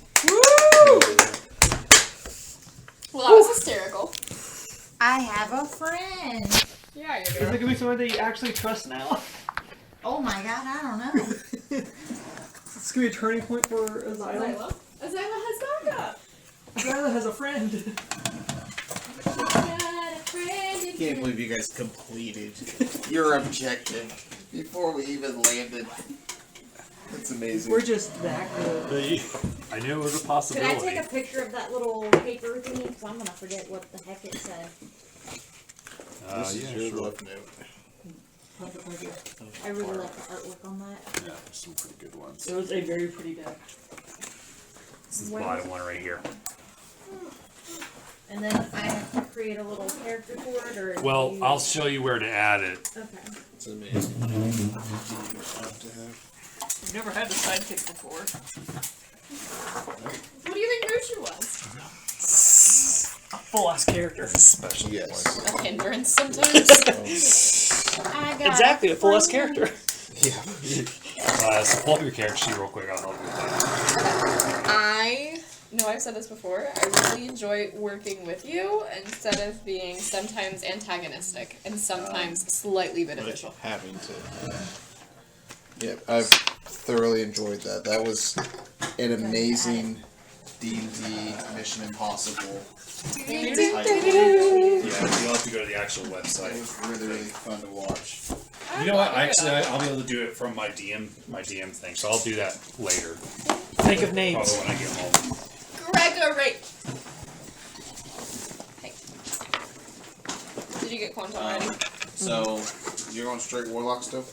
F: Well, that was hysterical.
I: I have a friend.
F: Yeah,
C: Is it gonna be someone that you actually trust now?
I: Oh my god, I don't know.
C: It's gonna be a turning point for Azyla.
F: Azyla has backup.
C: Azyla has a friend.
F: Got a friend in
B: Can't believe you guys completed your objective before we even landed. That's amazing.
C: We're just that good.
A: I knew it was a
E: Could
A: possibility.
E: I take a picture of that little paper thingy? Because I'm going to forget what the heck it said.
H: This is your love note.
E: I really like the artwork on that.
A: Yeah, there's some pretty good ones.
C: It was a very pretty deck.
A: This is the bottom one right here.
I: And then I have to create a little character for it, or
A: Well, I'll show you where to add it.
I: Okay.
B: It's amazing.
C: I've never had a sidekick before.
F: What do you think Mushu was?
C: A full ass character.
A: Special
H: Yes.
F: A hindrance sometimes.
I: I got
C: Exactly, a full ass character.
H: Yeah.
A: So pull up your character sheet real quick. I'll help you with that.
F: I know I've said this before. I really enjoy working with you instead of being sometimes antagonistic and sometimes slightly beneficial.
H: Having to. Yeah, I've thoroughly enjoyed that. That was an amazing D&D Mission Impossible.
A: Yeah, you'll have to go to the actual
H: It
A: website.
H: was really, really fun to watch.
A: You know what? I'll be able to do it from my DM thing, so I'll do that later.
C: Think of names.
A: Probably when I get home.
F: Gregory! Hey. Did you get Quantum already?
H: So, you're going straight Warlock still?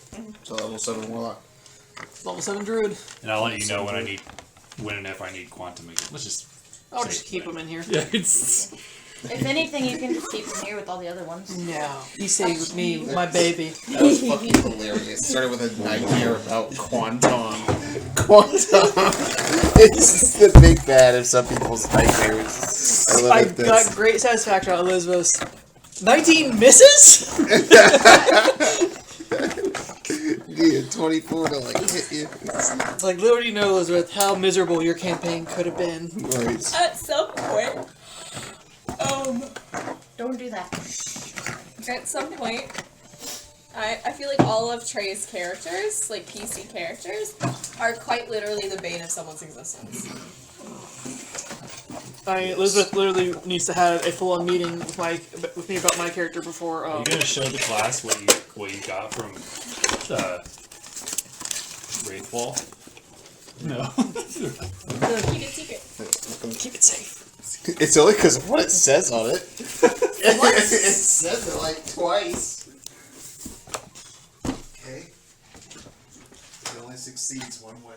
H: So level 7 Warlock.
C: Level 7 druid.
A: And I'll let you know when and if I need Quantum again. Let's just.
C: I'll
A: say
C: just keep him in here.
A: Yeah, it's.
I: If anything, you can just keep him here with all the other ones.
C: No. He stayed with me, my baby.
H: That was fucking hilarious. Started with an idea about Quantum. Quantum! It's the big bad of some people's nightmares. I
C: I
H: love it.
C: got great satisfaction out of Elizabeth. 19 misses?
H: Dude, 24 to like hit you.
C: It's like, little do you know, Elizabeth, how miserable your campaign could have been.
H: Right.
F: At some point,
I: Don't do that.
F: at some point, I feel like all of Trey's characters, like PC characters, are quite literally the bane of someone's existence.
C: Elizabeth literally needs to have a full-on meeting with me about my character before.
A: Are you gonna show the class what you got from Raithwall? No.
F: Keep it secret.
C: Keep it safe.
H: It's only because of what it says on it. It says it like twice. Okay. It only succeeds one way.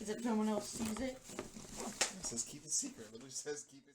I: Is it someone else sees it?
H: It says keep it secret. It literally says keep it